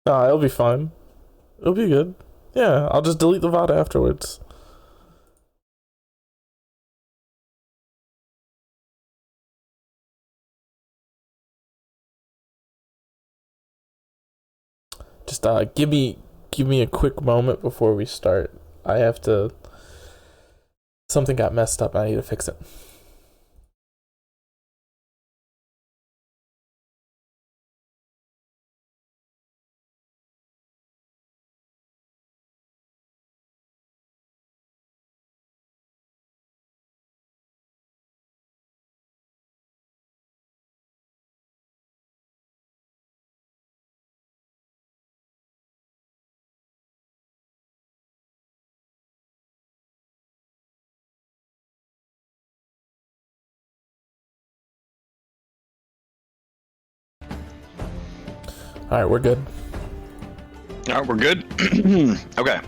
Nah, it'll be fine. It'll be good. Yeah, I'll just delete the VOD afterwards. Just give me a quick moment before we start. I have to. Something got messed up. I need to fix it. All right, we're good. All right, we're good. Okay.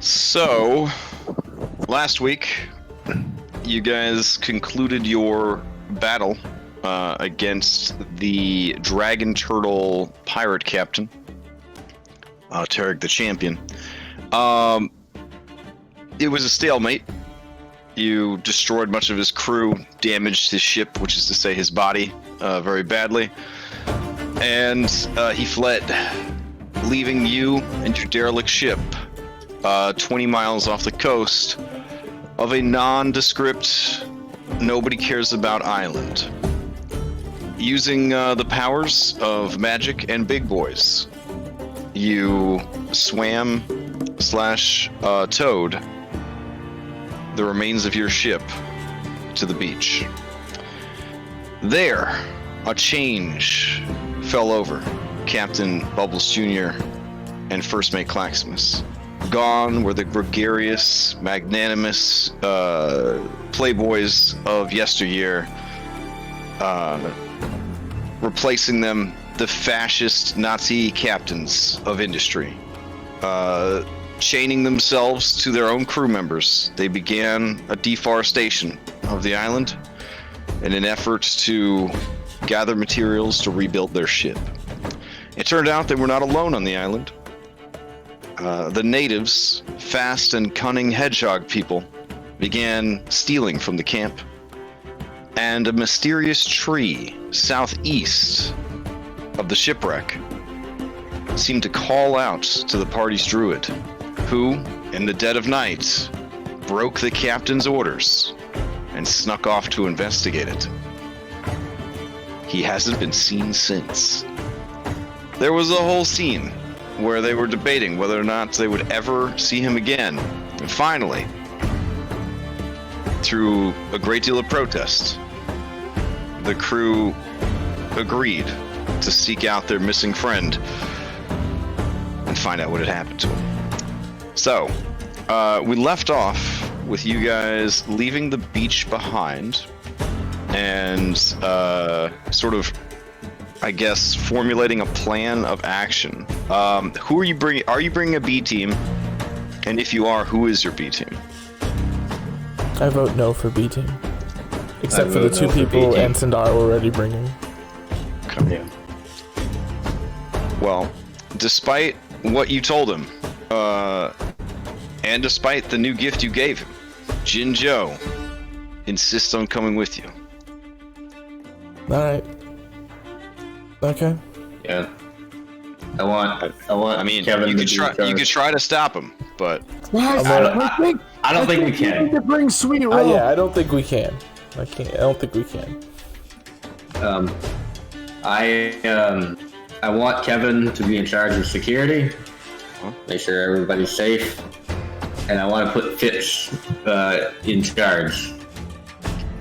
So, last week, you guys concluded your battle against the Dragon Turtle pirate captain, Tarek the Champion. It was a stalemate. You destroyed much of his crew, damaged his ship, which is to say his body, very badly. And he fled, leaving you and your derelict ship 20 miles off the coast of a nondescript, nobody cares about island. Using the powers of magic and big boys, you swam / towed the remains of your ship to the beach. There, a change fell over Captain Bubbles Jr. and First Mate Claxmus. Gone were the gregarious, magnanimous playboys of yesteryear, replacing them the fascist Nazi captains of industry. Chaining themselves to their own crew members, they began a deforestation of the island in an effort to gather materials to rebuild their ship. It turned out they were not alone on the island. The natives, fast and cunning hedgehog people, began stealing from the camp, and a mysterious tree southeast of the shipwreck seemed to call out to the party's druid, who, in the dead of night, broke the captain's orders and snuck off to investigate it. He hasn't been seen since. There was a whole scene where they were debating whether or not they would ever see him again. And finally, through a great deal of protest, the crew agreed to seek out their missing friend and find out what had happened to him. So, we left off with you guys leaving the beach behind and sort of, I guess, formulating a plan of action. Who are you bringing? Are you bringing a B team? And if you are, who is your B team? I vote no for B team. Except for the two people and Sindar were already bringing. Okay. Yeah. Well, despite what you told him, and despite the new gift you gave him, Jin Joe insists on coming with you. Alright. Okay. Yeah. I mean, Kevin you could try to stop him, but I don't think we can. To bring Sweet Roll. Yeah, I don't think we can. I don't think we can. I want Kevin to be in charge of security. Make sure everybody's safe. And I want to put Fitz in charge.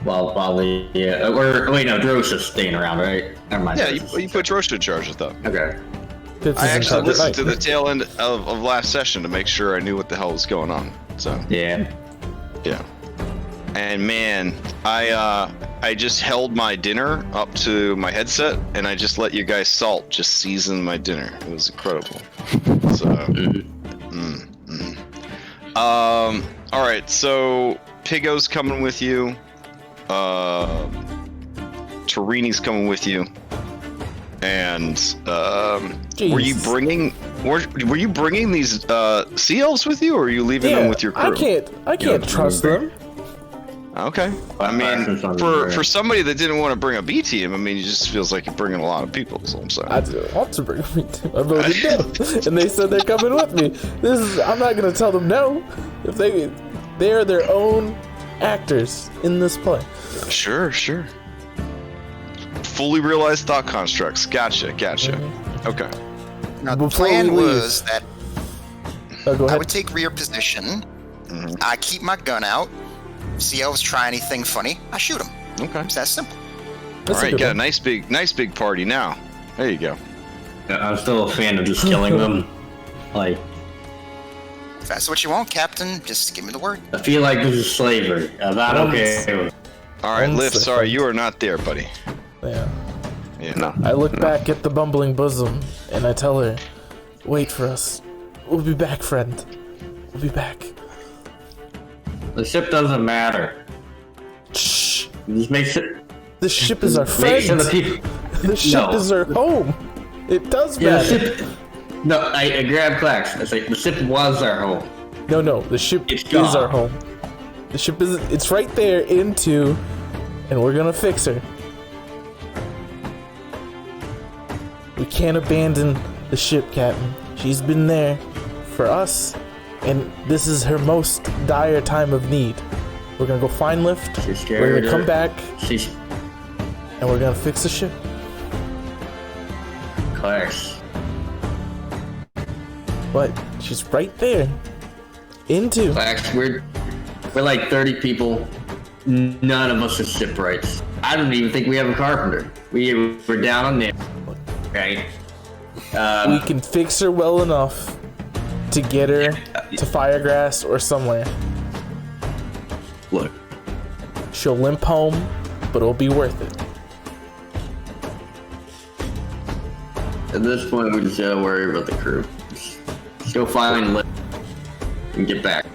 While Drosha's staying around, right? Never mind. Yeah, you put Drosha in charge of that. Okay. Fitz I is in actually charge listened at to night. the tail end of last session to make sure I knew what the hell was going on. So Yeah. And man, I just held my dinner up to my headset and I just let you guys just season my dinner. It was incredible. So all right, so Pigo's coming with you. Torini's coming with you. And Jeez. were you bringing these sea elves with you, or are you leaving them with your crew? I can't trust them. Okay. I mean, for somebody that didn't want to bring a B team, I mean, it just feels like you're bringing a lot of people. That's all I'm saying. I didn't want to bring a B team. I voted no, and they said they're coming with me. I'm not gonna tell them no. If they are their own actors in this play. Sure. Fully realized thought constructs. Gotcha. Mm-hmm. Okay. Now, the Before plan we leave- was that Oh, go I ahead. would take rear position, Mm-hmm. I keep my gun out, see elves try anything funny, I shoot them. Okay. It's that simple. That's All right. a good Got one. a nice big party now. There you go. I'm still a fan of just killing them. Like, If that's what you want, Captain, just give me the word. I feel like this is slavery. I'm not okay with it. All right, One Lyft. second. Sorry, you are not there, buddy. Yeah. Yeah. No. I look back at the bumbling bosom and I tell her, "Wait for us. We'll be back, friend. We'll be back." The ship doesn't matter. Shh. Just make sure. The ship is our Make friend. sure the people. The ship No. is our home. It does Yeah, the matter. ship. No, I grabbed Clax. I say the ship was our home. No. The ship It's is gone. our home. The ship is. It's right there into, and we're gonna fix her. We can't abandon the ship, Captain. She's been there for us, and this is her most dire time of need. We're gonna go find Lyft. She's We're scared. gonna come back, She's and we're gonna fix the ship. Clax. But she's right there. Into. Clax, we're like 30 people. None of us are shipwrights. I don't even think we have a carpenter. We're down on there. Right? We can fix her well enough to get her to Firegrass or somewhere. Look, She'll limp home, but it'll be worth it. at this point, we just gotta worry about the crew. Just go find Lyft and get back.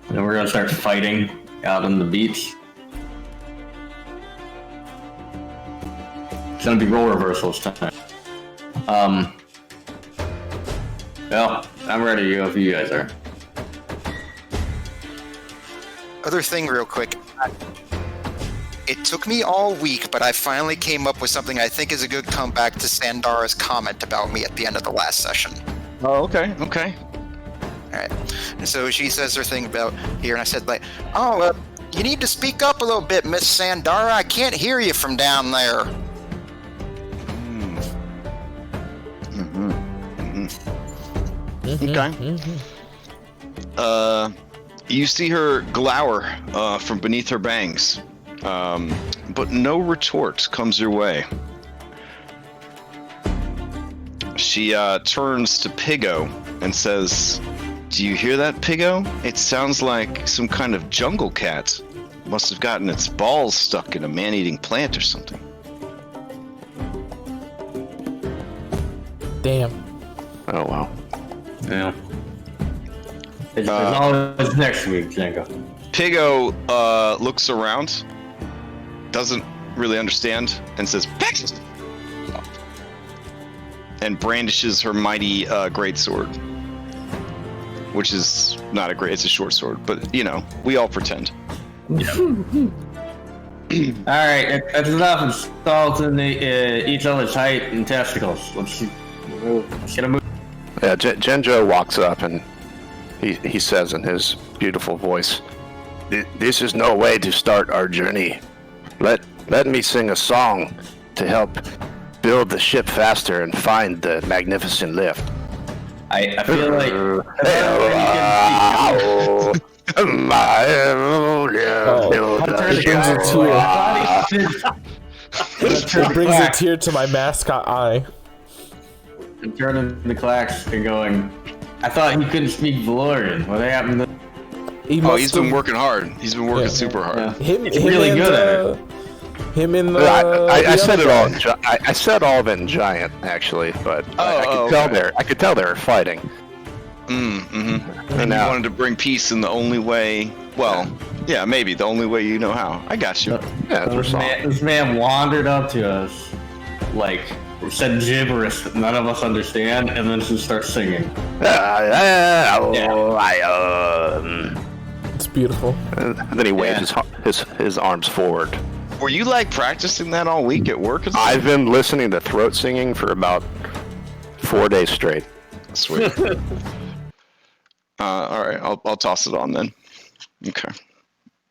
And then we're gonna start fighting out on the beach. It's gonna be role reversals time. Well, I'm ready to go if you guys are. Other thing, real quick. It took me all week, but I finally came up with something I think is a good comeback to Sandara's comment about me at the end of the last session. Oh, okay. Alright. And so she says her thing about here, and I said, like, you need to speak up a little bit, Miss Sandara. I can't hear you from down there. Okay. You see her glower from beneath her bangs, but no retort comes your way. She turns to Piggo and says, "Do you hear that, Piggo? It sounds like some kind of jungle cat. Must have gotten its balls stuck in a man-eating plant or something." Damn. Oh, wow. Yeah. It's always next week, Django. Piggo looks around, doesn't really understand, and says, "Pig!" and brandishes her mighty greatsword, which is not a great, it's a short sword, but you know, we all pretend. Alright, that's enough insulting each other's height and testicles. Let's get a move. Yeah, Genjo walks up and he says in his beautiful voice, "This is no way to start our journey. Let me sing a song to help build the ship faster and find the magnificent lift." I feel like It brings a tear to my mascot eye. I'm turning the Clax and going, I thought he couldn't speak Valorian. What happened to... He's been working hard. He's been working super hard. Yeah. Him, It's him really and, good at it. Him and I said it all. I said all of it in giant, actually, but I could tell okay. I could tell they were fighting. And you wanted to bring peace in the only way. Well, yeah, maybe the only way you know how. I got you. Yeah, This man wandered up to us, like, said gibberish that none of us understand, and then just starts singing. It's beautiful. And then he waves his arms forward. Were you like practicing that all week at work? I've been listening to throat singing for about 4 days straight. Sweet. All right, I'll toss it on then. Okay.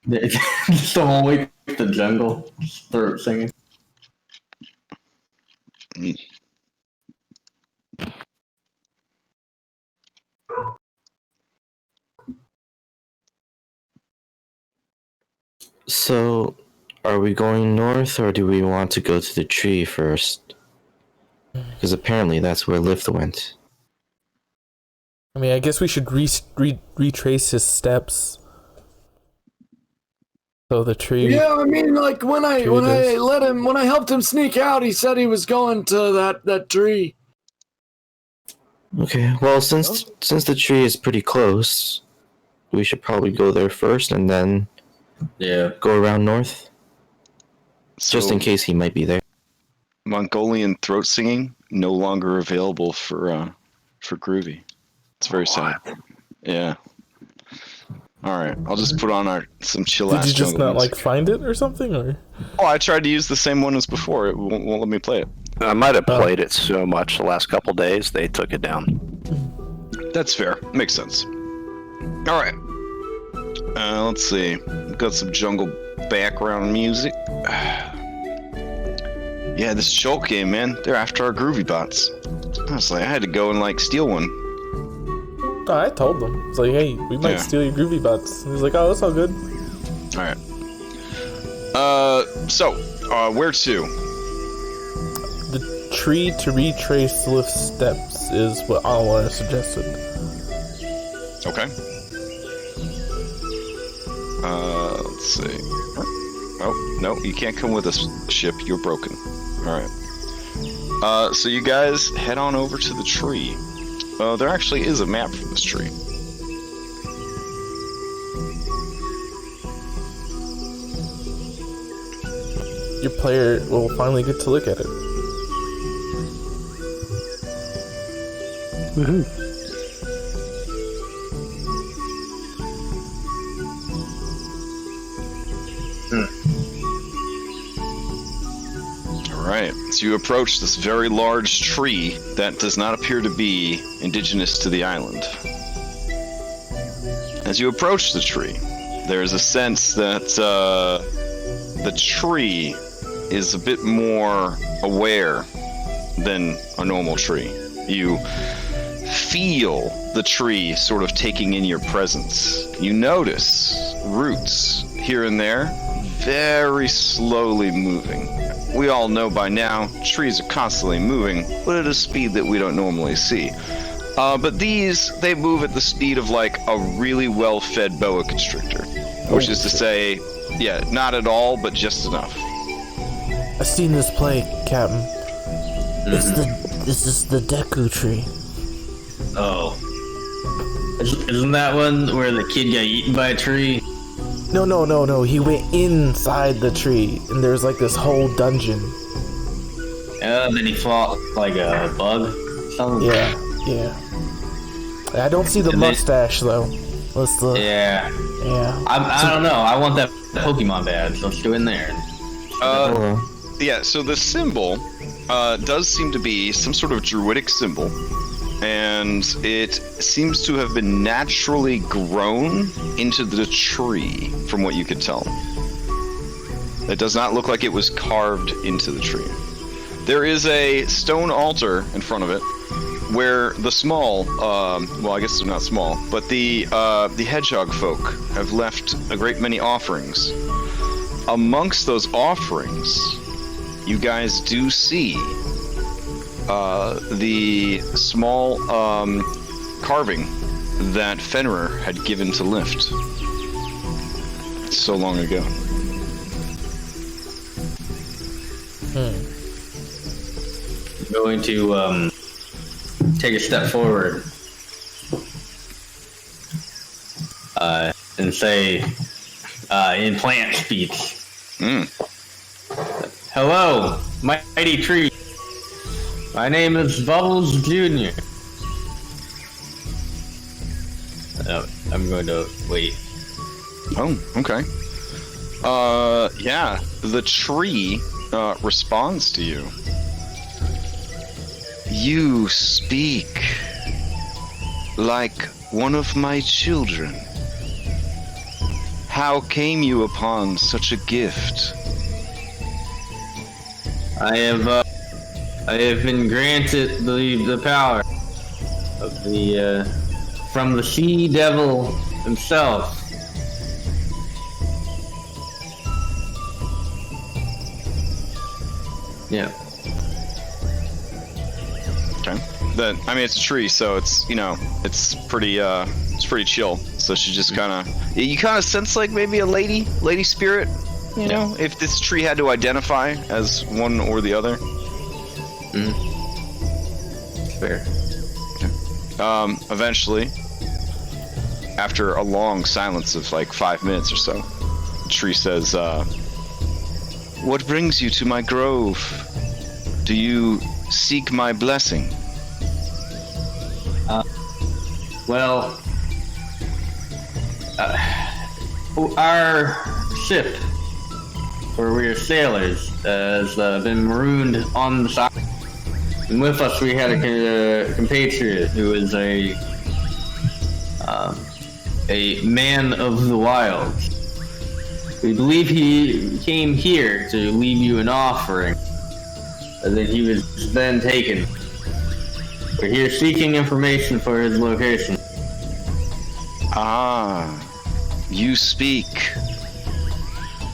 Just the whole way to the jungle, throat singing. So, are we going north, or do we want to go to the tree first? Because apparently that's where Lyft went. I mean, I guess we should retrace his steps. So the tree. Yeah, I mean, like when I helped him sneak out, he said he was going to that tree. Okay, well, since the tree is pretty close, we should probably go there first and then go around north. Just in case he might be there. Mongolian throat singing no longer available for Groovy. It's very sad. Yeah. All right, I'll just put on some chill ass. Did you just jungle not music. like find it or something, or? Oh, I tried to use the same one as before. It won't let me play it. I might have played it so much the last couple days they took it down. That's fair. Makes sense. All right. Let's see. We've got some jungle background music. Yeah, this Shulk game, man. They're after our Groovy bots. I was like, I had to go and like steal one. Oh, I told them. It's like, hey, we might steal your Groovy bots. And he's like, oh, that's all good. All right. So, where to? The tree to retrace Lyft's steps is what Anwar suggested. Okay. Let's see. Oh, no, you can't come with us, ship. You're broken. All right. So you guys head on over to the tree. There actually is a map for this tree. Your player will finally get to look at it. Woohoo. Alright, so you approach this very large tree that does not appear to be indigenous to the island. As you approach the tree, there's a sense that the tree is a bit more aware than a normal tree. You feel the tree sort of taking in your presence. You notice roots here and there very slowly moving. We all know by now, trees are constantly moving, but at a speed that we don't normally see. But these, they move at the speed of like a really well-fed boa constrictor. Which is to say, yeah, not at all, but just enough. I've seen this play, Captain. This is the Deku tree. Oh. Isn't that one where the kid got eaten by a tree? No. He went inside the tree, and there's like this whole dungeon. And then he fought like a bug? Something? Yeah. I don't see the mustache, though. Let's look. Yeah. Yeah. I don't know. I want that Pokemon badge. Let's go in there. Yeah, so the symbol does seem to be some sort of druidic symbol. And it seems to have been naturally grown into the tree, from what you could tell. It does not look like it was carved into the tree. There is a stone altar in front of it, where the small, well, I guess they're not small, but the hedgehog folk have left a great many offerings. Amongst those offerings, you guys do see the small carving that Fenrir had given to Lyft so long ago. I'm going to take a step forward and say in plant speech. Hello, mighty tree. My name is Bubbles Jr. I'm going to wait. Oh, okay. Yeah, the tree responds to you. You speak like one of my children. How came you upon such a gift? I have been granted the power of from the sea devil himself. Yeah. Okay. It's a tree, so it's it's pretty chill. So she just you kind of sense like maybe a lady spirit. You know, if this tree had to identify as one or the other. Fair. Okay. Eventually, after a long silence of like 5 minutes or so, the tree says, "What brings you to my grove? Do you seek my blessing?" Our ship, where we are sailors, has been marooned on the side. And with us, we had a compatriot who is a man of the wilds. We believe he came here to leave you an offering, and then he was then taken. We're here seeking information for his location. Ah, you speak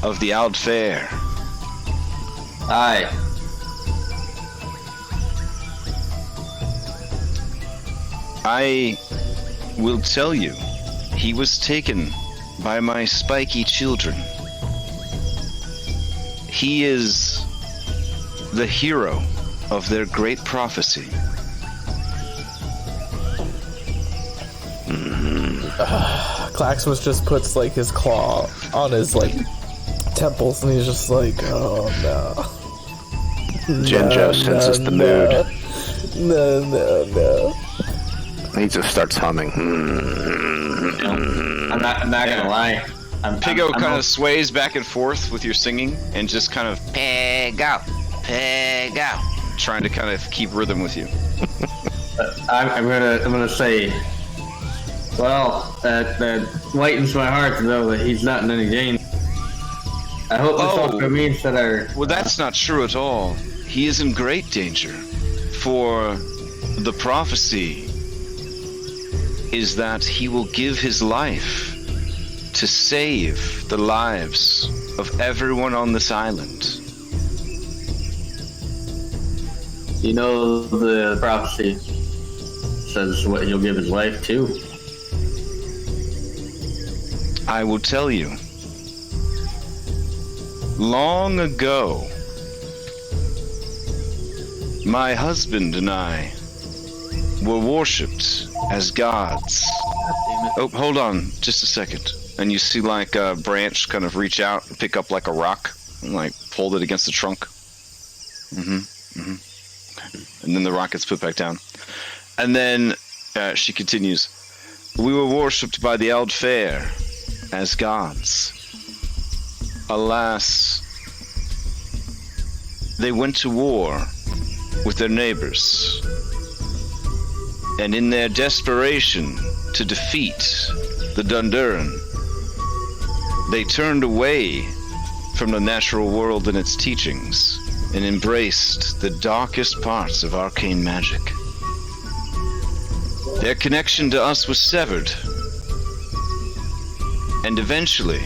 of the Old Fair. Aye. I will tell you, he was taken by my spiky children. He is the hero of their great prophecy. Klaxmas just puts like his claw on his like temples, and he's just like, "Oh no." Jinjo senses the mood. No. He just starts humming. I'm not gonna lie. Pigo kind of sways back and forth with your singing, and just kind of peg out, trying to kind of keep rhythm with you. I'm gonna say, well, that lightens my heart to know that he's not in any danger. I hope this also means that our... Well, that's not true at all. He is in great danger, for the prophecy is that he will give his life to save the lives of everyone on this island. You know, the prophecy says what he'll give his life to. I will tell you. Long ago, my husband and I were worshipped as gods. Oh, hold on just a second. And you see like a branch kind of reach out and pick up like a rock and like hold it against the trunk. Okay. And then the rock gets put back down. And then she continues, we were worshipped by the Old Fair as gods. Alas, they went to war with their neighbors. And in their desperation to defeat the Dunduran, they turned away from the natural world and its teachings and embraced the darkest parts of arcane magic. Their connection to us was severed. And eventually,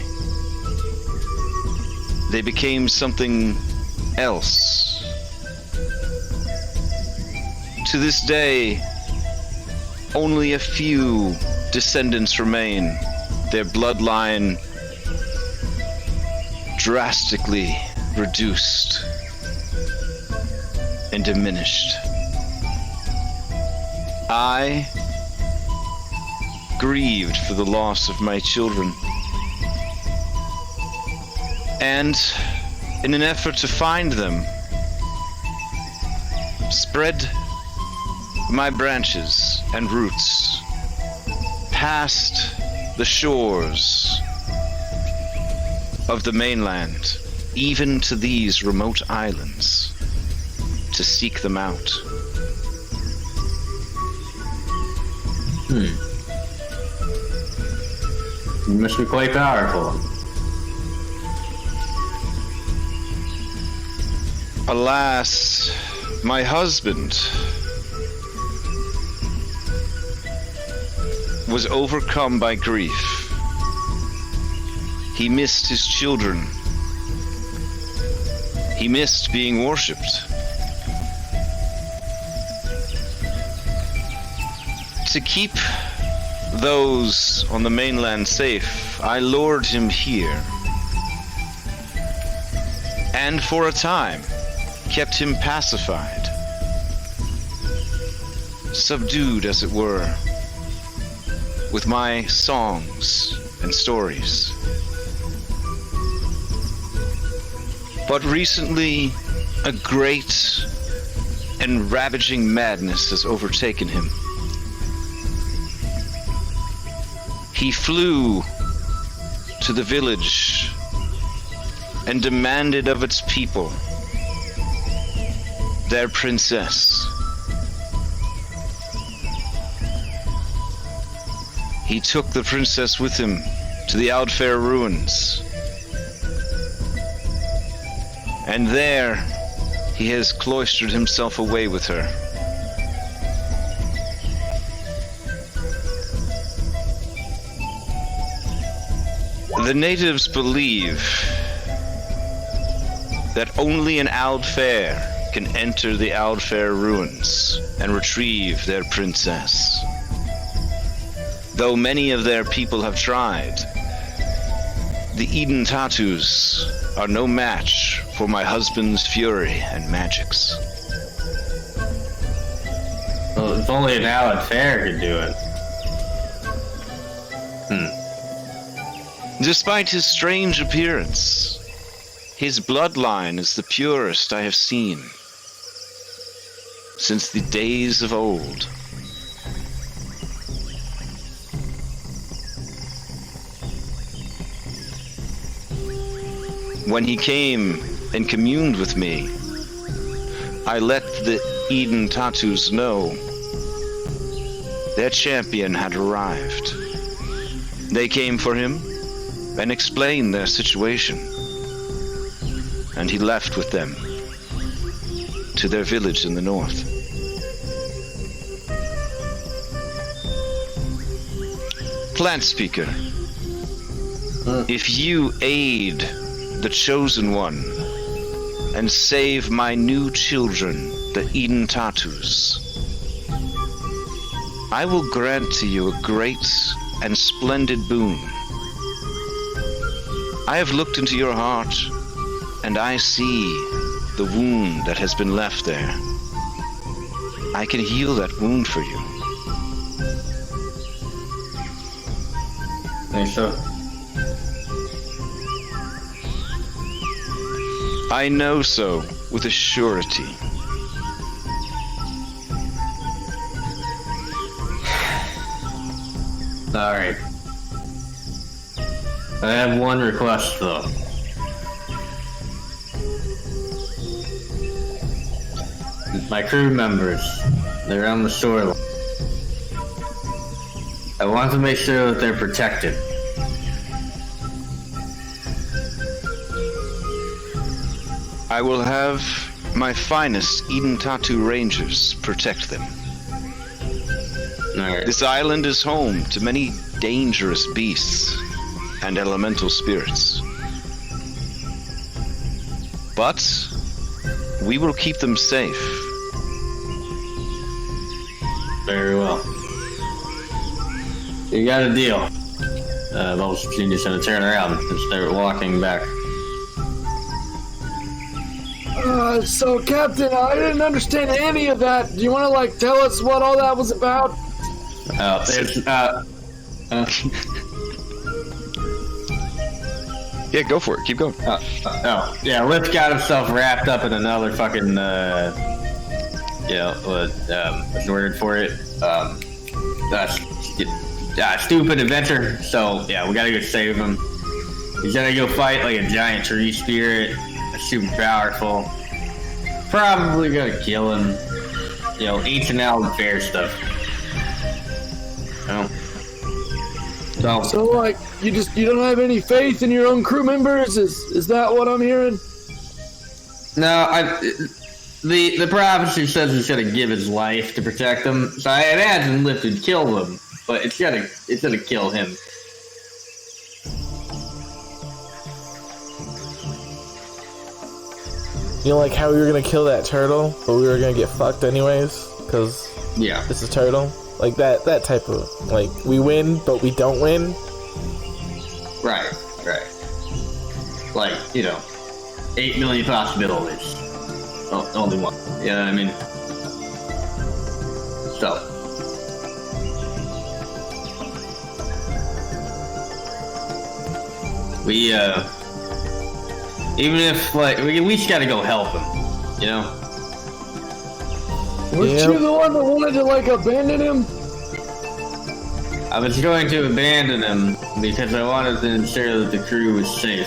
they became something else. To this day, only a few descendants remain. Their bloodline drastically reduced and diminished. I grieved for the loss of my children. And in an effort to find them, spread my branches and roots past the shores of the mainland, even to these remote islands, to seek them out. You must be quite powerful. Alas, my husband was overcome by grief. He missed his children. He missed being worshipped. To keep those on the mainland safe, I lured him here. And for a time, kept him pacified. Subdued, as it were, with my songs and stories. But recently, a great and ravaging madness has overtaken him. He flew to the village and demanded of its people their princess. He took the princess with him to the Outfair ruins. And there he has cloistered himself away with her. The natives believe that only an Outfair can enter the Outfair ruins and retrieve their princess. Though many of their people have tried, the Eden tattoos are no match for my husband's fury and magics. Well, if only an Outfair could do it. Despite his strange appearance, his bloodline is the purest I have seen since the days of old. When he came and communed with me, I let the Eden tattoos know their champion had arrived. They came for him and explained their situation, and he left with them to their village in the north. Plant Speaker, if you aid the Chosen One and save my new children, the Eden tattoos, I will grant to you a great and splendid boon. I have looked into your heart, and I see the wound that has been left there. I can heal that wound for you. Think so? I know so with a surety. Alright. I have one request, though. My crew members, they're on the shoreline. I want to make sure that they're protected. I will have my finest Eden Tattoo Rangers protect them. Alright. This island is home to many dangerous beasts and elemental spirits. But we will keep them safe. Very well. You got a deal. Those genius gonna turn around and start walking back. So, Captain, I didn't understand any of that. Do you want to, tell us what all that was about? Yeah, go for it. Keep going. Yeah, Lyft got himself wrapped up in another fucking, what's the word for it? Stupid adventure. So, yeah, we gotta go save him. He's gonna go fight like a giant tree spirit. Super powerful. Probably gonna kill him. You know, ancient Allen Fair stuff. So like you don't have any faith in your own crew members? Is that what I'm hearing? No, the prophecy says he's gonna give his life to protect them. So I imagine Lyft would kill them, but it's gonna kill him. You know, like how we were gonna kill that turtle, but we were gonna get fucked anyways, because it's a turtle. Like that type of, like, we win, but we don't win. Right. Like, 8 million possibilities. Oh, only one. You know what I mean? So. We, even if, like, we at least gotta go help him, you know? Weren't you the one that wanted to, like, abandon him? I was going to abandon him because I wanted to ensure that the crew was safe.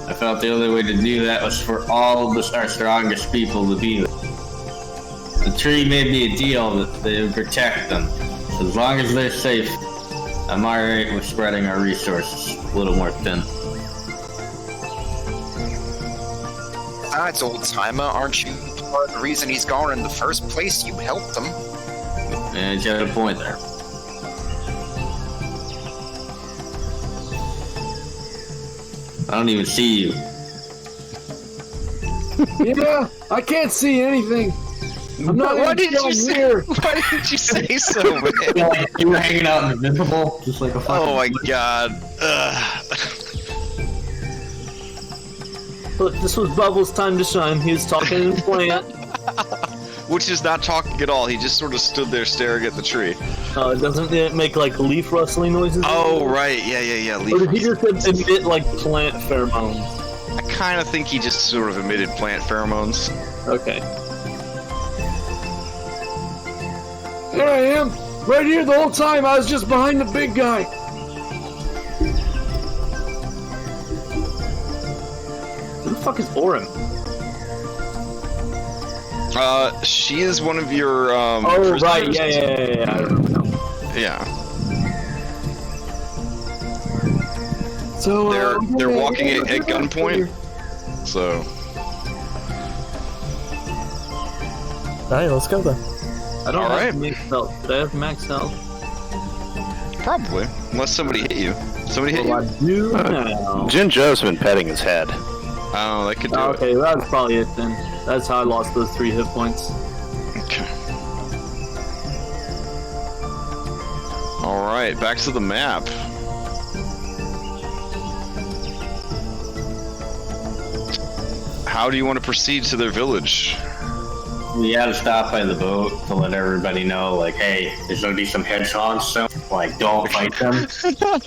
I felt the only way to do that was for all of our strongest people to be there. The tree made me a deal that they would protect them. So as long as they're safe, I'm alright with spreading our resources a little more thin. Besides, old timer, aren't you part of the reason he's gone in the first place? You helped him. And you had a point there. I don't even see you. Yeah, I can't see anything. I'm not Why did you say? here. Why did you say so, man? You were hanging out invisible, just like a fucking. Oh my god. Look, this was Bubbles' time to shine. He was talking in plant. Which is not talking at all. He just sort of stood there staring at the tree. Doesn't it make like leaf rustling noises? Oh, right. Yeah. Leaf or did he just emit like plant pheromones? I kind of think he just sort of emitted plant pheromones. Okay. There I am, right here the whole time. I was just behind the big guy. Who the fuck is Orim? She is one of your, Oh, prisoners. right, yeah. I don't know. Yeah. So They're walking at gunpoint. So. Alright, let's go then. I don't All have right. max health. Did I have max health? Probably. Unless somebody hit you. Somebody hit Well, you? I do now. Jin Joe's been petting his head. Oh, that could do Okay, that's probably it then. That's how I lost those 3 hit points. it. Okay. Alright, back to the map. How do you want to proceed to their village? We gotta stop by the boat to let everybody know, like, hey, there's gonna be some hedgehogs, so, like, don't fight them.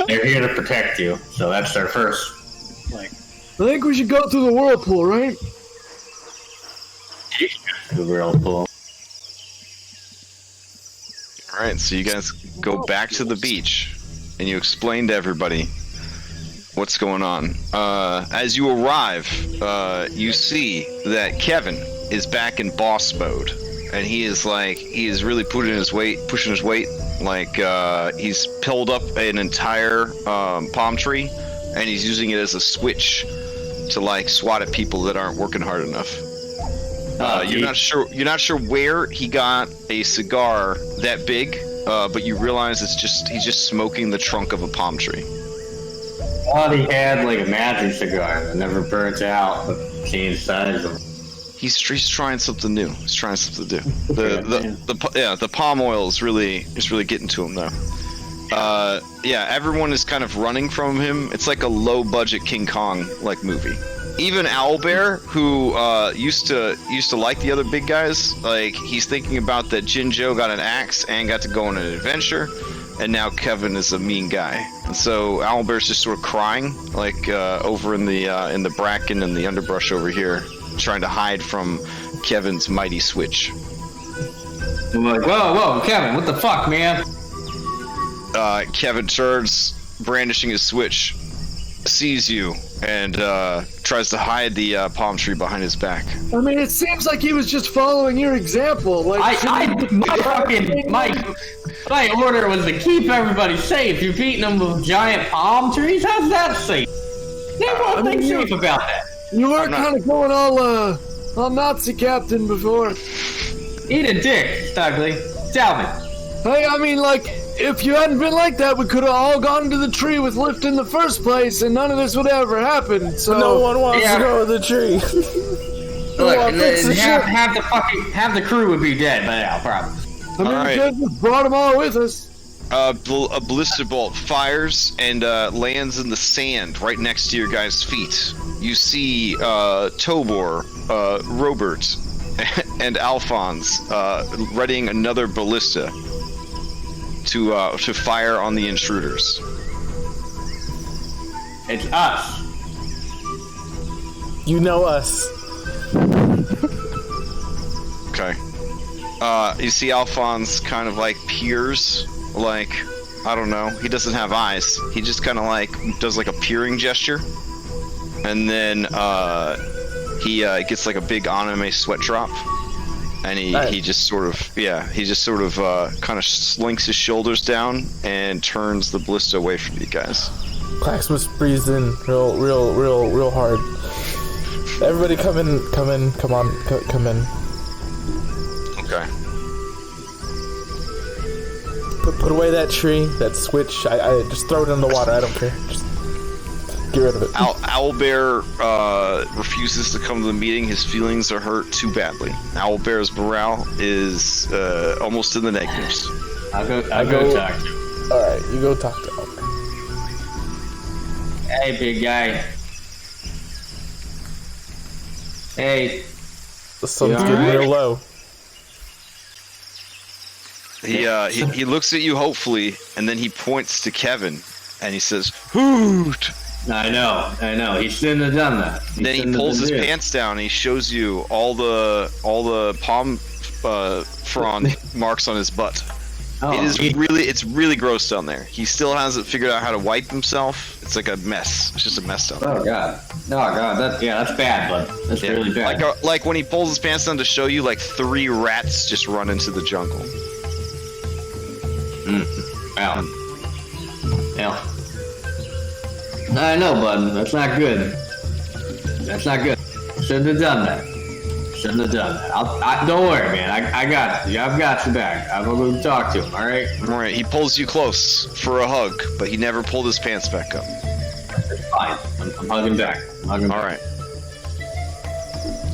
They're here to protect you, so that's their first. Like, I think we should go through the whirlpool, right? the whirlpool. Alright, so you guys go back to the beach, and you explain to everybody what's going on. As you arrive, you see that Kevin is back in boss mode, and he is really pushing his weight, like he's pulled up an entire palm tree, and he's using it as a switch to like swat at people that aren't working hard enough. You're not sure where he got a cigar that big, but you realize he's just smoking the trunk of a palm tree. I thought he had like a magic cigar that never burns out, but change size of. He's trying something new. He's trying something to do. The palm oil is really getting to him though. Everyone is kind of running from him. It's like a low budget King Kong like movie. Even Owlbear, who used to like the other big guys, like he's thinking about that Jinjo got an axe and got to go on an adventure, and now Kevin is a mean guy. And so Owlbear's just sort of crying, like over in the bracken and the underbrush over here, trying to hide from Kevin's mighty switch. I'm like, whoa, Kevin, what the fuck, man? Kevin turns, brandishing his switch, sees you, and tries to hide the palm tree behind his back. I mean, it seems like he was just following your example. Like, my order was to keep everybody safe. You're beating them with giant palm trees? How's that safe? They won't think safe about that. You were kind of going all Nazi captain before. Eat a dick, Stugly. Tell me. Hey, I mean, like, if you hadn't been like that, we could have all gone to the tree with Lyft in the first place, and none of this would ever happen. So no one wants to go to the tree. Look, half the crew would be dead by now, probably. I mean, we could have brought them all with us. A ballista bolt fires and lands in the sand right next to your guys' feet. You see Tobor, Robert, and Alphonse readying another ballista to fire on the intruders. It's us. You know us. Okay. You see Alphonse kind of like peers, like, I don't know, he doesn't have eyes. He just kind of like does like a peering gesture. And then he gets like a big anime sweat drop. And he just sort of kind of slinks his shoulders down and turns the ballista away from you guys. Claxmus breathes in real hard. Everybody come in. Okay. Put away that tree, that switch. I just throw it in the water. I don't care. Just get rid of it. Owlbear refuses to come to the meeting. His feelings are hurt too badly. Owlbear's morale is almost in the negatives. I'll go talk to him. Alright, you go talk to Owlbear. Hey, big guy. Hey. The sun's getting real low. He looks at you hopefully, and then he points to Kevin, and he says, "Hoot!" I know. He shouldn't have done that. Then he pulls his pants down, and he shows you all the palm frond marks on his butt. Oh, it's really gross down there. He still hasn't figured out how to wipe himself. It's like a mess. It's just a mess down there. Oh god. That's bad, bud. That's really bad. Like when he pulls his pants down to show you, like 3 rats just run into the jungle. Wow. Yeah. I know, bud. That's not good. Shouldn't have done that. Don't worry, man. I got you. I've got you back. I'm gonna go talk to him. All right. All right. He pulls you close for a hug, but he never pulled his pants back up. It's fine. I'm hugging back. All right.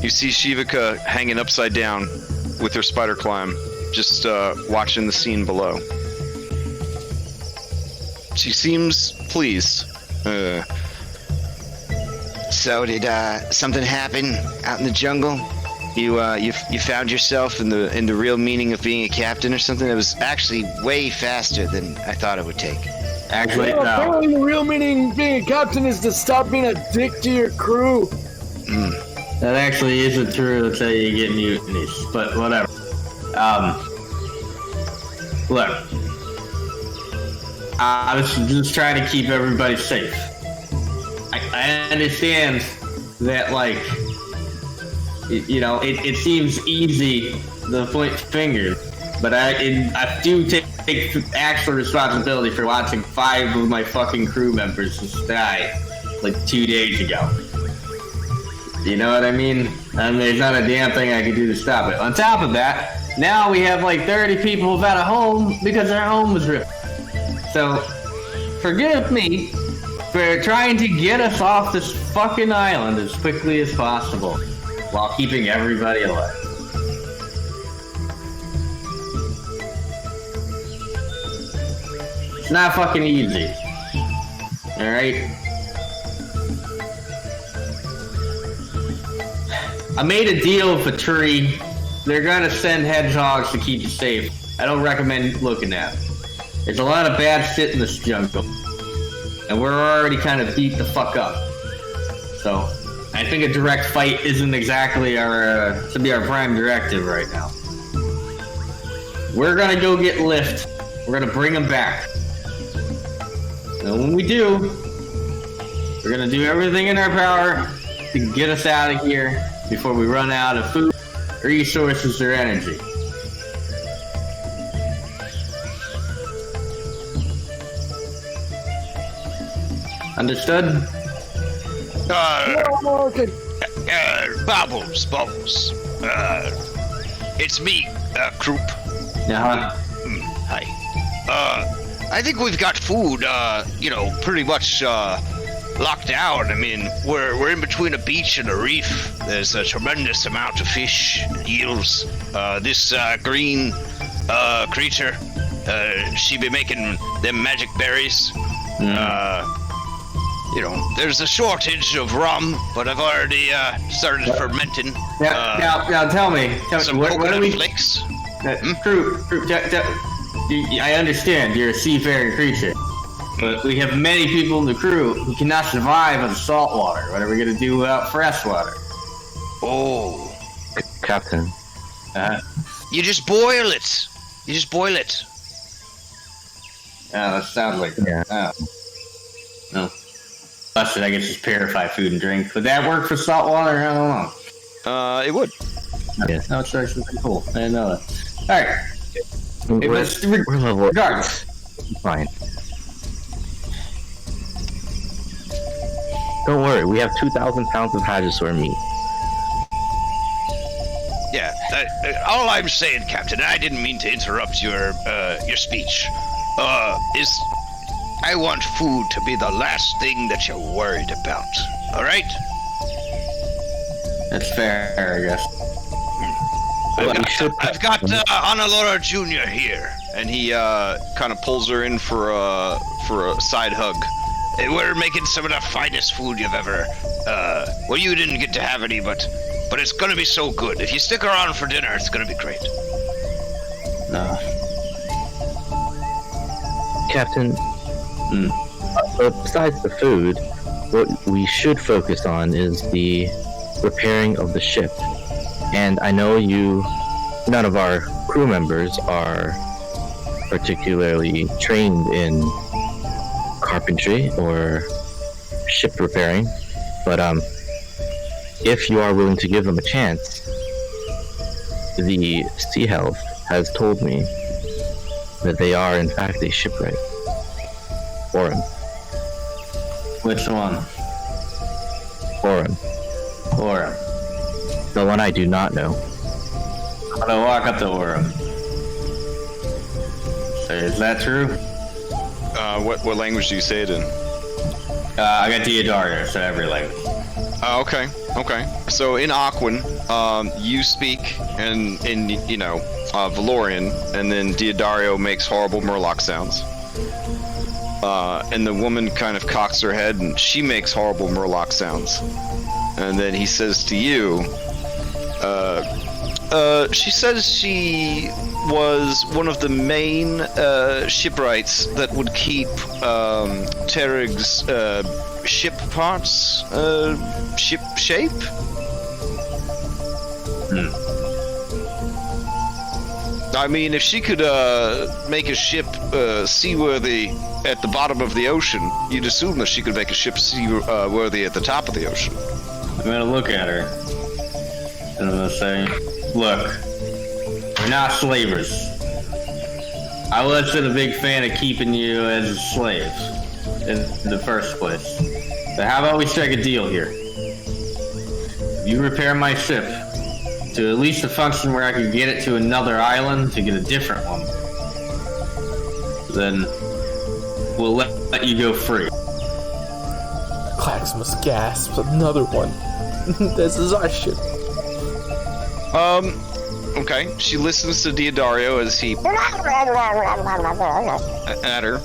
You see Shivaka hanging upside down with her spider climb, just watching the scene below. She seems pleased. So did something happen out in the jungle? You found yourself in the real meaning of being a captain or something? That was actually way faster than I thought it would take. Actually, no. Apparently the real meaning of being a captain is to stop being a dick to your crew. That actually isn't true until you get mutinies, but whatever. Look. I was just trying to keep everybody safe. I understand that, like, it seems easy to point fingers, but I do take actual responsibility for watching 5 of my fucking crew members just die, like, 2 days ago. You know what I mean? And there's not a damn thing I can do to stop it. On top of that, now we have like 30 people without a home because their home was ripped. So, forgive me for trying to get us off this fucking island as quickly as possible while keeping everybody alive. It's not fucking easy. Alright? I made a deal with a tree. They're gonna send hedgehogs to keep you safe. I don't recommend looking at them. There's a lot of bad shit in this jungle. And we're already kind of beat the fuck up. So, I think a direct fight isn't exactly our, should be our prime directive right now. We're gonna go get Lyft. We're gonna bring him back. And when we do, we're gonna do everything in our power to get us out of here before we run out of food, resources, or energy. Understood? Okay. Bubbles. It's me, Croup. Uh-huh. Hi. I think we've got food, pretty much, locked down. I mean, we're in between a beach and a reef. There's a tremendous amount of fish, eels. This, green, creature, she be making them magic berries. There's a shortage of rum, but I've already started fermenting. Now tell me, some what coconut are we? flakes. Croup, I understand you're a seafaring creature, but we have many people in the crew who cannot survive on salt water. What are we gonna do without fresh water? Oh, Captain. you just boil it. That sounds like Yeah. No. Plus, I guess just purify food and drink. Would that work for salt water? I don't know. It would. Yeah. No, it's actually pretty cool. I didn't know that. All right. We're level. Regardless. Fine. Don't worry, we have 2,000 pounds of Hadrosaur meat. Yeah. All I'm saying, Captain, and I didn't mean to interrupt your speech, is I want food to be the last thing that you're worried about. All right? That's fair, I guess. I've got Honolulu Jr. here, And he kind of pulls her in for a side hug. and we're making some of the finest food you've ever. Well, you didn't get to have any, but it's gonna be so good. If you stick around for dinner, it's gonna be great. Captain, besides the food, what we should focus on is the repairing of the ship. And I know none of our crew members are particularly trained in carpentry or ship repairing, but if you are willing to give them a chance, the Sea Health has told me that they are in fact a shipwright. Oren. Which one? Oren. Orem. The one I do not know. I'm gonna walk up to Orem. So is that true? What language do you say it in? I got Diodario, so every language. Okay. So in Aquan, you speak in Valorian, and then Diodario makes horrible Murloc sounds. And the woman kind of cocks her head, and she makes horrible Murloc sounds. And then he says to you, she says she was one of the main shipwrights that would keep Terig's ship parts ship shape. I mean, if she could make a ship seaworthy at the bottom of the ocean, you'd assume that she could make a ship seaworthy at the top of the ocean. I'm gonna look at her, and I'm gonna say, look, we're not slavers. I wasn't a big fan of keeping you as a slave in the first place. So how about we strike a deal here? You repair my ship to at least a function where I can get it to another island to get a different one. Then we'll let you go free. Claxmus gasps, another one. This is our ship. Okay. She listens to Diodario as he at her,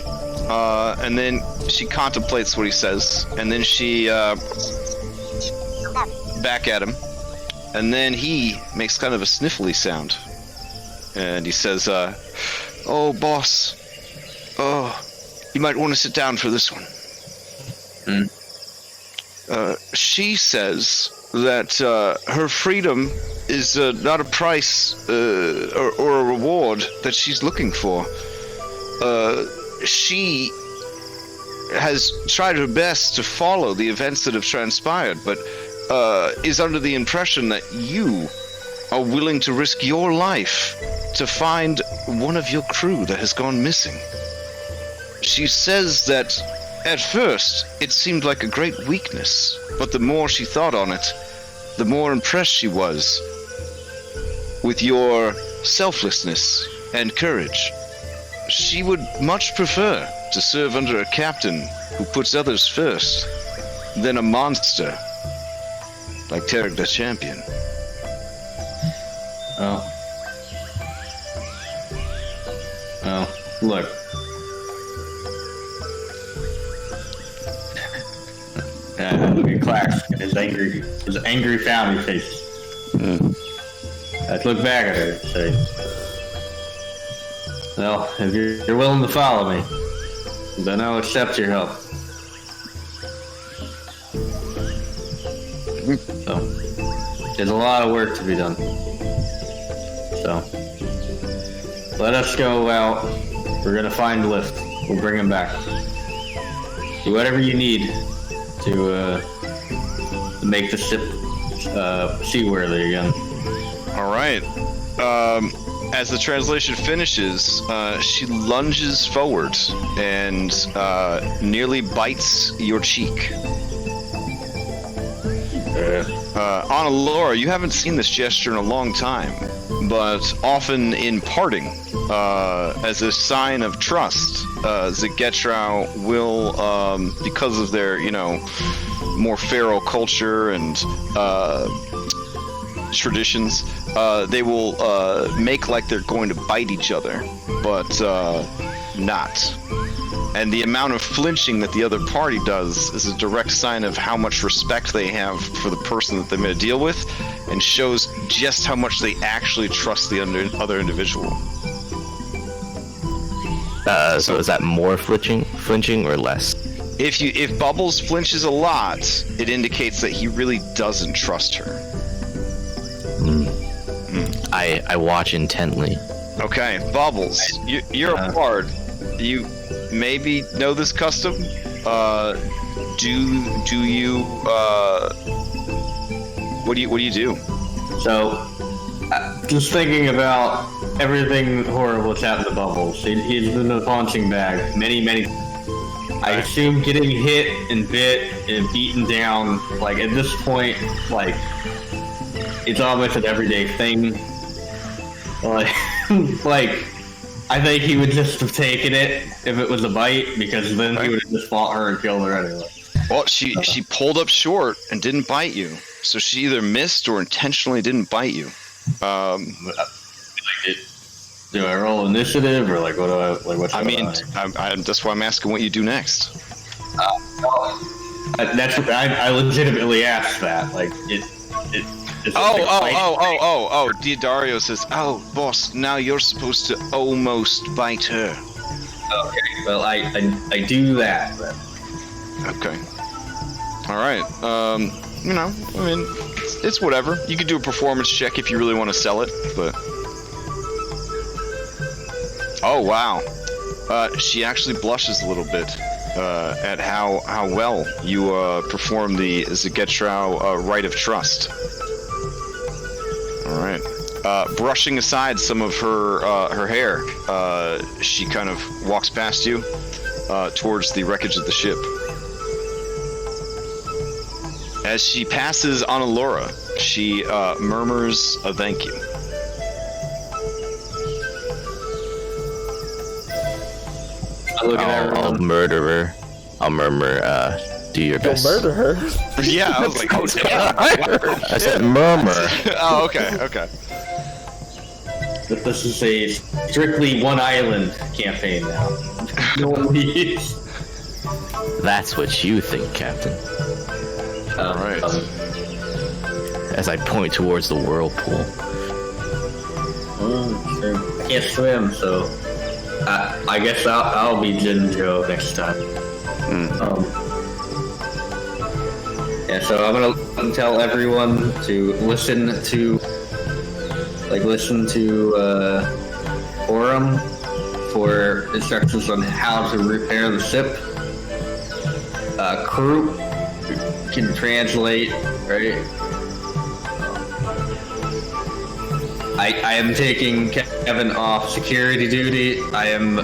and then she contemplates what he says, and then she back at him, and then he makes kind of a sniffly sound, and he says, "Oh, boss, Oh, you might want to sit down for this one. She says that her freedom is not a price or a reward that she's looking for. She has tried her best to follow the events that have transpired, but is under the impression that you are willing to risk your life to find one of your crew that has gone missing. She says that at first it seemed like a great weakness, but the more she thought on it, the more impressed she was with your selflessness and courage. She would much prefer to serve under a captain who puts others first than a monster like Tarek the Champion. Oh. Oh, look. Look at Clark, his angry frowny face. I'd look back at her and say, well, if you're willing to follow me, then I'll accept your help. So, there's a lot of work to be done. So, let us go out. We're gonna find Lyft. We'll bring him back. Do whatever you need to make the ship seaworthy again. All right. As the translation finishes, she lunges forward and nearly bites your cheek. Anna Laura, you haven't seen this gesture in a long time, but often in parting, as a sign of trust, Zagetrau will, because of their, more feral culture and traditions, they will make like they're going to bite each other, but not. And the amount of flinching that the other party does is a direct sign of how much respect they have for the person that they're going to deal with, and shows just how much they actually trust the other individual. So is that more flinching or less? If Bubbles flinches a lot, it indicates that he really doesn't trust her. I watch intently. Okay, Bubbles, you're a bard. You maybe know this custom. Do you? What do you do? So, just thinking about everything horrible that's happened to Bubbles. He's been in a punching bag many. I assume getting hit and bit and beaten down, like at this point, like it's almost an everyday thing. Like I think he would just have taken it if it was a bite, because then he would have just fought her and killed her anyway. Well, she pulled up short and didn't bite you, so she either missed or intentionally didn't bite you. Do I roll initiative, or like what do I like? What? I mean, that's why I'm asking what you do next. That's what I legitimately asked that. Like it. Oh! Diodario says, "Oh, boss, now you're supposed to almost bite her." Okay, well, I do that then. Okay. All right. It's whatever. You could do a performance check if you really want to sell it, but. Oh wow. She actually blushes a little bit at how well you perform the Zagetrau rite of trust. All right. Brushing aside some of her hair, she kind of walks past you towards the wreckage of the ship. As she passes Anna Laura, she murmurs a thank you. I'll murder her. I'll murmur, do your best. You'll murder her? Yeah, I was like, oh, damn. I said murmur. Oh, okay. But this is a strictly one island campaign now. No one leaves. That's what you think, Captain. All right. As I point towards the whirlpool. I can't swim, so I guess I'll be Jinjo next time. Yeah, so I'm gonna tell everyone to listen to forum for instructions on how to repair the ship. Crew can translate, right? I am taking Kevin off security duty. I am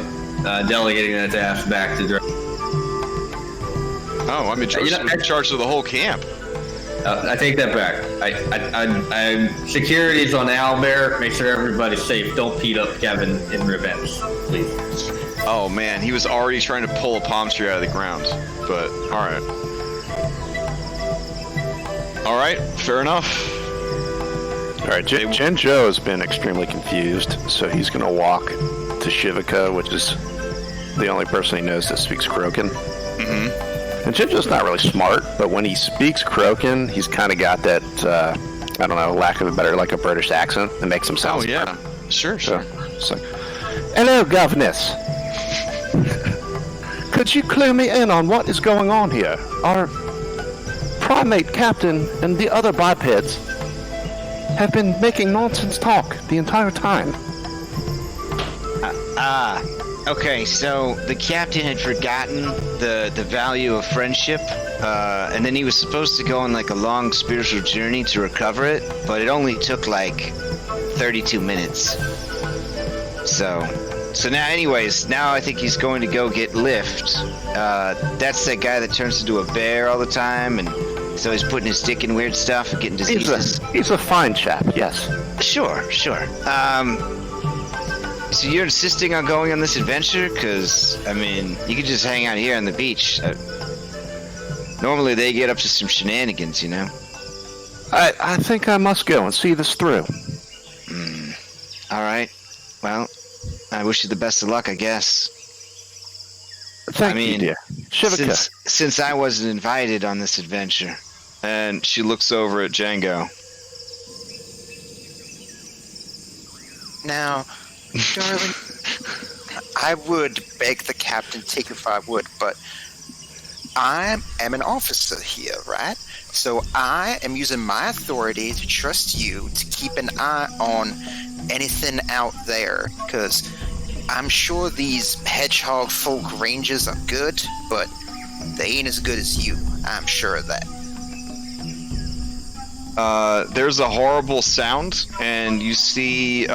delegating that task back to Dre. Oh, I'm in charge of the whole camp. I take that back. I security's on Albert. Make sure everybody's safe. Don't beat up Kevin in revenge, please. Oh man, he was already trying to pull a palm tree out of the ground. But all right, fair enough. All right, Jinjo has been extremely confused, so he's going to walk to Shivaka, which is the only person he knows that speaks Croakan. Mm-hmm. And Jinjo's not really smart, but when he speaks Croakan, he's kind of got that, I don't know, lack of a better, like a British accent that makes him sound smart. Sure. So, it's like, hello, governess. Could you clue me in on what is going on here? Our primate captain and the other bipeds have been making nonsense talk the entire time. Okay, so the captain had forgotten the value of friendship, and then he was supposed to go on like a long spiritual journey to recover it, but it only took like 32 minutes. So now anyways, now I think he's going to go get Lyft. That's that guy that turns into a bear all the time, and so he's putting his dick in weird stuff and getting diseases. He's a fine chap, yes. Sure. So you're insisting on going on this adventure? Because, I mean, you could just hang out here on the beach. Normally they get up to some shenanigans, you know? I think I must go and see this through. All right. Well, I wish you the best of luck, I guess. Thank you, dear. Shivaka. Since I wasn't invited on this adventure. And she looks over at Django. Now, darling, I would beg the captain take if I would, but I am an officer here, right? So I am using my authority to trust you to keep an eye on anything out there, because I'm sure these hedgehog folk rangers are good, but they ain't as good as you. I'm sure of that. There's a horrible sound, and you see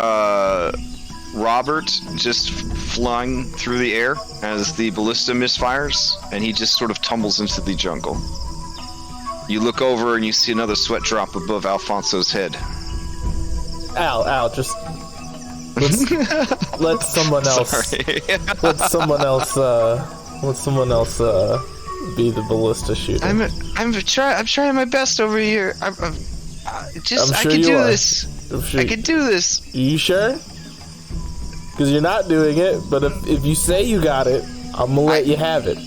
Robert just flying through the air as the ballista misfires, and he just sort of tumbles into the jungle. You look over and you see another sweat drop above Alfonso's head. Al, just let someone else. Sorry. let someone else be the ballista shooter. I'm trying my best over here. I can do this. I can do this. You sure? Because you're not doing it, but if you say you got it, I'm gonna let you have it.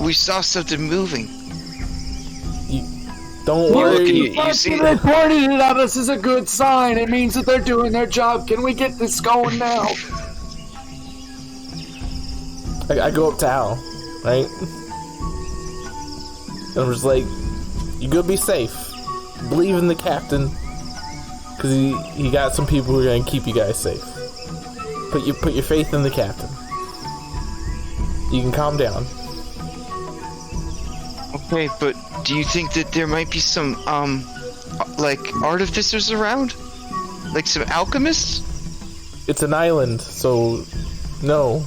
We saw something moving. Don't worry. You see reporting it on us is a good sign. It means that they're doing their job. Can we get this going now? I go up to Al, right? And I'm just like, you gonna be safe. Believe in the captain, because he got some people who are gonna keep you guys safe. Put your faith in the captain. You can calm down. Okay, but do you think that there might be some like artificers around, like some alchemists? It's an island, so no.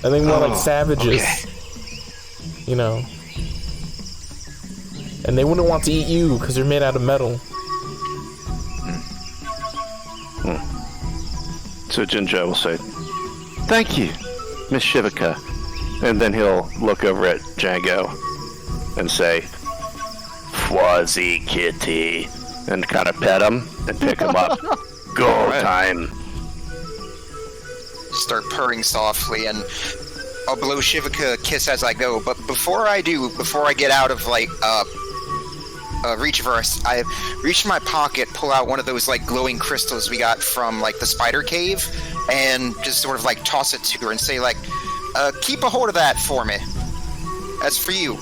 I think more like savages. Okay. You know. And they wouldn't want to eat you because you're made out of metal. So Jinjo will say, "Thank you, Miss Shivaka," and then he'll look over at Django and say, "Fuzzy kitty," and kind of pet him and pick him up. Go time. Start purring softly, and I'll blow Shivaka a kiss as I go. But before I get out of Reachverse, I reach in my pocket, pull out one of those like glowing crystals we got from like the spider cave, and just sort of like toss it to her and say like, keep a hold of that for me. That's for you.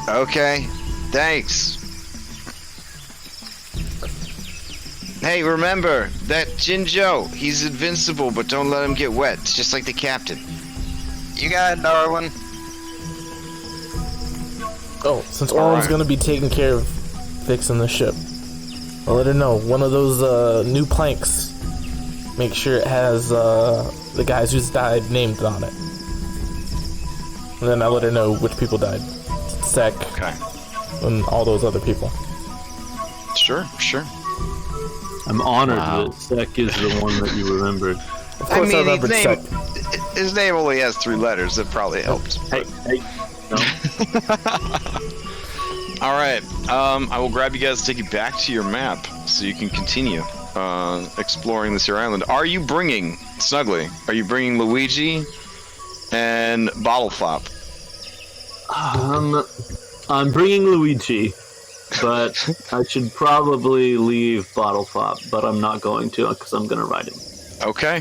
Okay. Thanks. Hey, remember, that Jinjo, he's invincible, but don't let him get wet. It's just like the captain. You got it, darling. Oh, since Orlan's gonna be taking care of fixing the ship, I'll let her know. One of those new planks, make sure it has the guys who's died named on it. And then I'll let her know which people died. Sek. Okay. And all those other people. Sure. I'm honored that Sek is the one that you remembered. Of course I remembered Sek. His name only has 3 letters. That probably helps. Hey, no. All right. I will grab you guys, take you back to your map, so you can continue exploring this here island. Are you bringing Snuggly? Are you bringing Luigi and Bottleflop? I'm bringing Luigi, but I should probably leave Bottleflop, but I'm not going to because I'm going to ride him. Okay.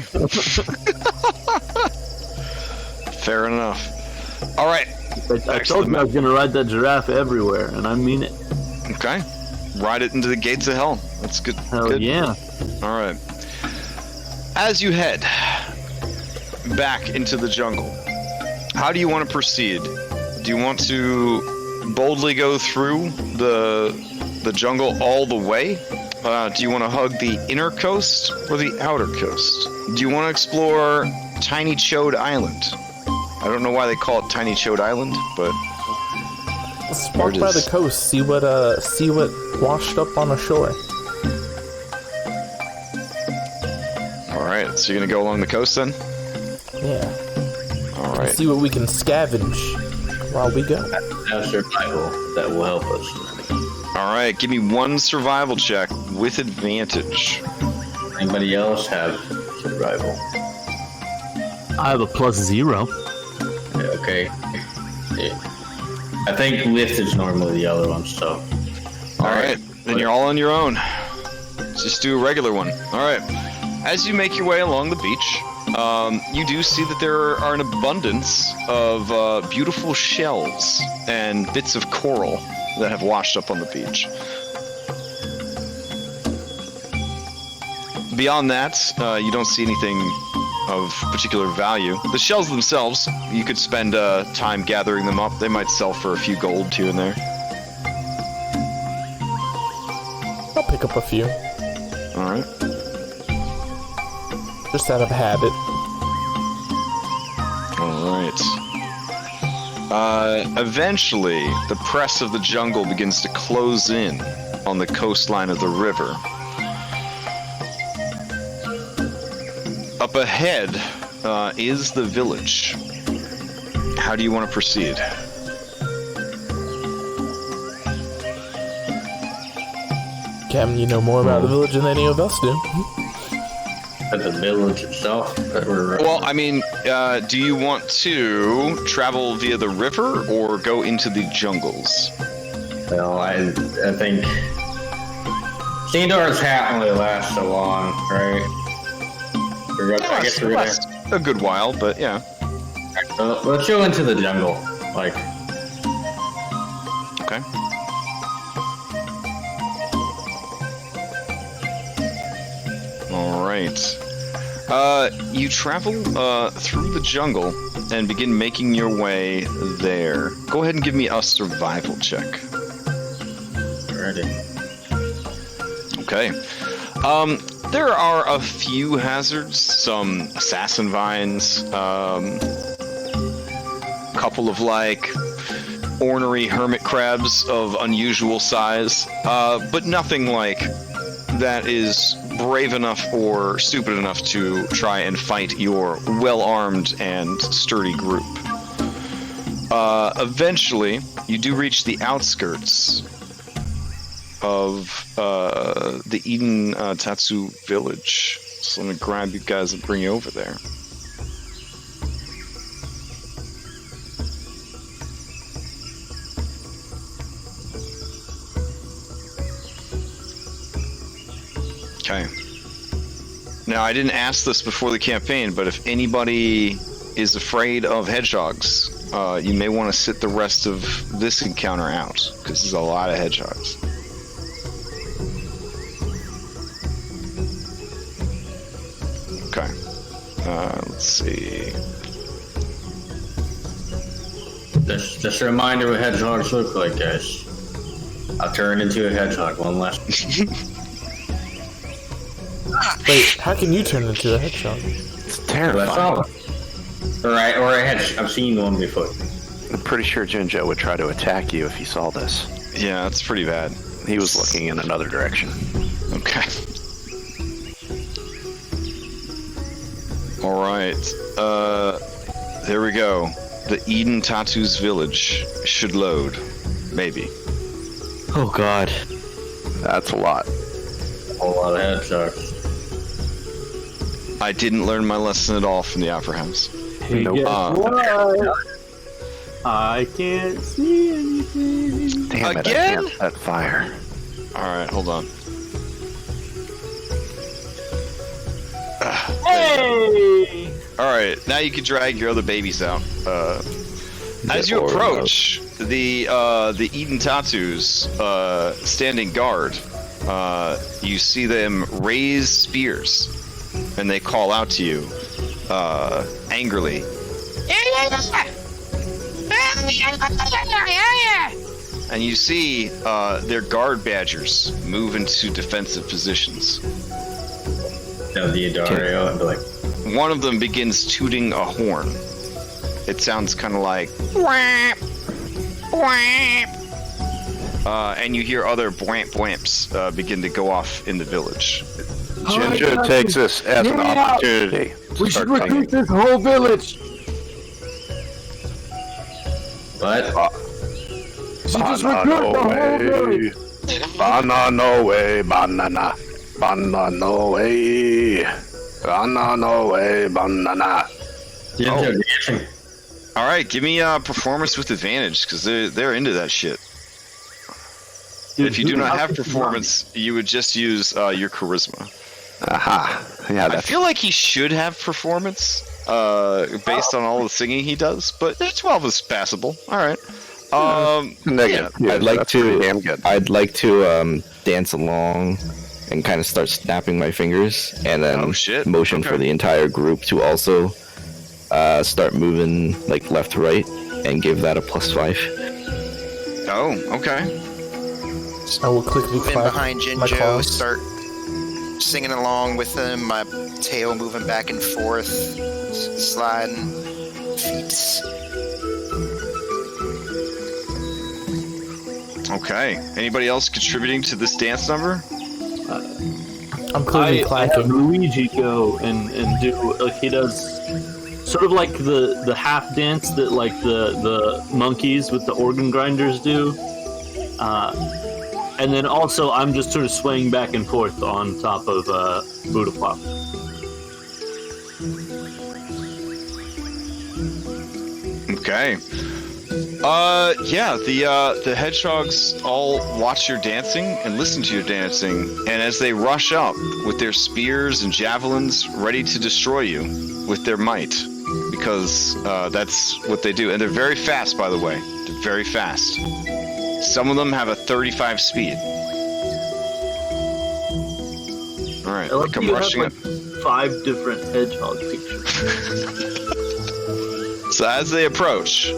Fair enough. All right. I told you I was going to ride that giraffe everywhere, and I mean it. Okay. Ride it into the gates of hell. That's good. Hell good. yeah. All right. As you head back into the jungle, how do you want to proceed? Do you want to boldly go through the jungle all the way? Do you want to hug the inner coast or the outer coast? Do you want to explore Tiny Chode Island? I don't know why they call it Tiny Chode Island, but let's walk by the coast, see what washed up on the shore. All right, so you're gonna go along the coast then? Yeah. All right. See what we can scavenge while we go. Have survival that will help us. All right, give me 1 survival check with advantage. Anybody else have survival? I have a +0. Okay. Yeah. I think Lyft is normally the other one, so. All right, then you're all on your own. Just do a regular one. All right. As you make your way along the beach, you do see that there are an abundance of beautiful shells and bits of coral that have washed up on the beach. Beyond that, you don't see anything of particular value. The shells themselves, you could spend time gathering them up. They might sell for a few gold here and there. I'll pick up a few. All right. Just out of habit. All right. Eventually, the press of the jungle begins to close in on the coastline of the river. Up ahead is the village. How do you want to proceed? Cam, you know more about the village than any of us do. The village itself that we're Well, I mean, do you want to travel via the river or go into the jungles? Well, I think Sandor's hat only lasts so long, right? I guess we're gonna a good while, but yeah. let's go into the jungle. Like, Okay. All right. You travel through the jungle and begin making your way there. Go ahead and give me a survival check. ready. Okay. There are a few hazards, some assassin vines, couple of like ornery hermit crabs of unusual size, but nothing like that is brave enough or stupid enough to try and fight your well-armed and sturdy group. Eventually, you do reach the outskirts of the Eden Tatsu village. So I'm gonna grab you guys and bring you over there. Okay. Now, I didn't ask this before the campaign, but if anybody is afraid of hedgehogs, you may want to sit the rest of this encounter out, because there's a lot of hedgehogs. Okay. Let's see. Just a reminder what hedgehogs look like, guys. I'll turn into a hedgehog one last. Wait, how can you turn into a hedgehog? It's terrifying. Or a hedge. I've seen one before. I'm pretty sure Jinjo would try to attack you if he saw this. Yeah, that's pretty bad. He was looking in another direction. Okay. Alright. There we go. The Eden Tattoos village should load. Maybe. Oh God. That's a lot. A whole lot of hedgehogs. I didn't learn my lesson at all from the Opera House. Hey, Nope. guess what? I can't see anything. Damn it, Again? I can't set fire. Alright, hold on. Hey! Alright, now you can drag your other babies out. As you approach the Eden Tattoos standing guard, you see them raise spears, and they call out to you angrily. And you see their guard badgers move into defensive positions. No, the Adario, and be like, One of them begins tooting a horn. It sounds kind of like whap, whap. And you hear other bwamp bwamps begin to go off in the village. Jinjo takes this as an opportunity. We should recruit this whole village. what? She just recruit the whole village. Banana way, banana. Banana way. Banana way, banana. Dancing. All right, give me a performance with advantage because they're into that shit. Dude, If you do not have performance, you would just use your charisma. Aha. Yeah, I that's feel like he should have performance based on all the singing he does, but 12 is passable. All right. negative. Yeah, I'd like that's to. pretty damn good. I'd like to dance along and kind of start snapping my fingers, and then motion Okay. for the entire group to also start moving like left to right, and give that a +5. Oh, okay. I will quickly Move in clap behind my Jinjo, claws. start singing along with him, my tail moving back and forth, sliding feet. Okay. Anybody else contributing to this dance number? I'm clearly I have clapping. Luigi go and do like he does, sort of like the half dance that like the monkeys with the organ grinders do, and then also I'm just sort of swaying back and forth on top of Buddha Flop. Okay. Yeah, the hedgehogs all watch your dancing and listen to your dancing, and as they rush up with their spears and javelins ready to destroy you with their might, because that's what they do. And they're very fast, by the way. They're very fast. Some of them have a 35 speed. Alright, I like they come you have, rushing like, up. 5 different hedgehog pictures. So as they approach,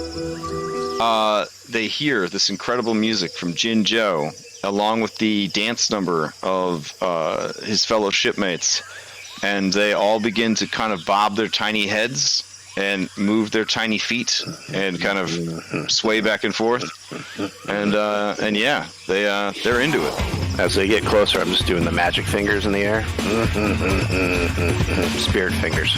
they hear this incredible music from Jinjo, along with the dance number of his fellow shipmates, and they all begin to kind of bob their tiny heads and move their tiny feet and kind of sway back and forth, and yeah, they're into it. As they get closer, I'm just doing the magic fingers in the air. Spirit fingers.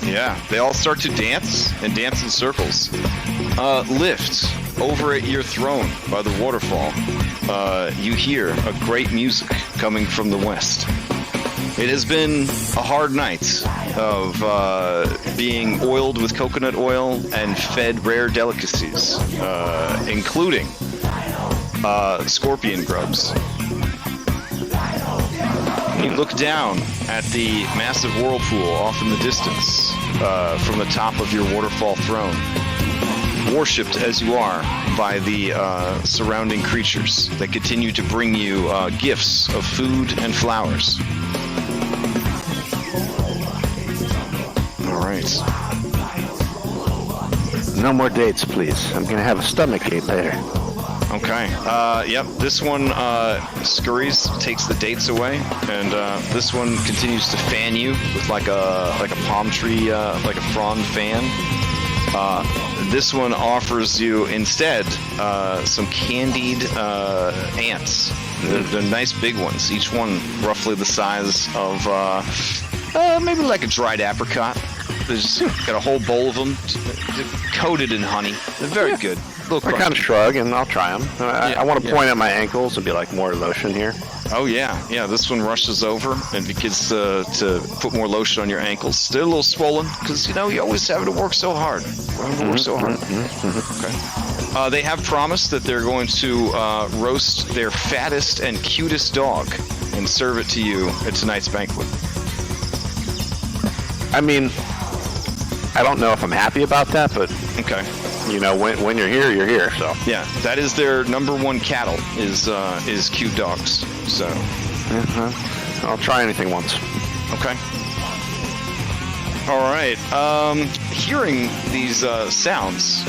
Yeah, they all start to dance and dance in circles. Lyft, over at your throne by the waterfall, you hear a great music coming from the west. It has been a hard night of being oiled with coconut oil and fed rare delicacies, including scorpion grubs. You look down at the massive whirlpool off in the distance from the top of your waterfall throne, worshipped as you are by the surrounding creatures that continue to bring you gifts of food and flowers. All right. No more dates, please. I'm gonna have a stomachache later. Okay. Yep. This one scurries, takes the dates away, and this one continues to fan you with like a palm tree, like a frond fan. This one offers you instead some candied ants. They're nice big ones. Each one roughly the size of maybe like a dried apricot. There's got a whole bowl of them, coated in honey. They're very good. I kind of shrug and I'll try them. I want to point at my ankles and be like, more lotion here. Oh yeah. This one rushes over and begins to put more lotion on your ankles. Still a little swollen because you always have to work so hard. Okay. They have promised that they're going to roast their fattest and cutest dog and serve it to you at tonight's banquet. I mean, I don't know if I'm happy about that, but okay. When you're here, so. Yeah, that is their number one cattle, is cute dogs, so. I'll try anything once. Okay. All right, hearing these sounds,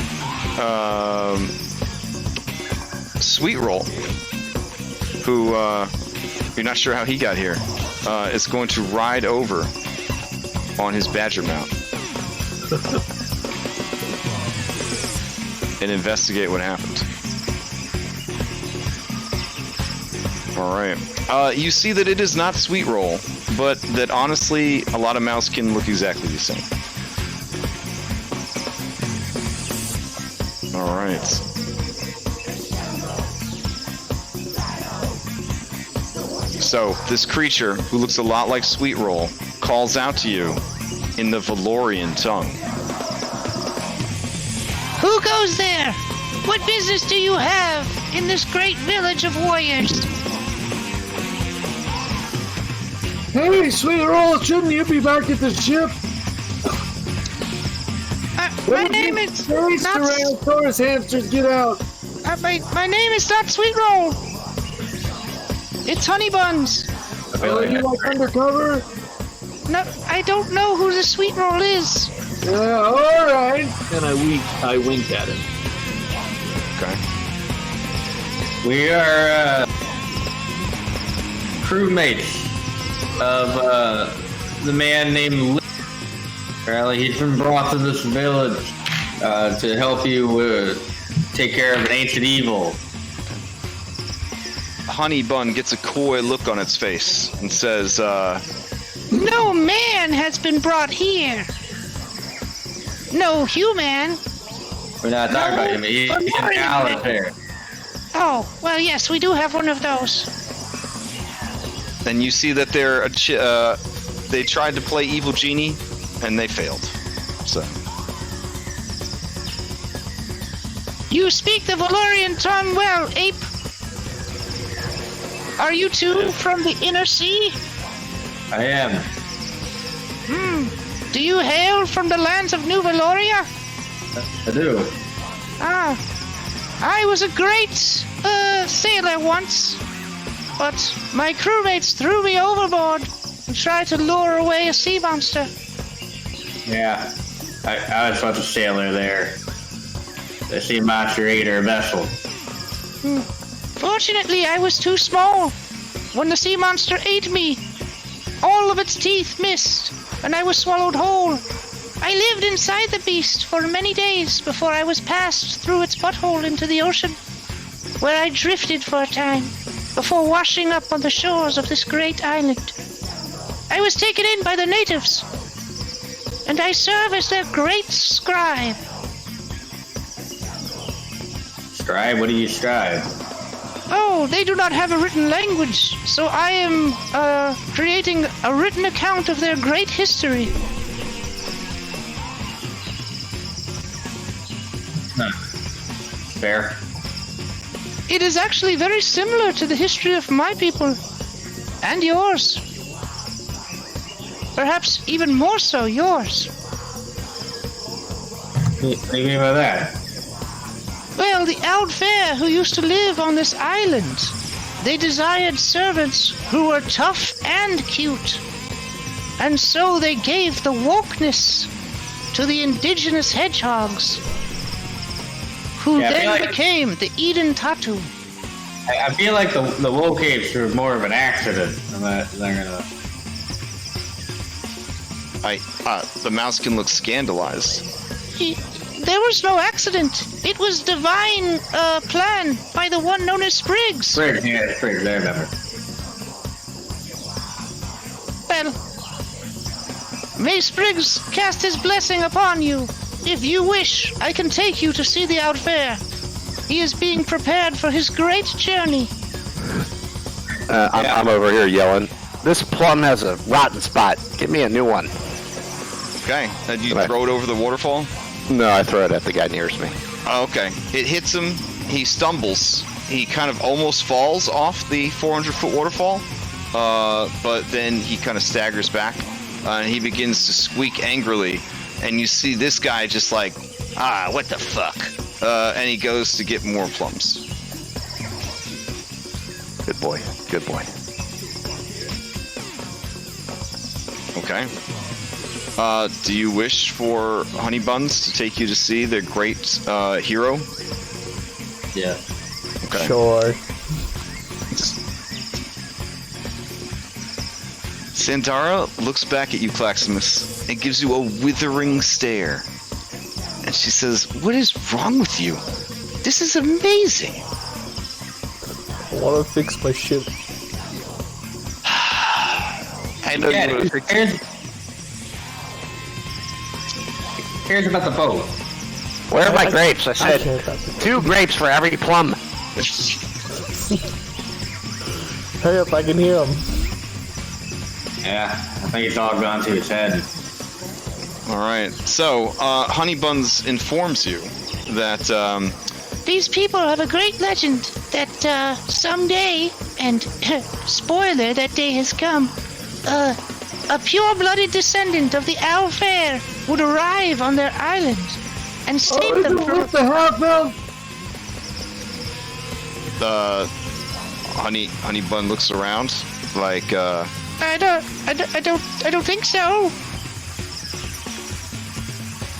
Sweet Roll, who, you're not sure how he got here, is going to ride over on his badger mount. And investigate what happened. All right. You see that it is not Sweet Roll, but that honestly, a lot of mousekin look exactly the same. All right. So this creature, who looks a lot like Sweet Roll, calls out to you in the Valorian tongue. Who goes there? What business do you have in this great village of warriors? Hey, Sweet Roll, shouldn't you be back at the ship? My name is not... Tyrannosaurus hamsters, get out. My name is not Sweet Roll. It's Honey Buns. Are you like undercover? No, I don't know who the Sweet Roll is. Yeah, all right. And I wink at him. Okay. We are crewmates of the man named Lyft. Apparently, he's been brought to this village to help you take care of an ancient evil. Honey Bun gets a coy look on its face and says, No man has been brought here. No human. We're not talking about him. He's an owl there. Oh, well, yes, we do have one of those. and you see that they tried to play Evil Genie, and they failed. So. You speak the Valorian tongue well, ape. Are you too from the inner sea? I am. Do you hail from the lands of New Valoria? I do. Ah, I was a great sailor once, but my crewmates threw me overboard and tried to lure away a sea monster. Yeah, I was once a sailor there. The sea monster ate our vessel. Fortunately, I was too small. When the sea monster ate me, all of its teeth missed, and I was swallowed whole. I lived inside the beast for many days before I was passed through its butthole into the ocean, where I drifted for a time, before washing up on the shores of this great island. I was taken in by the natives, and I serve as their great scribe. Scribe? What do you scribe? Oh, they do not have a written language, so I am creating a written account of their great history. Fair. It is actually very similar to the history of my people and yours. Perhaps even more so yours. What do you mean by that? Well, the Outfair who used to live on this island, they desired servants who were tough and cute. And so they gave the wokeness to the indigenous hedgehogs, who then became the Eden Tattoo. I feel like the woke apes were more of an accident. The mousekin looks scandalized. There was no accident. It was divine plan by the one known as Spriggs. Spriggs, I remember. Well, may Spriggs cast his blessing upon you. If you wish, I can take you to see the Outfair. He is being prepared for his great journey. I'm over here yelling, "This plum has a rotten spot. Give me a new one." Okay. Did you throw it over the waterfall? No, I throw it at the guy nearest me. Oh, okay. It hits him. He stumbles. He kind of almost falls off the 400-foot waterfall, but then he kind of staggers back, and he begins to squeak angrily. And you see this guy just like, what the fuck? And he goes to get more plums. Good boy. Good boy. Okay. Do you wish for Honey Buns to take you to see the great hero? Yeah. Okay. Sure. Sandara looks back at you, Claximus, and gives you a withering stare. And she says, "What is wrong with you? This is amazing." I want to fix my ship. I know you want to fix it. Here's about the boat. Where are my grapes? I said care about the 2 grapes for every plum. Hurry up, I can hear him. Yeah, I think it's all gone to his head. All right. So, Honey Buns informs you that These people have a great legend that someday, and spoiler, that day has come, a pure-blooded descendant of the Outfair would arrive on their island and save them from... What the hell? the Honey Bun looks around like I don't think so.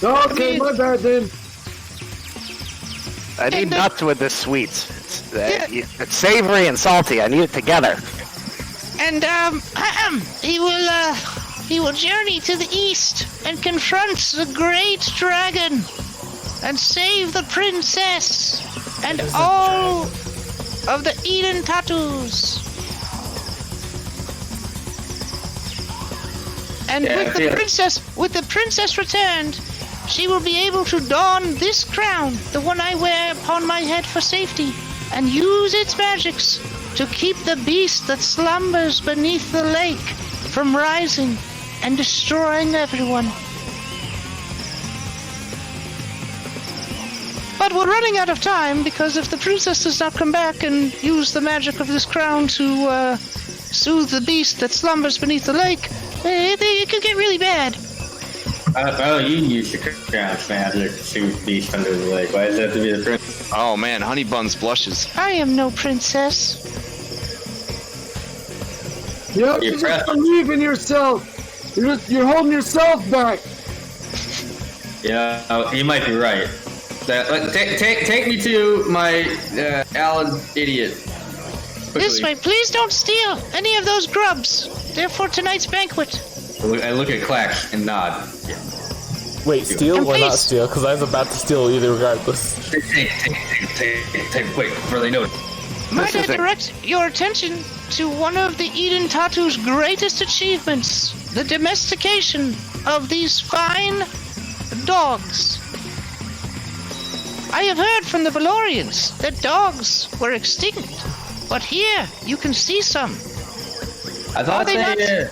Okay, my bad then. I need nuts with this sweets. It's savory and salty. I need it together. And he will journey to the east and confront the great dragon and save the princess and all of the Eden tattoos. And with the princess returned, she will be able to don this crown, the one I wear upon my head for safety, and use its magics to keep the beast that slumbers beneath the lake from rising and destroying everyone. But we're running out of time, because if the princess does not come back and use the magic of this crown to soothe the beast that slumbers beneath the lake, it could get really bad. You use the crown's magic to soothe the beast under the lake. Why does it have to be the princess? oh man, Honey Buns blushes. I am no princess. You have to just believe in yourself. You're holding yourself back. Yeah, you might be right. Take me to my Alan idiot. Quickly. This way, please don't steal any of those grubs. They're for tonight's banquet. I look at Clax and nod. Wait, steal And or not please- steal? Because I was about to steal either regardless. Take, wait, before they know it. Might I direct your attention to one of the Eden Tattoo's greatest achievements, the domestication of these fine dogs. I have heard from the Valorians that dogs were extinct, but here you can see some. I thought Are they not they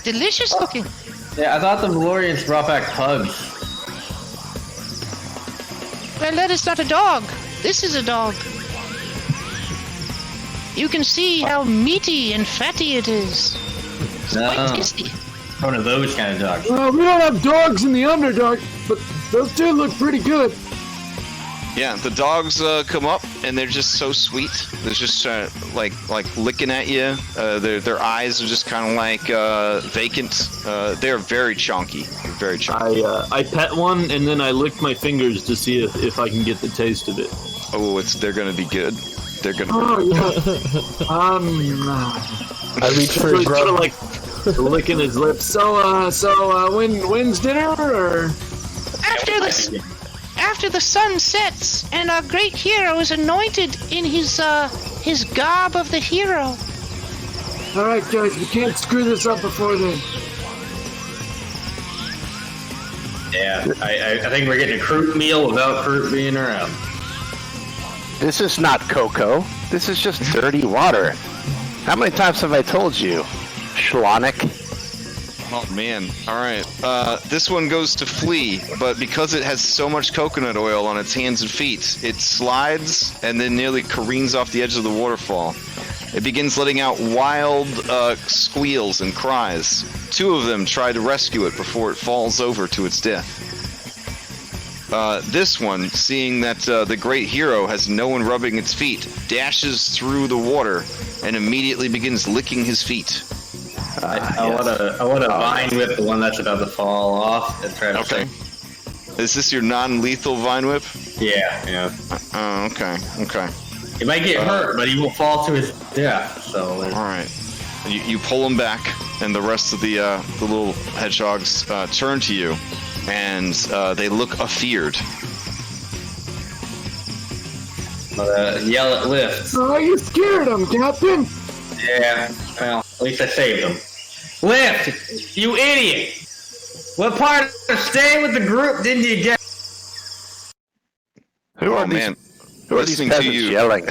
delicious looking? yeah, I thought the Valorians brought back pugs. Well, that is not a dog. This is a dog. You can see how meaty and fatty it is. It's quite tasty. One of those kind of dogs. Well, we don't have dogs in the Underdark, but those two look pretty good. Yeah, the dogs come up and they're just so sweet. They're just like licking at you. Their eyes are just kind of like vacant. They're very chunky. Very chunky. I pet one and then I lick my fingers to see if I can get the taste of it. Oh, they're gonna be good. They're gonna. Oh yeah. I reach for a Sort grub. of like licking his lips. So when's dinner or? After the sun sets and our great hero is anointed in his garb of the hero. All right, guys, we can't screw this up before then. Yeah, I think we're getting a Kroot meal without Kroot being around. This is not cocoa. This is just dirty water. How many times have I told you, Schlonick? Oh man! All right. This one goes to flee, but because it has so much coconut oil on its hands and feet, it slides and then nearly careens off the edge of the waterfall. It begins letting out wild squeals and cries. Two of them try to rescue it before it falls over to its death. This one, seeing that the great hero has no one rubbing its feet, dashes through the water and immediately begins licking his feet. I want to vine whip the one that's about to fall off and try to. Okay. Is this your non-lethal vine whip? Yeah. Oh, okay. He might get hurt, but he will fall to his death. So. All right. You pull him back, and the rest of the little hedgehogs turn to you, and they look afeared. Yell at Lyft. Oh, you scared him, Captain. Yeah. Well, at least I saved him. Lyft, you idiot! What part of staying with the group did you get? Who are man. Who are these Listening to peasants you. yelling?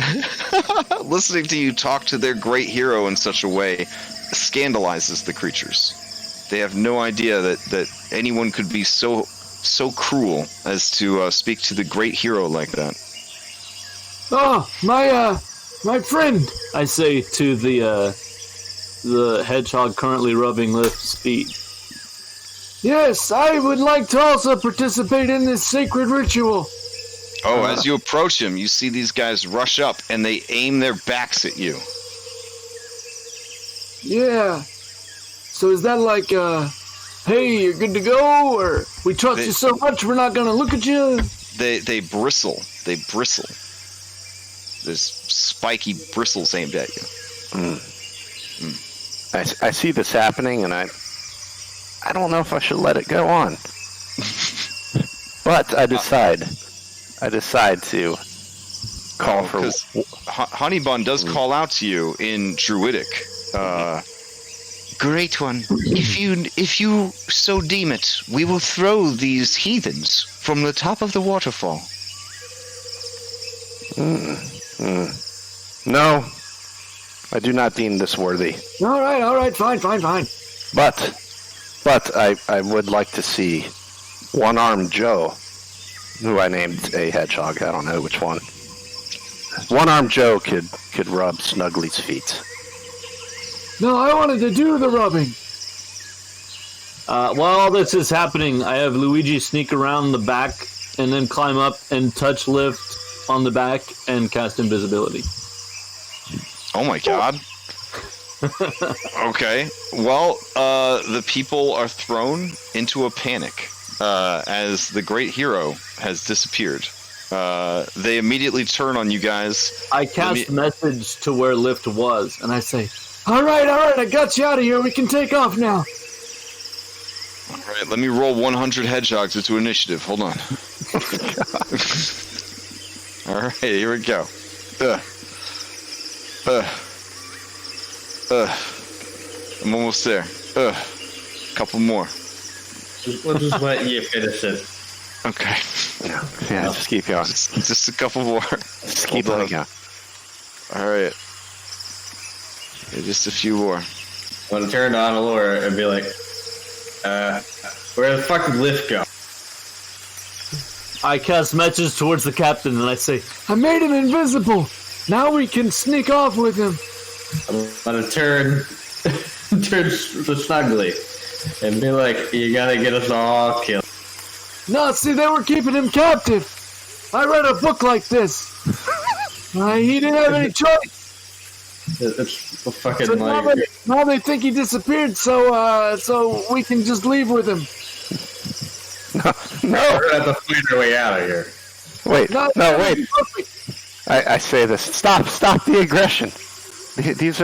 Listening to you talk to their great hero in such a way scandalizes the creatures. They have no idea that anyone could be so cruel as to speak to the great hero like that. Oh, my friend. I say to the hedgehog currently rubbing Lyft's feet. Yes, I would like to also participate in this sacred ritual. Oh, as you approach him, you see these guys rush up and they aim their backs at you. Yeah. So is that like, hey, you're good to go, or we trust you so much we're not gonna look at you? They bristle. They bristle. There's spiky bristles aimed at you. I see this happening, and I don't know if I should let it go on. But I decide to call for. Because Honeybun does call out to you in Druidic. Great one. If you so deem it, we will throw these heathens from the top of the waterfall. No, I do not deem this worthy. All right, fine. But I would like to see One-Armed Joe, who I named a hedgehog. I don't know which one. One-Armed Joe could rub Snuggly's feet. No, I wanted to do the rubbing. While all this is happening, I have Luigi sneak around the back and then climb up and touch Lyft on the back and cast invisibility. Oh my god. Okay. Well, the people are thrown into a panic as the great hero has disappeared. They immediately turn on you guys. I cast message to where Lyft was, and I say, All right, I got you out of here. We can take off now. All right, let me roll 100 hedgehogs into initiative. Hold on. All right, here we go. I'm almost there. Couple more. We'll just let you finish it. Okay. Yeah, just keep going. Just a couple more. Just keep going. All right. Yeah, just a few more. When I turned on Allura, I'd be like, where the fuck did Lyft go? I cast message towards the captain, and I say, I made him invisible. Now we can sneak off with him. I'm gonna turn to Snuggly. and be like, you gotta get us all killed. No, see, they were keeping him captive. I read a book like this. He didn't have any choice. It's a fucking So now they think he disappeared, so we can just leave with him. No. We're gonna have to find our way out of here. Wait. No, Wait. I say this. Stop the aggression. These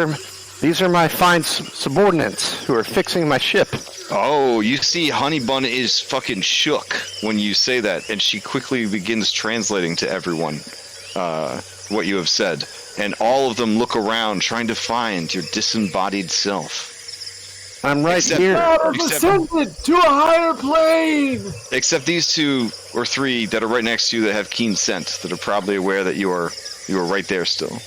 are my fine subordinates who are fixing my ship. Oh, you see Honey Bun is fucking shook when you say that, and she quickly begins translating to everyone what you have said. And all of them look around, trying to find your disembodied self. I'm right here. I've ascended to a higher plane. Except these 2 or 3 that are right next to you that have keen scent, that are probably aware that you are right there still.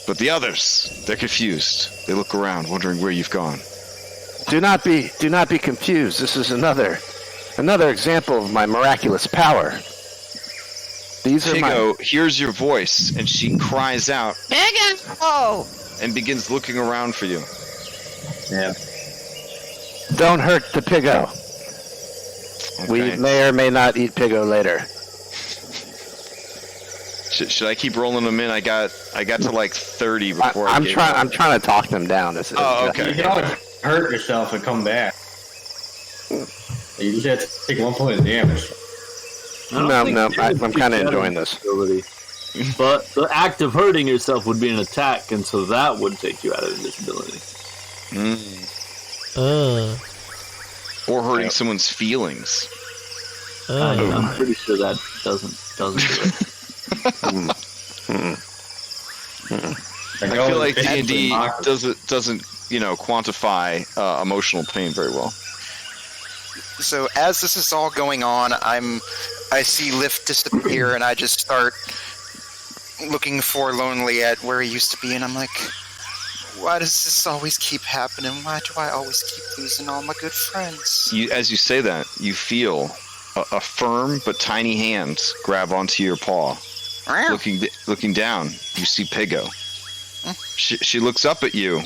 But the others, they're confused. They look around, wondering where you've gone. Do not be confused. This is another example of my miraculous power. These are Pigo hears your voice, and she cries out, Pigo! and begins looking around for you. Yeah. Don't hurt the Pigo. Okay. We may or may not eat Pigo later. Should I keep rolling them in? I got to like 30 before I'm trying to talk them down. Oh, okay. You can always hurt yourself and come back. You just have to take 1 point of damage. No, I'm kind of enjoying this. But the act of hurting yourself would be an attack, and so that would take you out of invisibility. Or hurting someone's feelings. I'm pretty sure that doesn't do it. I feel like D&D doesn't quantify emotional pain very well. So as this is all going on, I see Lyft disappear, and I just start looking forlornly at where he used to be, and I'm like, why does this always keep happening? Why do I always keep losing all my good friends? As you say that, you feel a firm but tiny hand grab onto your paw. Looking down, you see Pigo. She looks up at you,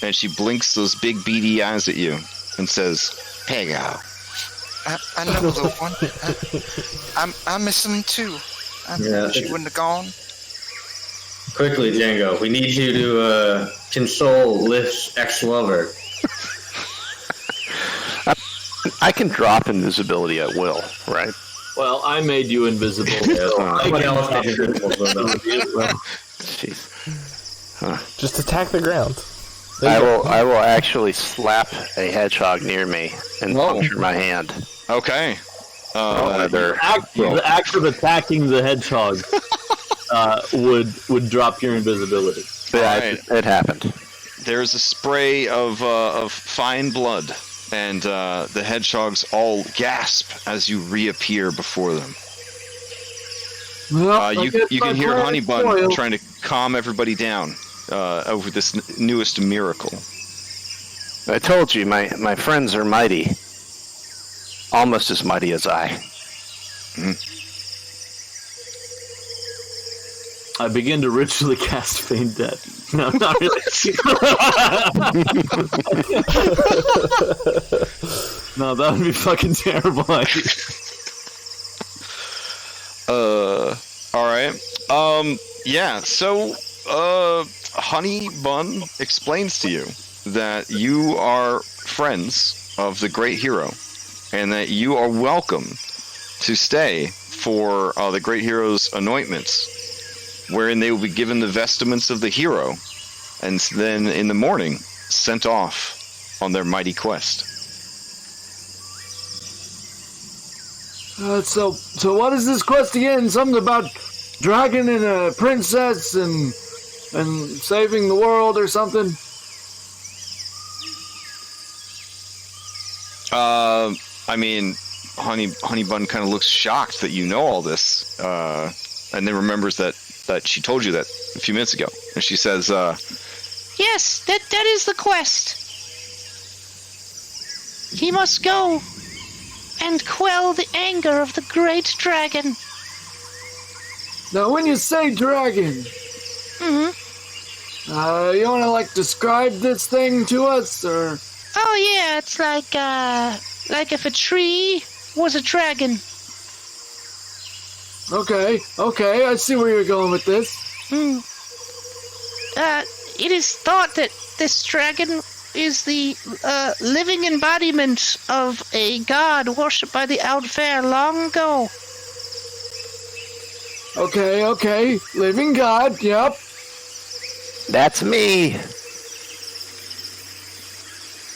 and she blinks those big beady eyes at you, and says, Pigo. I know, little one. I miss him too. I wish he wouldn't have gone. Quickly, Django, we need you to console Lyft's ex-lover. I can drop invisibility at will, right? Well, I made you invisible. What else made you invisible? Jeez. Just attack the ground. I will actually slap a hedgehog near me and puncture my hand. Okay. The act of attacking the hedgehog would drop your invisibility. Yeah, it happened. There's a spray of fine blood, and the hedgehogs all gasp as you reappear before them. You can hear Honey Bun trying to calm everybody down over this newest miracle. I told you, my friends are mighty. Almost as mighty as I. I begin to ritually cast Feign Death. No, not really. No, that would be fucking terrible. Alright. Yeah, so, Honey Bun explains to you that you are friends of the great hero, and that you are welcome to stay for the great hero's anointments, wherein they will be given the vestments of the hero, and then in the morning sent off on their mighty quest. So what is this quest again? Something about dragon and a princess and saving the world or something? I mean, Honey Bun kind of looks shocked that you know all this, and then remembers that she told you that a few minutes ago, and she says, Yes, that is the quest. He must go and quell the anger of the great dragon. Now, when you say dragon, you want to, describe this thing to us, or? Oh yeah, it's like if a tree was a dragon. Okay, I see where you're going with this. It is thought that this dragon is the living embodiment of a god worshipped by the Outfair long ago. Okay, living god, yep. That's me.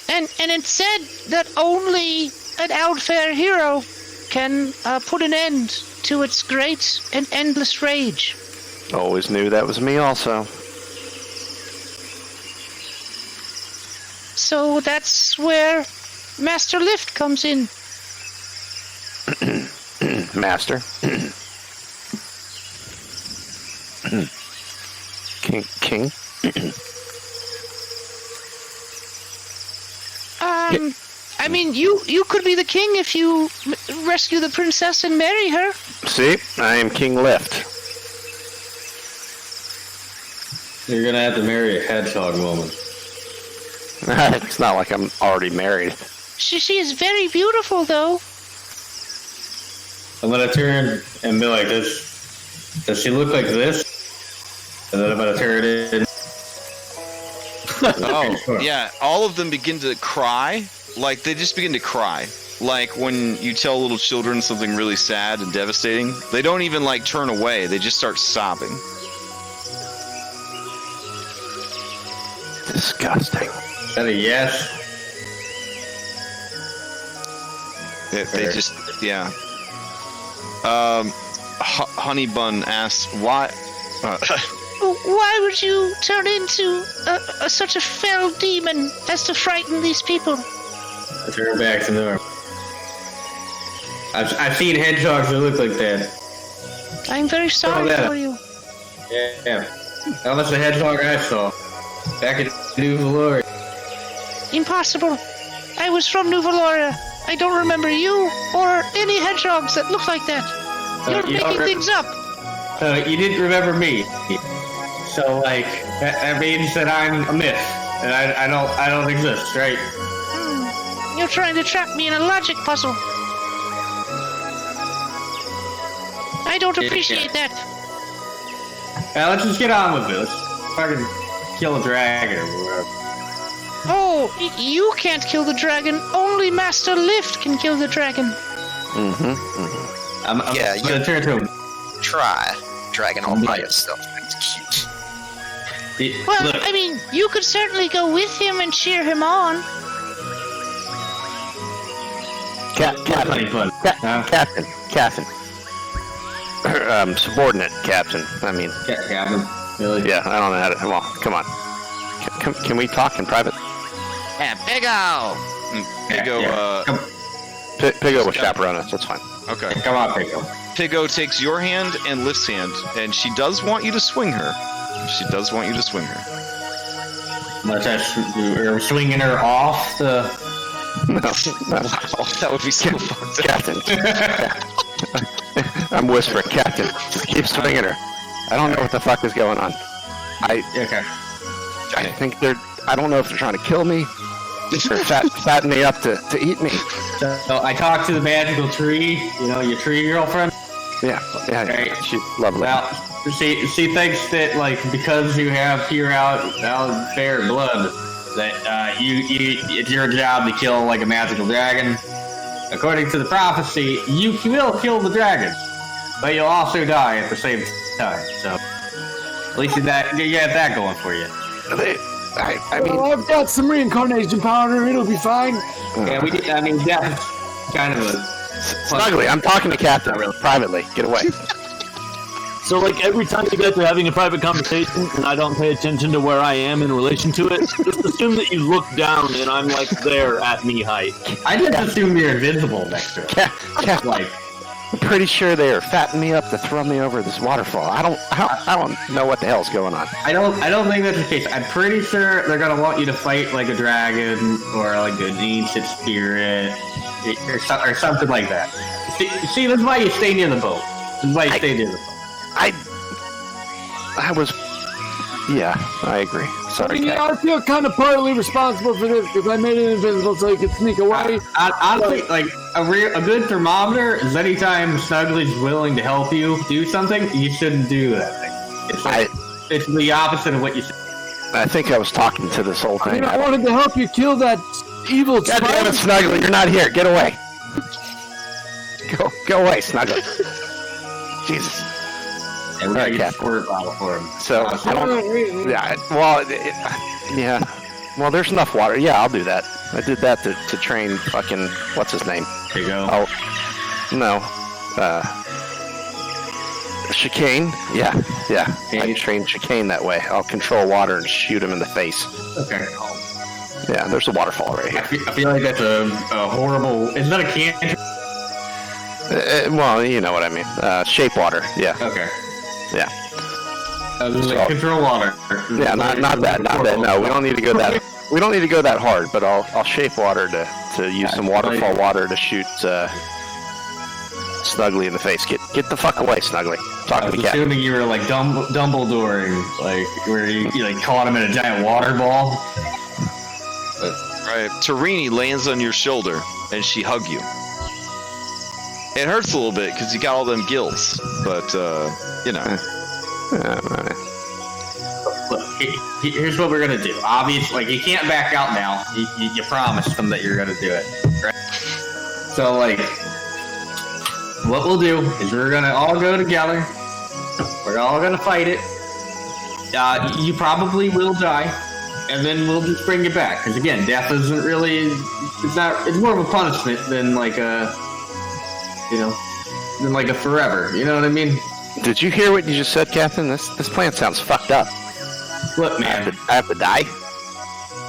And it's said that only an Outfair hero can put an end to its great and endless rage. Always knew that was me also. So that's where Master Lyft comes in. Master. King. I mean, you could be the king if you rescue the princess and marry her. See, I am King Lyft. You're gonna have to marry a hedgehog woman. It's not like I'm already married. She is very beautiful, though. I'm gonna turn and be like this. Does she look like this? And then I'm gonna turn it in. Oh, yeah. All of them begin to cry. Like, they just begin to cry. Like, when you tell little children something really sad and devastating, they don't even, like, turn away. They just start sobbing. Disgusting. Is that a yes? They just, yeah. Honey Bun asks, why... Why would you turn into such a fell demon as to frighten these people? I turn back to normal. I've seen hedgehogs that look like that. I'm very sorry for you. Yeah. That was the hedgehog I saw. Back in New Valoria. Impossible. I was from New Valoria. I don't remember you or any hedgehogs that look like that. You're making things up. You didn't remember me. So, like, that means that I'm a myth. And I don't exist, right? You're trying to trap me in a logic puzzle. I don't appreciate that. Now, let's just get on with this. Fucking kill a dragon or whatever. Oh, you can't kill the dragon. Only Master Lyft can kill the dragon. I'm gonna turn to him. Try dragon all by yourself. That's cute. Well, Look, I mean, you could certainly go with him and cheer him on. Captain. Subordinate captain. I mean, Captain. Really? yeah, I don't know how to. Well, come on. Can we talk in private? Yeah, Piggo! Piggo, Piggo will chaperone us. That's fine. Okay. Come on, Piggo. Piggo takes your hand and Lyft's hand, and she does want you to swing her. Much as we're swinging her off the. No. Wow, that would be so fucked up. Captain. I'm whispering, Captain. Just keep swinging her. I don't know what the fuck is going on. I think they're. I don't know if they're trying to kill me. They're fatten me up to eat me. So I talked to the magical tree. You know, your tree girlfriend. Yeah. Right. She's lovely. Well, she thinks that like because you have pure out fair blood, that it's your job to kill like a magical dragon. According to the prophecy, you will kill the dragon, but you'll also die at the same time. So at least you got that going for you. I mean, Well, I've got some reincarnation powder. It'll be fine. Yeah, I mean that's kind of a Snuggly, I'm talking to Captain privately. Get away. So, like, every time you guys are having a private conversation and I don't pay attention to where I am in relation to it, just assume that you look down and I'm, like, there at knee height. I just assume you're invisible next to it. Like, I'm pretty sure they're fattening me up to throw me over this waterfall. I don't know what the hell's going on. I don't think that's the case. I'm pretty sure they're gonna want you to fight like a dragon or like an ancient spirit or something like that. See, that's why you stay near the boat. I was. Yeah, I agree. Sorry, Yeah, Cap. I feel kind of partly responsible for this because I made it invisible so he could sneak away. Honestly, like a good thermometer is anytime Snuggly's willing to help you do something, you shouldn't do that. It's like, it's the opposite of what you said. I think I was talking to this whole I thing. mean, I wanted to help you kill that evil God damn it, Snuggly, you're not here. Get away. Go away, Snuggly. Jesus. And we gotta get a squirt bottle for him. So, I don't... Yeah, well, yeah. Well, there's enough water. Yeah, I'll do that. I did that to train fucking... What's his name? There you go. Oh, no. Chicane? Yeah. I trained Chicane that way. I'll control water and shoot him in the face. Okay. Yeah, there's a waterfall right here. I feel like that's a horrible... Isn't that a cantrip? Well, you know what I mean. Shape water, yeah. Okay. Yeah. Like control water. Yeah, not that. No, we don't need to go that. We don't need to go that hard. But I'll shape water to use some waterfall water to shoot Snuggly in the face. Get the fuck away, Snuggly. Talk to the cat. Assuming you were like Dumbledore, like where you like caught him in a giant water ball. Right. Tarini lands on your shoulder and she hugs you. It hurts a little bit because you got all them gills, but you know. Look, here's what we're gonna do. Obviously, like you can't back out now. You promised them that you're gonna do it, right? So like, what we'll do is we're gonna all go together. We're all gonna fight it. You probably will die, and then we'll just bring you back. Because again, death isn't really. It's more of a punishment than like a. You know, than like a forever. You know what I mean? Did you hear what you just said, Captain? This plan sounds fucked up. Look, man. I have to die?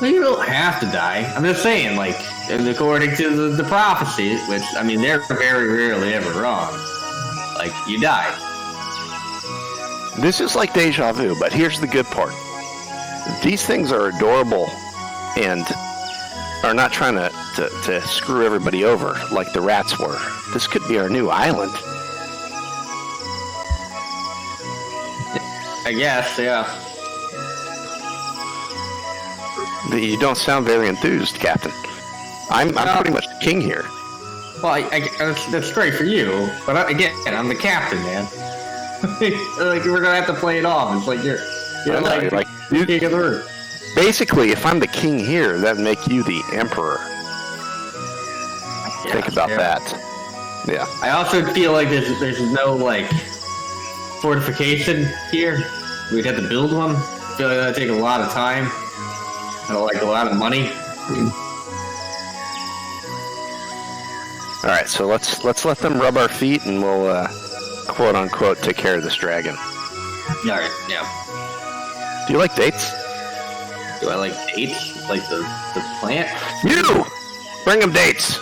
Well, you don't have to die. I'm just saying, like, according to the prophecy, which, I mean, they're very rarely ever wrong. Like, you die. This is like deja vu, but here's the good part. These things are adorable and are not trying to screw everybody over like the rats were. This could be our new island. I guess, yeah. You don't sound very enthused, Captain. I'm pretty much the king here. Well, that's great for you, but again, I'm the captain, man. Like, we're gonna have to play it off. It's like you're like king of the room. Basically, if I'm the king here, that'd make you the emperor. Yeah, Think about that. Yeah. I also feel like there's no like fortification here. We'd have to build one. I feel like that'd take a lot of time and like a lot of money. All right, so let's let them rub our feet, and we'll quote unquote take care of this dragon. All right, yeah. Do you like dates? Do I like dates? Like the plant? You! Bring them dates!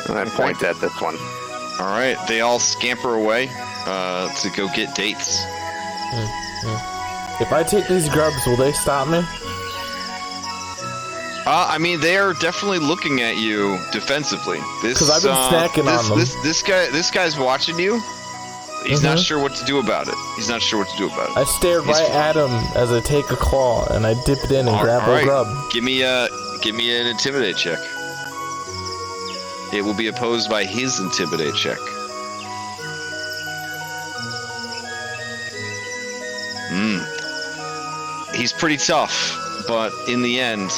And I point at this one. Alright, they all scamper away to go get dates. If I take these grubs, will they stop me? I mean, they are definitely looking at you defensively. Because I've been snacking on them. This guy's watching you. He's not sure what to do about it. I stare right at him as I take a claw and I dip it in and grab a grub. Give me an intimidate check. It will be opposed by his intimidate check. He's pretty tough, but in the end,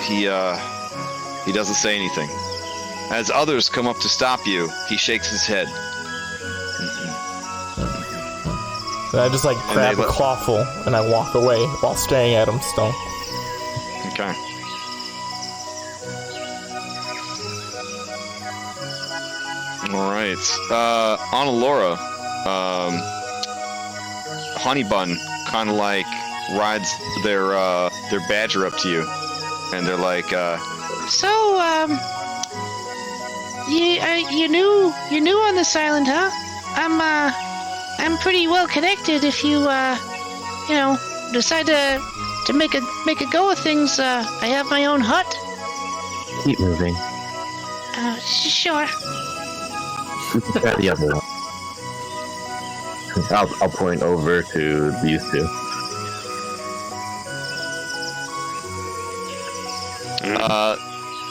he doesn't say anything. As others come up to stop you, he shakes his head. And I just like grab a clawful and I walk away while staring at him still. Okay. Alright. Annalora, Honey Bun kind of like rides their badger up to you. And they're like, So, you're new on this island, huh? I'm pretty well connected. If you, decide to make a go of things, I have my own hut. Keep moving. Sure. Try the other one. I'll point over to these two.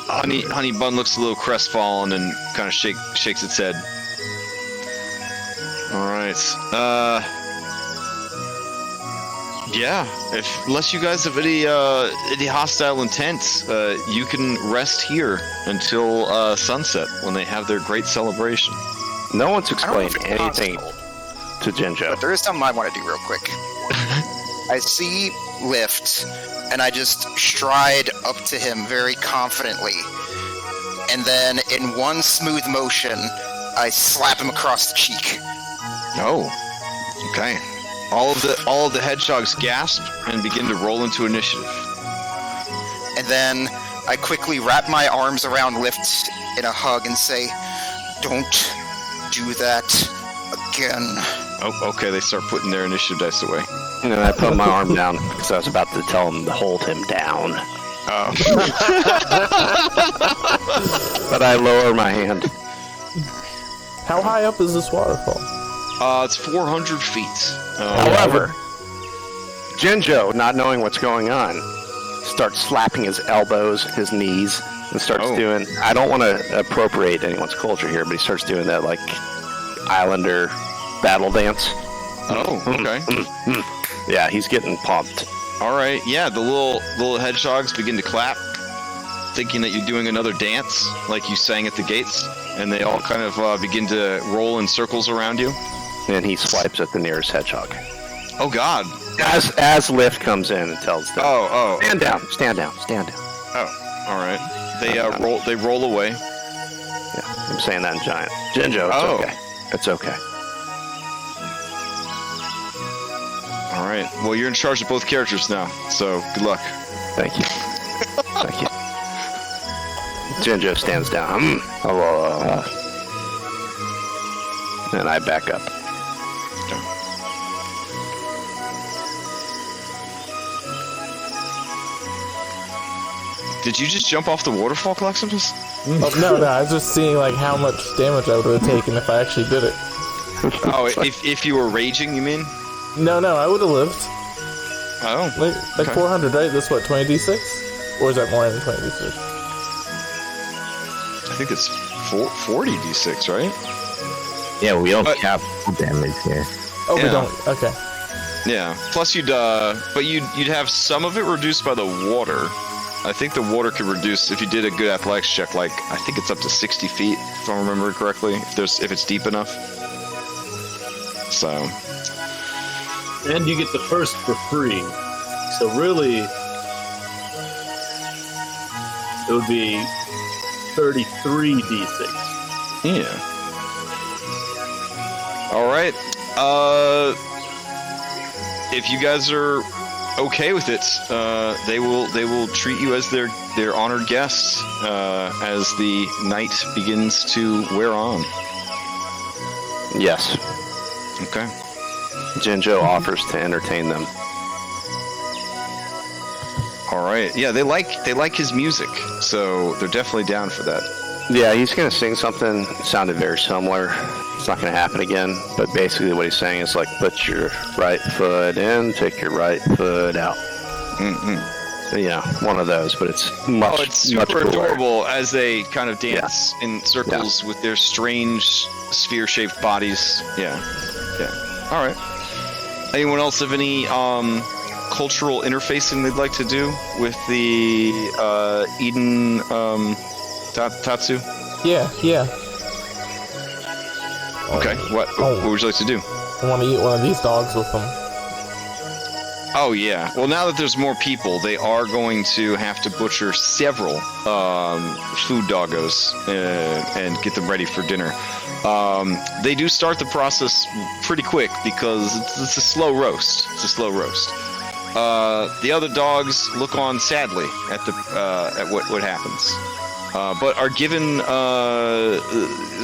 Honey Bun looks a little crestfallen and kind of shakes its head. All right. Yeah. Unless you guys have any hostile intent, you can rest here until sunset when they have their great celebration. No one's I don't know explained if it's anything possible, to Jinjo. but there is something I want to do real quick. I see Lyft, and I just stride up to him very confidently, and then in one smooth motion, I slap him across the cheek. Oh. Okay. All of the hedgehogs gasp and begin to roll into initiative. And then I quickly wrap my arms around Lyft in a hug and say, "Don't do that again." Oh, okay. They start putting their initiative dice away. And then I put my arm down because I was about to tell him to hold him down. Oh. But I lower my hand. How high up is this waterfall? It's 400 feet. However, Jinjo, not knowing what's going on, starts slapping his elbows, his knees, and starts doing... I don't want to appropriate anyone's culture here, but he starts doing that, like, Islander battle dance. Oh, okay. Yeah, he's getting pumped. All right. Yeah, the little hedgehogs begin to clap, thinking that you're doing another dance, like you sang at the gates, and they all kind of begin to roll in circles around you. And he swipes at the nearest hedgehog. Oh, God. As Lyft comes in and tells them, stand down. Oh, all right. They roll away. Yeah, I'm saying that in giant. Jinjo, it's okay. It's okay. All right. Well, you're in charge of both characters now, so good luck. Thank you. Thank you. Jinjo stands down. And I back up. Did you just jump off the waterfall, Cleximus? Oh, no, I was just seeing like how much damage I would have taken if I actually did it. Oh, if you were raging, you mean? No, I would have lived. Oh. Like okay. 400, right? That's what, 20d6? Or is that more than 20d6? I think it's 40d6, right? Yeah, we don't have damage here. Oh, we don't. Okay. Yeah. Plus, you'd have some of it reduced by the water. I think the water could reduce if you did a good athletics check. Like I think it's up to 60 feet, if I remember correctly. If it's deep enough. So. And you get the first for free. So really, it would be 33d6. Yeah. All right. If you guys are okay with it, they will treat you as their honored guests as the night begins to wear on. Yes. Okay. Jinjo offers to entertain them. All right. Yeah, they like his music, so they're definitely down for that. Yeah, he's gonna sing something. It sounded very similar. It's not gonna happen again. But basically, what he's saying is like, put your right foot in, take your right foot out. Mm-hmm. Yeah, one of those. But it's much. Oh, it's super adorable as they kind of dance in circles with their strange sphere-shaped bodies. Yeah. All right. Anyone else have any cultural interfacing they'd like to do with the Eden Tatsu? Yeah. Okay. What would you like to do? I want to eat one of these dogs with them. Oh yeah. Well, now that there's more people, they are going to have to butcher several food doggos and get them ready for dinner. They do start the process pretty quick because it's a slow roast. The other dogs look on sadly at what happens, but are given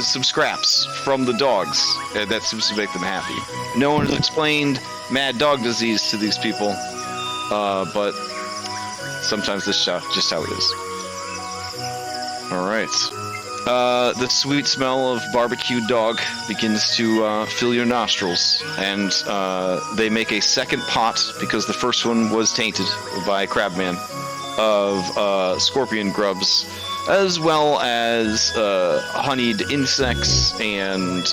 some scraps from the dogs. That seems to make them happy. No one has explained mad dog disease to these people, but sometimes this is just how it is. All right. The sweet smell of barbecued dog begins to fill your nostrils, and they make a second pot because the first one was tainted by Crabman. of scorpion grubs, as well as honeyed insects and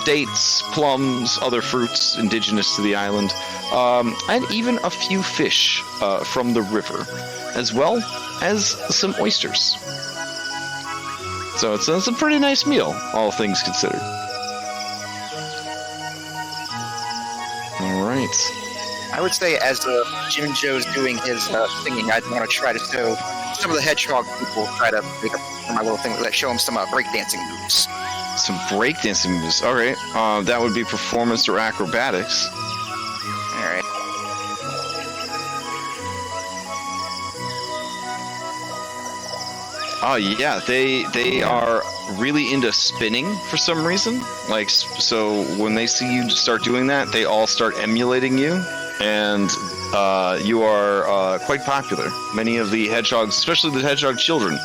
dates, plums, other fruits indigenous to the island, and even a few fish from the river, as well as some oysters. So it's a pretty nice meal, all things considered. All right. I would say as Jim Joe's doing his singing, I'd want to try to show some of the Hedgehog people, try to make up for my little thing, show them some breakdancing moves. Some breakdancing moves. All right. That would be performance or acrobatics. All right. Oh yeah, they are really into spinning for some reason. Like, so when they see you start doing that, they all start emulating you, and you are quite popular. Many of the hedgehogs, especially the hedgehog children,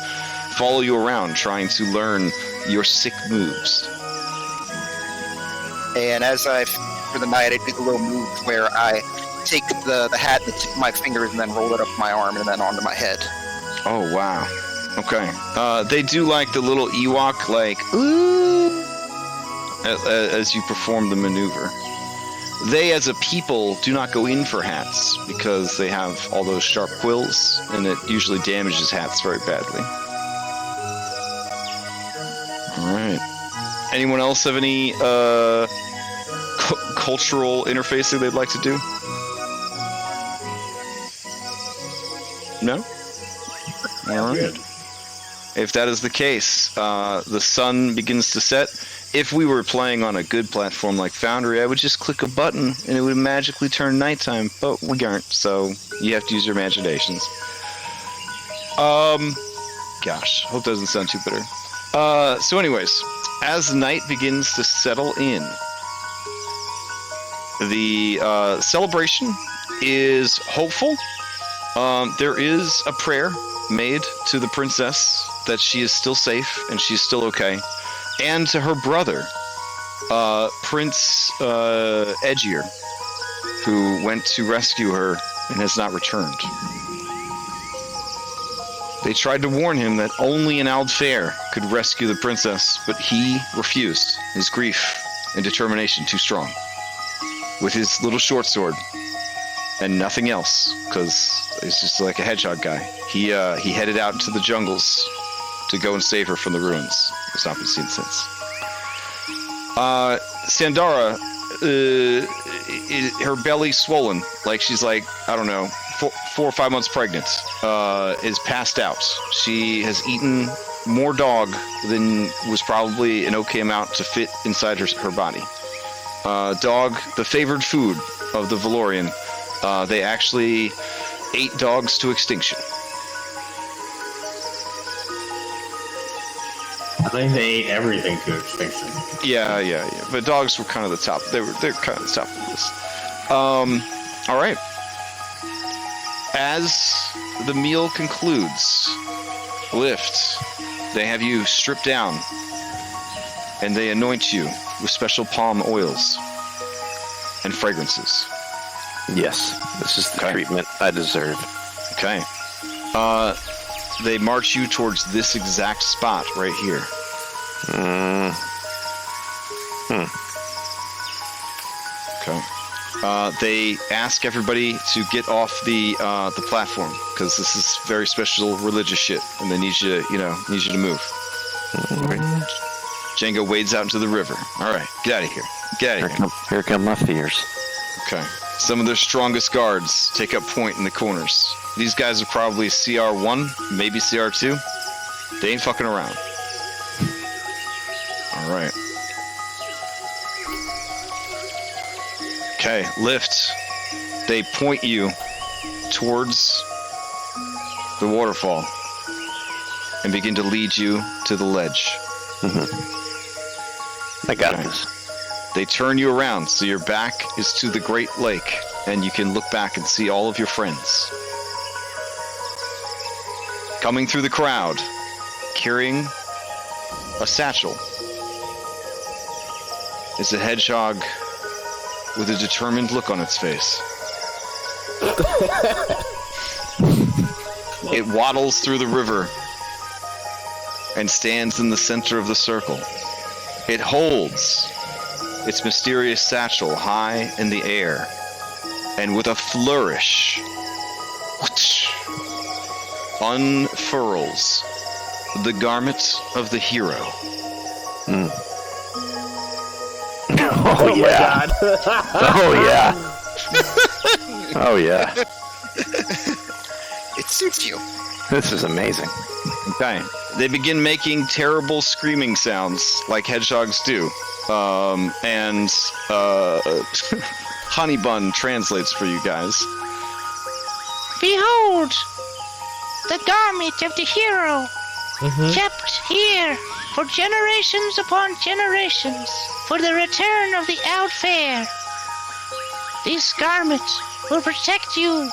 follow you around trying to learn your sick moves. And as for the night, I do the little move where I take the hat and tip my fingers and then roll it up my arm and then onto my head. Oh wow. Okay. They do like the little Ewok, like, ooh, as you perform the maneuver. They, as a people, do not go in for hats because they have all those sharp quills, and it usually damages hats very badly. All right. Anyone else have any cultural interfacing they'd like to do? No? All right. If that is the case, the sun begins to set. If we were playing on a good platform like Foundry, I would just click a button and it would magically turn nighttime, but we aren't, so you have to use your imaginations. Gosh, hope that doesn't sound too bitter. So anyways, as night begins to settle in, the celebration is hopeful. There is a prayer made to the princess that she is still safe and she's still okay, and to her brother, Prince Edgier, who went to rescue her and has not returned. They tried to warn him that only an Aldfair could rescue the princess, but he refused. His grief and determination too strong. With his little short sword and nothing else, because he's just like a hedgehog guy. He headed out into the jungles to go and save her from the ruins. It's not been seen since. Sandara, her belly swollen, like she's like, I don't know, 4 or 5 months pregnant, is passed out. She has eaten more dog than was probably an okay amount to fit inside her body. Dog, the favored food of the Valorian. They actually ate dogs to extinction. I think they ate everything to extinction. Yeah. But dogs were kind of the top. They're kind of the top of the list. All right. As the meal concludes, Lyft, they have you stripped down, and they anoint you with special palm oils and fragrances. Yes, this is the treatment I deserve. Okay. They march you towards this exact spot right here. Okay. They ask everybody to get off the platform because this is very special religious shit, and they need you to move. All right. Django wades out into the river. All right, get out of here. Get out of here. Here come my fears. Okay. Some of their strongest guards take up point in the corners. These guys are probably CR1, maybe CR2. They ain't fucking around. All right. Okay, Lyft. They point you towards the waterfall and begin to lead you to the ledge. I got this. They turn you around so your back is to the Great Lake and you can look back and see all of your friends. Coming through the crowd, carrying a satchel, is a hedgehog with a determined look on its face. It waddles through the river and stands in the center of the circle. It holds its mysterious satchel high in the air, and with a flourish, unfurls the garment of the hero. Oh, my god. Oh yeah. Oh yeah. It suits you. This is amazing. Okay. They begin making terrible screaming sounds like hedgehogs do. Honey Bun translates for you guys. Behold, the garment of the hero, kept here for generations upon generations, for the return of the outfair. This garment will protect you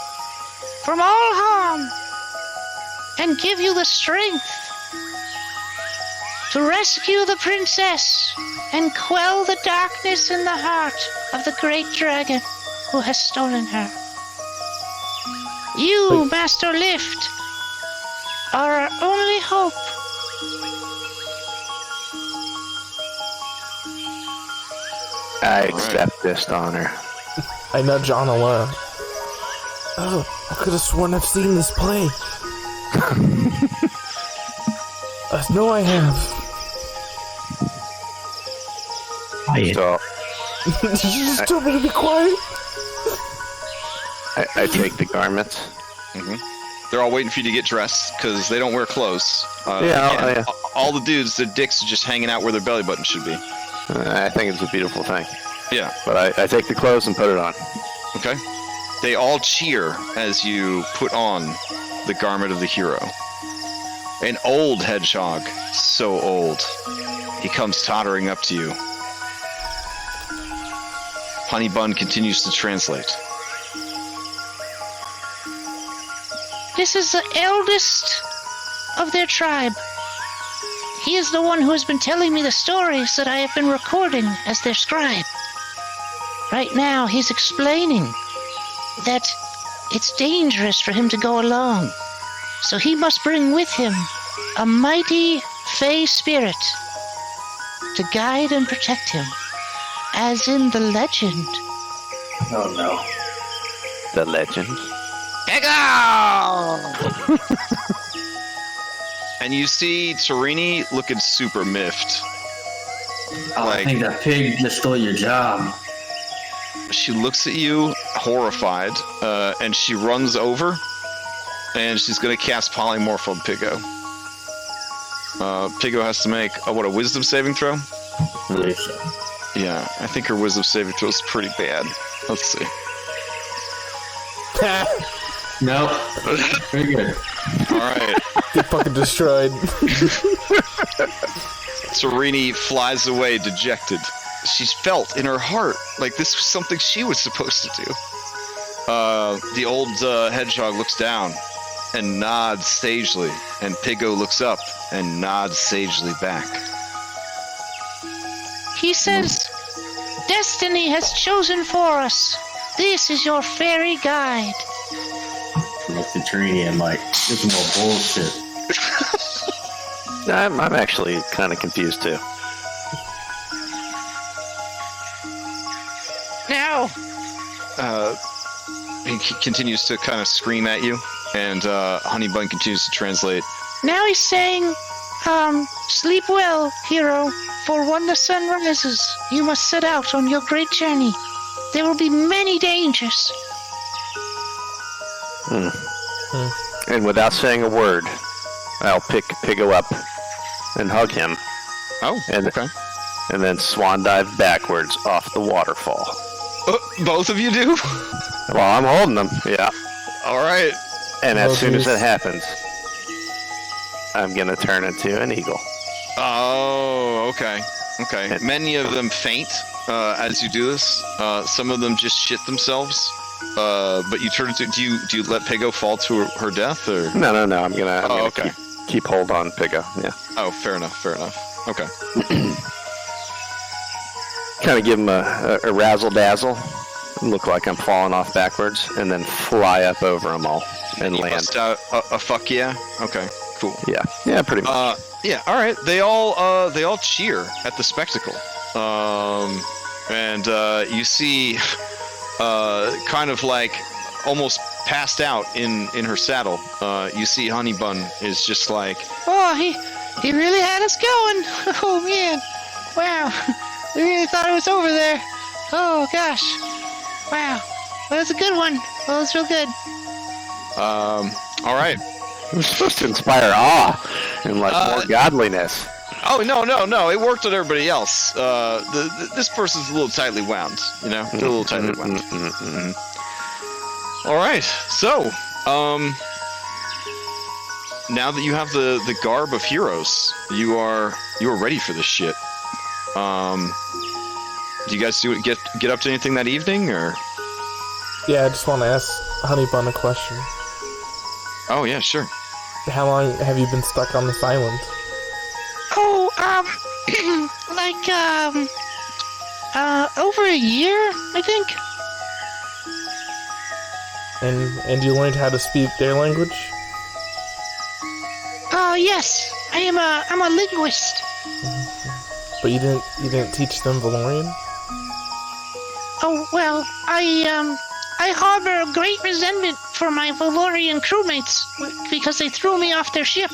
from all harm and give you the strength to rescue the princess and quell the darkness in the heart of the great dragon who has stolen her. You, Master Lyft, are our only hope. I accept this honor. I nudge on alone. Oh, I could have sworn I've seen this play. No, I have. So Did you just tell me to be quiet? I take the garments. They're all waiting for you to get dressed because they don't wear clothes. Yeah. All the dudes, their dicks are just hanging out where their belly button should be. I think it's a beautiful thing. Yeah. But I take the clothes and put it on. Okay. They all cheer as you put on the garment of the hero. An old hedgehog, so old, he comes tottering up to you. Honey Bun continues to translate. This is the eldest of their tribe. He is the one who has been telling me the stories that I have been recording as their scribe. Right now, he's explaining that it's dangerous for him to go alone. So he must bring with him a mighty fey spirit to guide and protect him, as in the legend. Oh no. The legend. And you see Torini looking super miffed. I think that pig just stole your job. She looks at you, horrified, and she runs over, and she's going to cast Polymorph on Piggo. Piggo has to make, a wisdom saving throw? I believe so. Yeah, I think her wisdom saving throw is pretty bad. Let's see. No. Very good. Alright. Get fucking destroyed. Torini flies away dejected. She's felt in her heart like this was something she was supposed to do. The old hedgehog looks down and nods sagely, and Piggo looks up and nods sagely back. He says, Destiny has chosen for us. This is your fairy guide. Look at Trini and like, this is more bullshit. I'm actually kind of confused too. Now, He continues to kind of scream at you, and Honey Bun continues to translate. now he's saying, sleep well, hero, for when the sun rises, you must set out on your great journey. There will be many dangers. And without saying a word, I'll pick Piggo up and hug him. Oh, okay. And then swan dive backwards off the waterfall. Both of you do? Well, I'm holding them, yeah. All right. And as soon as geez. it happens, I'm gonna turn into an eagle. Oh, okay. Okay. Many of them faint as you do this. Some of them just shit themselves. But you turn into. Do you let Piggo fall to her death, or? No. I'm gonna okay. keep hold on Piggo. Yeah. Oh, fair enough. Okay. Kind of give him a razzle dazzle, look like I'm falling off backwards, and then fly up over them all. and You land. bust out a fuck yeah. Okay, cool. Yeah, pretty much. Yeah. All right. They all cheer at the spectacle. And you see, kind of like almost passed out in her saddle. You see, Honeybun is just like, Oh, he really had us going. Oh man, wow, we really thought it was over there. Oh gosh, wow, that was a good one. That was real good. all right. It was supposed to inspire awe and more godliness. Oh no! It worked on everybody else. This person's a little tightly wound. You know, they're a little tightly wound. All right. So, now that you have the garb of heroes, you are ready for this shit. Do you guys get up to anything that evening, or? Yeah, I just want to ask Honeybun a question. Oh yeah, sure. How long have you been stuck on this island? Oh, over a year, I think. And you learned how to speak their language? Yes, I'm a linguist. But you didn't teach them Valorian? Oh, well, I harbor a great resentment for my Valorian crewmates because they threw me off their ship.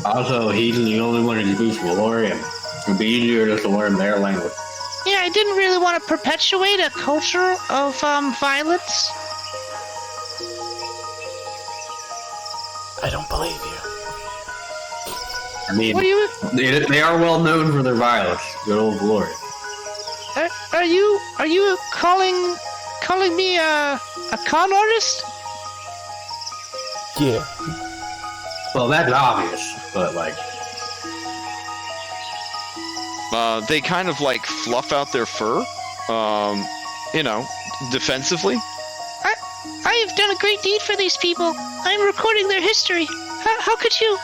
Also, he's the only one who speaks Valorian. It'd be easier just to learn their language. Yeah, I didn't really want to perpetuate a culture of violence. I don't believe you. I mean, What do you? they are well known for their violence. Good old Valorian. Are you calling me a con artist? Yeah. Well, that's obvious, but like, They kind of like fluff out their fur, defensively. I have done a great deed for these people. I'm recording their history. How could you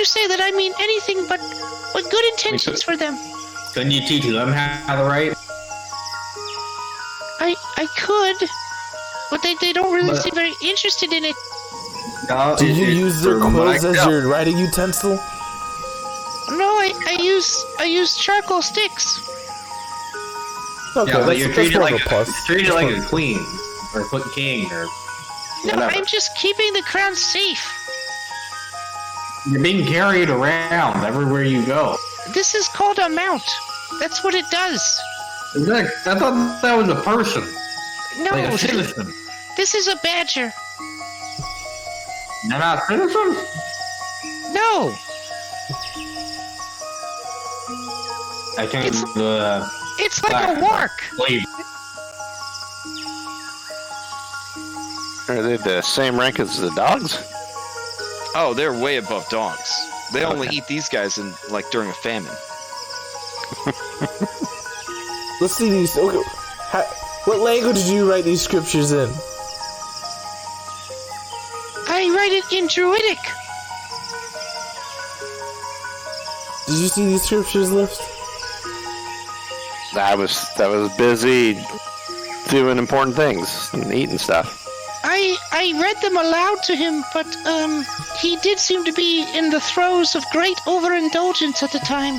say that I mean anything but good intentions for them? couldn't you teach them how to write? I could, but they don't really seem very interested in it. No, Did you use their from what I quills as know. your writing utensil? No, I use charcoal sticks. Okay, Yeah, but that's, you're that's treated more of like a plus. treated like a queen or a king or No, whatever. I'm just keeping the crown safe. You're being carried around everywhere you go. This is called a mount. That's what it does. I thought that was a person, No, like a citizen. this is a badger. They're not citizens. No, I think it's like a wark. slave. Are they the same rank as the dogs? Oh, they're way above dogs. They only eat these guys during a famine. Let's see these. Okay, what language do you write these scriptures in? I write it in Druidic. Did you see these scriptures, Lyft? I was busy doing important things and eating stuff. I read them aloud to him, but he did seem to be in the throes of great overindulgence at the time.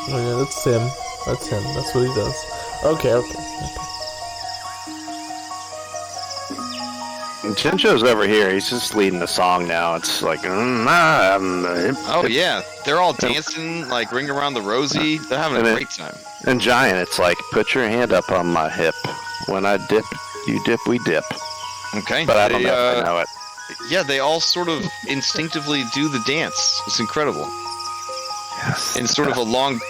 Oh, yeah, that's him. That's him. That's what he does. Okay. And Chincho's over here. He's just leading the song now. It's like, Oh yeah, they're all dancing, like ring around the rosy. They're having a great time. And Giant, it's like, put your hand up on my hip. When I dip, you dip, we dip. Okay, But I don't know if I know it. Yeah, they all sort of instinctively do the dance. It's incredible. Yes. In sort of a long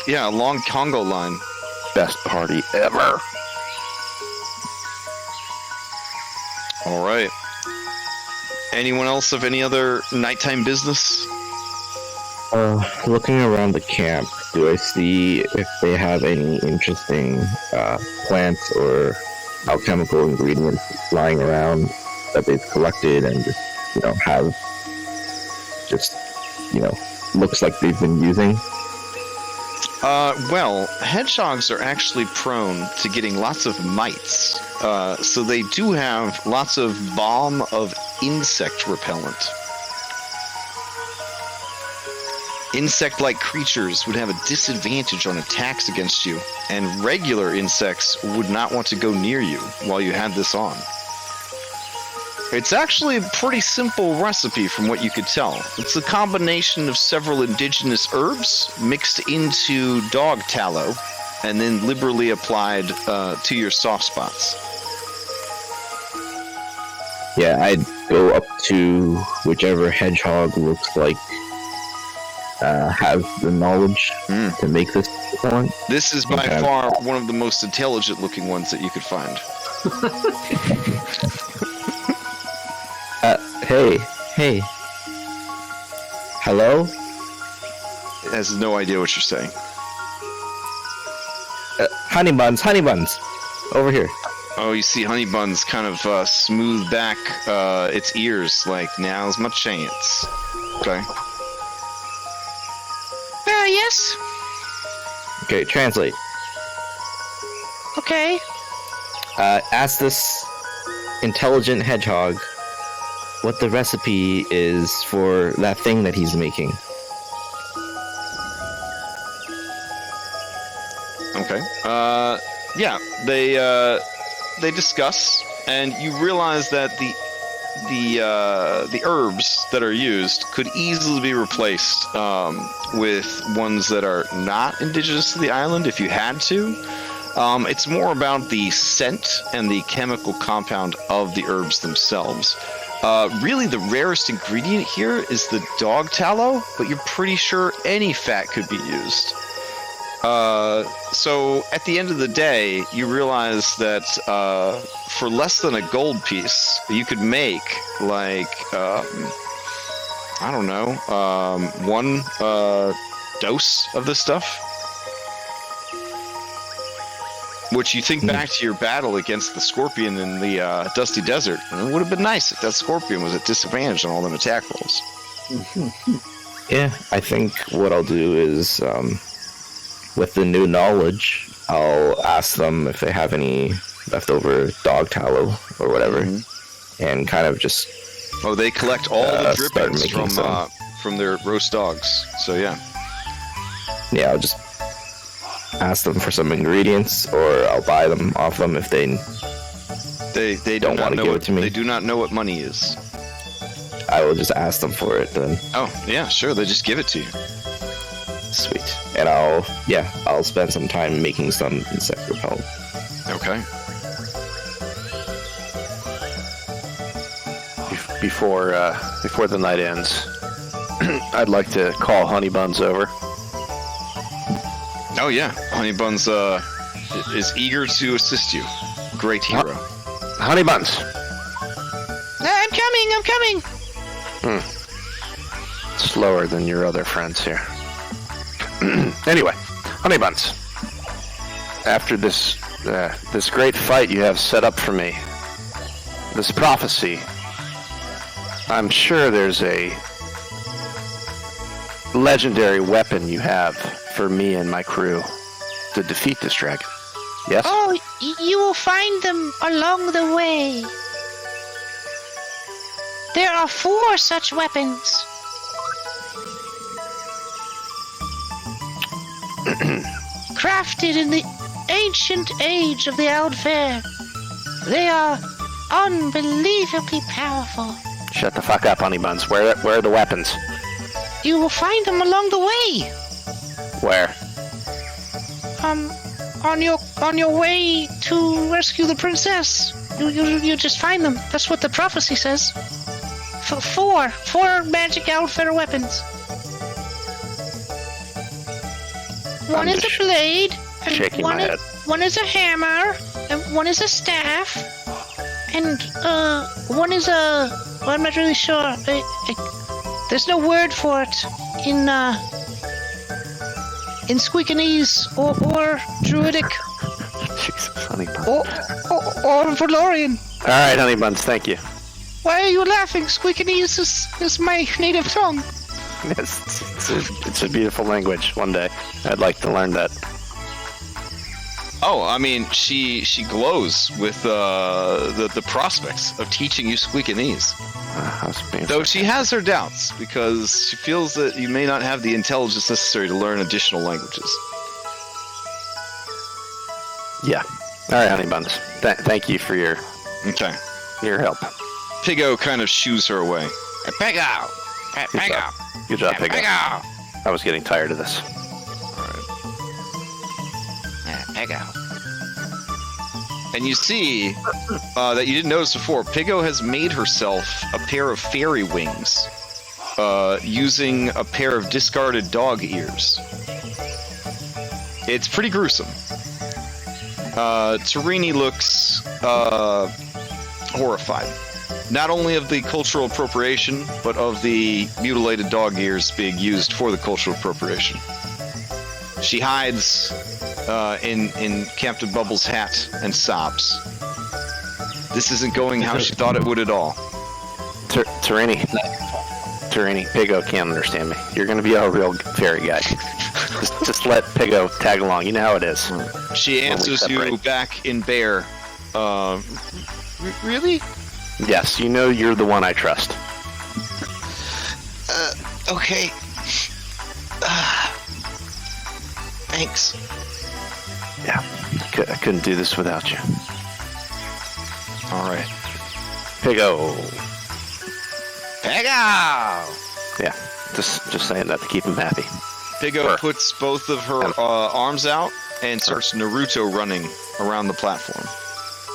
Congo line. Best party ever. All right. Anyone else have any other nighttime business? Looking around the camp, do I see if they have any interesting plants or alchemical ingredients lying around that they've collected and just looks like they've been using? Well, hedgehogs are actually prone to getting lots of mites. So they do have lots of balm of insect repellent. Insect-like creatures would have a disadvantage on attacks against you, and regular insects would not want to go near you while you had this on. It's actually a pretty simple recipe from what you could tell. It's a combination of several indigenous herbs mixed into dog tallow and then liberally applied to your soft spots. Yeah, I'd go up to whichever hedgehog looks like has the knowledge to make this one. This is by far one of the most intelligent looking ones that you could find. Hey. Hello? It has no idea what you're saying. Honey buns. Over here. Oh, you see Honey Buns kind of smooth back its ears, like, now's my chance. Okay. Yes? Okay, translate. Okay. Ask this intelligent hedgehog what the recipe is for that thing that he's making. Okay. Yeah, they discuss, and you realize that the herbs that are used could easily be replaced with ones that are not indigenous to the island if you had to. It's more about the scent and the chemical compound of the herbs themselves. Really, the rarest ingredient here is the dog tallow, but you're pretty sure any fat could be used. So at the end of the day, you realize that for less than a gold piece, you could make like I don't know, one dose of this stuff. Which you think back to your battle against the scorpion in the dusty desert, and it would have been nice if that scorpion was at disadvantage on all them attack rolls. Yeah, I think what I'll do is, with the new knowledge, I'll ask them if they have any leftover dog tallow or whatever, and kind of just... Oh, they collect all the drippings from their roast dogs, so yeah. Yeah, I'll just ask them for some ingredients, or I'll buy them off them if they don't want to give it to me. They do not know what money is. I will just ask them for it then. Oh, yeah, sure, they just give it to you. Sweet. And I'll spend some time making some insect repellent. Okay. Before the night ends, I'd like to call Honey Buns over. Oh yeah, Honey Buns is eager to assist you. Great hero. Honey Buns. I'm coming. Slower than your other friends here. Anyway, Honey Buns. After this great fight you have set up for me, this prophecy, I'm sure there's a legendary weapon you have for me and my crew to defeat this dragon. Yes? Oh, you will find them along the way. There are 4 such weapons. Crafted in the ancient age of the Old Fair. They are unbelievably powerful. Shut the fuck up, Honey Buns. Where are the weapons? You will find them along the way. Where? On your way to rescue the princess. You just find them. That's what the prophecy says. 4 magic outfit weapons. One is a blade, and shaking my head. One is a hammer, and one is a staff, and one is a... Well, I'm not really sure. There's no word for it in Squeakinese or Druidic. Jesus, Honey Buns. Or Valorian. All right, Honey Buns, thank you. Why are you laughing? Squeakinese is my native tongue. It's a beautiful language. One day, I'd like to learn that. Oh, I mean, she glows with the prospects of teaching you Squeakinese. Though she has her doubts, because she feels that you may not have the intelligence necessary to learn additional languages. Yeah. All right, honey buns. Thank you for your help. Piggo kind of shoos her away. Piggo! Piggo! Good job, Piggo. Piggo! I was getting tired of this. Piggo. And you see that you didn't notice before, Piggo has made herself a pair of fairy wings using a pair of discarded dog ears. It's pretty gruesome. Tarini looks horrified. Not only of the cultural appropriation, but of the mutilated dog ears being used for the cultural appropriation. She hides in Captain Bubbles' hat and sobs. This isn't going how she thought it would at all. Tarini, Piggo can't understand me. You're going to be a real fairy guy. just let Piggo tag along. You know how it is. She answers you back in bear. Really? Yes, you know you're the one I trust. Okay. Thanks. Yeah, I couldn't do this without you. All right. Piggo. Piggo! Yeah, just saying that to keep him happy. Piggo puts both of her arms out and starts Naruto running around the platform.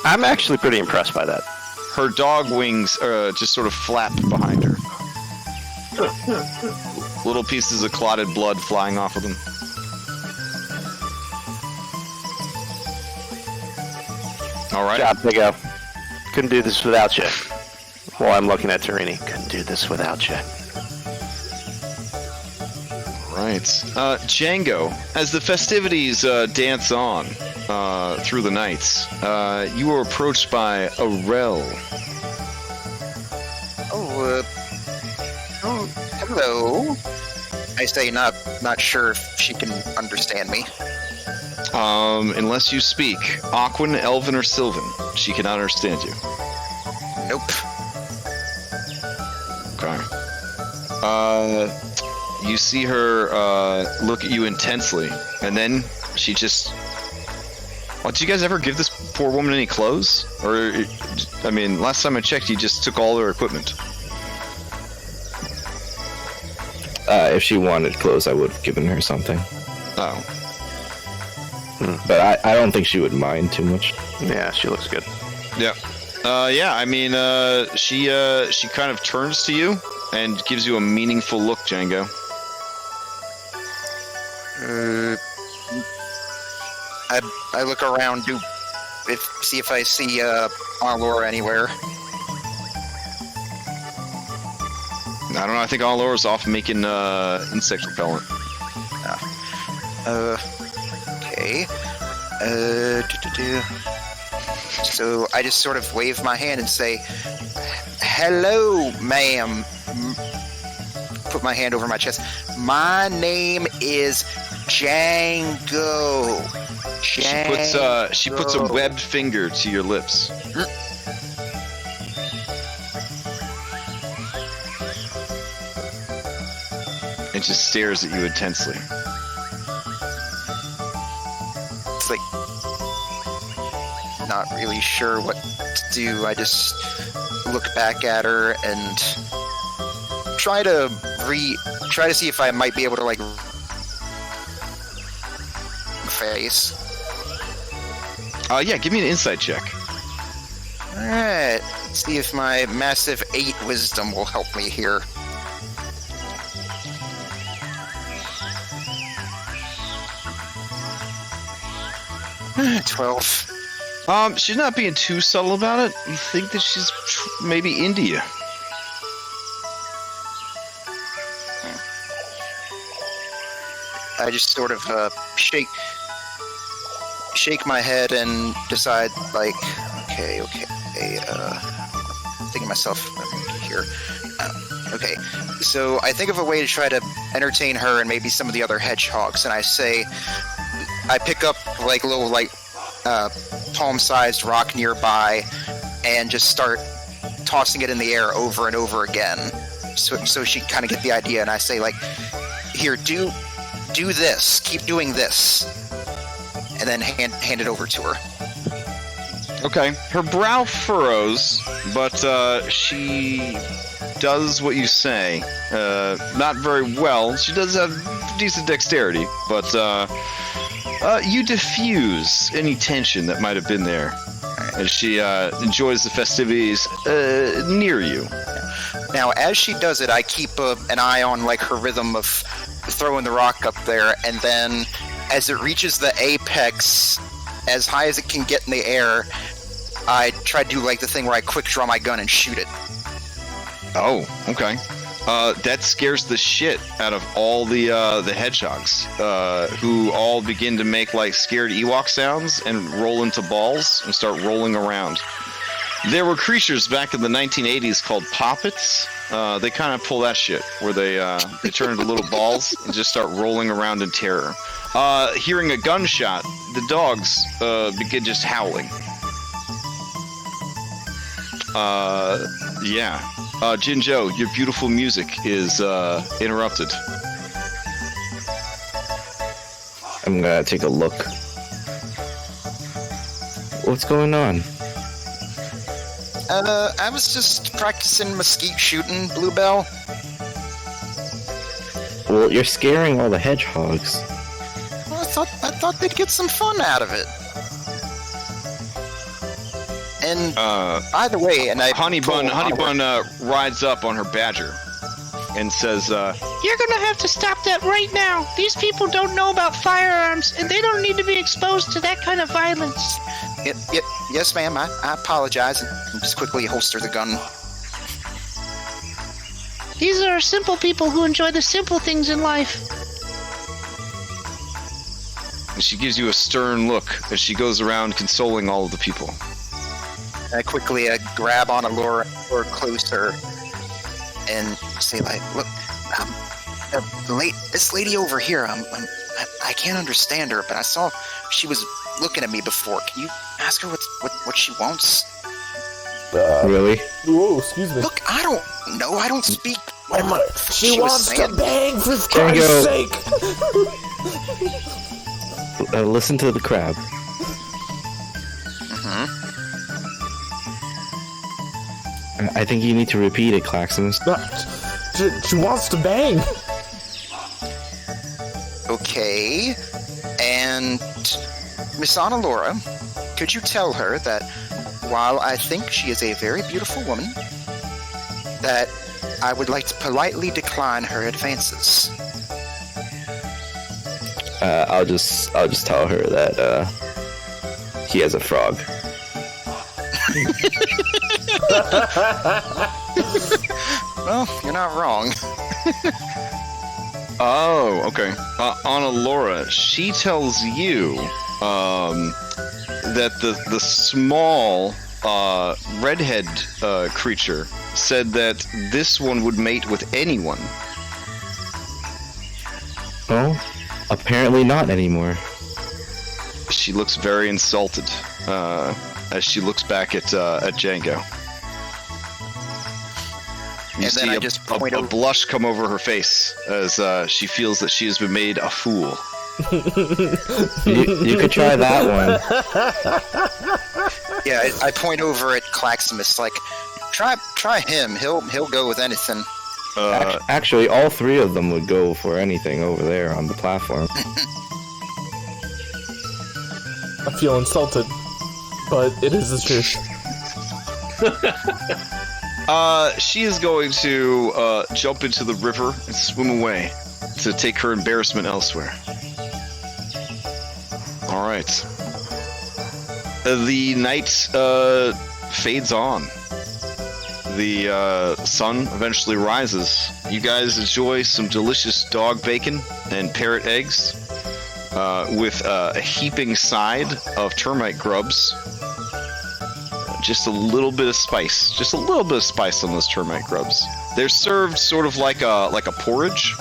I'm actually pretty impressed by that. Her dog wings just sort of flap behind her. Little pieces of clotted blood flying off of them. All right. Good job, Piggo. Couldn't do this without you. While I'm looking at Tarini, couldn't do this without you. Right. Django, as the festivities dance on through the nights, you are approached by Aurel. Oh, hello. I say, not sure if she can understand me. Unless you speak Aquan, Elven, or Sylvan, she cannot understand you. Nope. Okay. You see her look at you intensely, and then she just... Well, did you guys ever give this poor woman any clothes? Or, I mean, last time I checked, you just took all her equipment. If she wanted clothes, I would have given her something. Oh. But I don't think she would mind too much. Yeah, she looks good. Yeah. Yeah, I mean, she kind of turns to you and gives you a meaningful look, Django. I look around, see if I see Laura anywhere. I don't know, I think Laura's off making insect repellent. Okay. So I just sort of wave my hand and say, "Hello, ma'am." Put my hand over my chest. My name is Django. She puts a webbed finger to your lips. And just stares at you intensely. It's like not really sure what to do. I just look back at her and try to see if I might be able to like face. Yeah, give me an insight check. Alright. See if my massive 8 wisdom will help me here. $12. She's not being too subtle about it. You think that she's maybe India. I just sort of shake my head and decide, like, okay, thinking myself here. Okay, so I think of a way to try to entertain her and maybe some of the other hedgehogs, and I say, I pick up like a little palm-sized rock nearby, and just start tossing it in the air over and over again, so she kind of get the idea. And I say like, here, do this, keep doing this, and then hand it over to her. Okay. Her brow furrows, but she does what you say. Not very well. She does have decent dexterity, but you diffuse any tension that might have been there as she enjoys the festivities near you. Now, as she does it, I keep an eye on like her rhythm of throwing the rock up there, and then as it reaches the apex, as high as it can get in the air, I try to do like the thing where I quick draw my gun and shoot it. Oh, okay. That scares the shit out of all the hedgehogs, who all begin to make like scared Ewok sounds and roll into balls and start rolling around. There were creatures back in the 1980s called poppets. They kind of pull that shit where they turn into little balls and just start rolling around in terror. Hearing a gunshot, the dogs begin just howling. Yeah. Jinjo, your beautiful music is interrupted. I'm gonna take a look. What's going on? I was just practicing mesquite shooting, Bluebell. Well, you're scaring all the hedgehogs. Well, I thought they'd get some fun out of it. And by the way, and Honey Bun rides up on her badger and says, You're gonna have to stop that right now. These people don't know about firearms, and they don't need to be exposed to that kind of violence. Yes, ma'am. I apologize, and just quickly holster the gun. These are simple people who enjoy the simple things in life. and she gives you a stern look as she goes around consoling all of the people. I quickly grab on Allura or closer and say, like, look, this lady over here, I can't understand her, but I saw she was looking at me before. Can you ask her what she wants? Really? Whoa, excuse me. Look, I don't know. I don't speak. She wants to bang, for There you Christ's go. sake! Listen to the crab. I think you need to repeat it, Claxons. She wants to bang. Okay. And Miss Annalora, could you tell her that while I think she is a very beautiful woman, that I would like to politely decline her advances? I'll just tell her that he has a frog. Well, you're not wrong. Oh, okay. Anna Laura, she tells you that the small redhead creature said that this one would mate with anyone. Oh, apparently not anymore. She looks very insulted as she looks back at Django. You And see then I just point a over. blush come over her face as she feels that she has been made a fool. You could try that one. Yeah, I point over at Claximus, like, try him. He'll go with anything. Actually, all three of them would go for anything over there on the platform. I feel insulted, but it is the truth. She is going to jump into the river and swim away to take her embarrassment elsewhere. All right. The night fades on. The sun eventually rises. You guys enjoy some delicious dog bacon and parrot eggs with a heaping side of termite grubs. Just a little bit of spice. Just a little bit of spice on those termite grubs. They're served sort of like a porridge.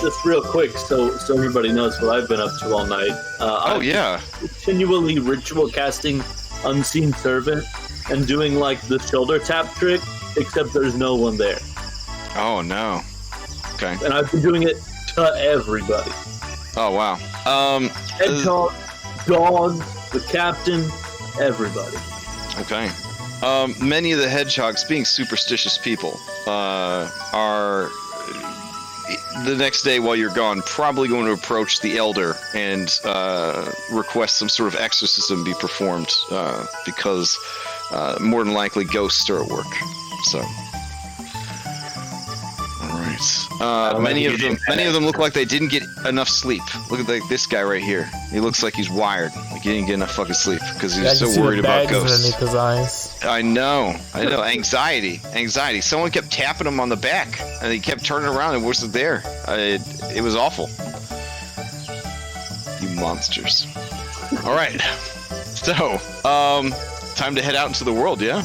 Just real quick, so everybody knows what I've been up to all night. Oh yeah. Continually ritual casting Unseen Servant and doing like the shoulder tap trick, except there's no one there. Oh no. Okay. And I've been doing it to everybody. Oh wow. Hedgehog, dog, the captain, everybody. Okay. Many of the hedgehogs, being superstitious people, are the next day while you're gone probably going to approach the elder and request some sort of exorcism be performed because more than likely ghosts are at work. So. Many of them look like they didn't get enough sleep. Look at this guy right here. He looks like he's wired. Like he didn't get enough fucking sleep because he was so worried about ghosts. Underneath his eyes. I know. Anxiety. Someone kept tapping him on the back, and he kept turning around and wasn't there. It was awful. You monsters. All right. So, time to head out into the world, yeah?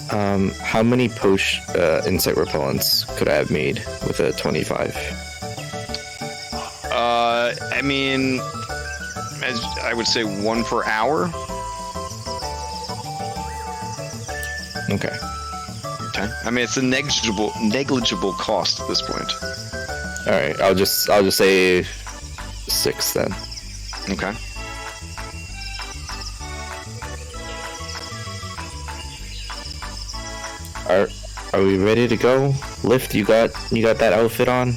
How many insect repellents could I have made with a 25? I mean, I would say 1 per hour. Okay. I mean, it's a negligible cost at this point. All right. I'll just say 6 then. Okay. Are we ready to go? Lyft, you got that outfit on?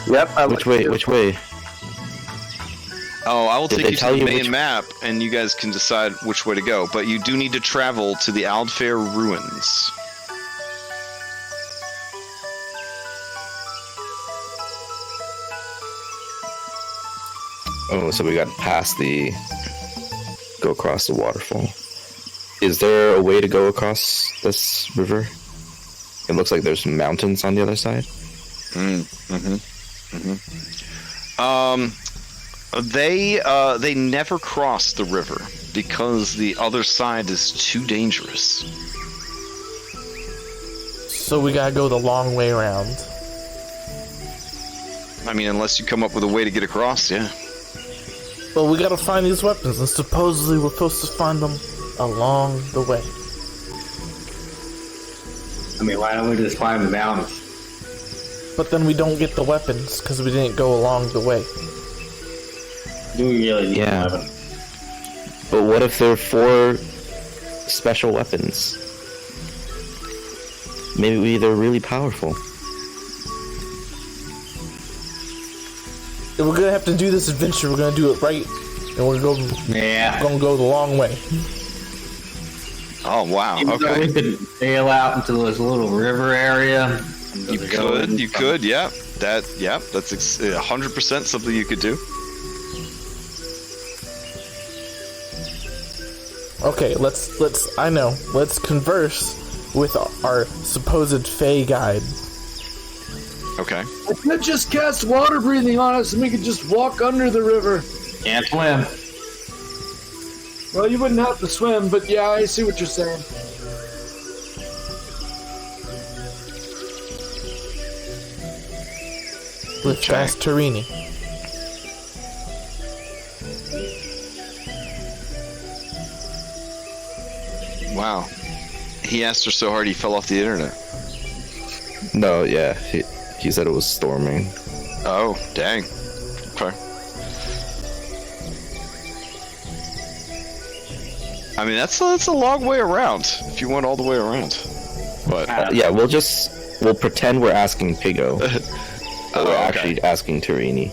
Yep. Which way? Oh, I will take you to the main which... map, and you guys can decide which way to go. But you do need to travel to the Aldfair ruins. Oh, so we got past go across the waterfall. Is there a way to go across this river? It looks like there's mountains on the other side. They never cross the river because the other side is too dangerous. So we gotta go the long way around. I mean, unless you come up with a way to get across, yeah. Well, we gotta find these weapons, and supposedly we're supposed to find them along the way. I mean, why don't we just climb the mountains? But then we don't get the weapons, because we didn't go along the way. Do we really need a weapon? But what if there are 4 special weapons? Maybe they're really powerful. If we're gonna have to do this adventure, we're gonna do it right, and we're gonna go the long way. Oh wow! Okay. We could sail out into this little river area. You could, yeah. That's 100% something you could do. Okay, let's converse with our supposed Fey guide. Okay. I could just cast water breathing on us and we could just walk under the river. Can't swim. Well, you wouldn't have to swim, but yeah, I see what you're saying. With fast Tarini. Wow. He asked her so hard he fell off the internet. No, yeah. He said it was storming. Oh, dang. Okay. I mean, that's a long way around, if you went all the way around. But yeah, we'll pretend we're asking Pigo. But we're actually asking Tarini.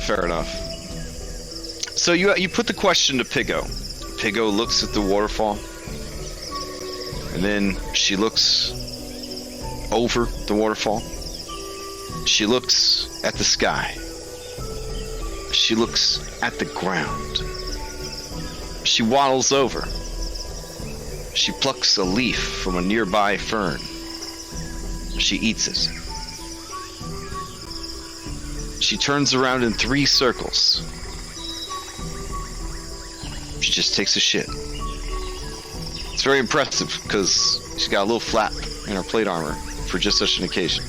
Fair enough. So you put the question to Pigo. Pigo looks at the waterfall. And then she looks over the waterfall. She looks at the sky. She looks at the ground. She waddles over. She plucks a leaf from a nearby fern. She eats it. She turns around in 3 circles. She just takes a shit. It's very impressive because she's got a little flap in her plate armor for just such an occasion.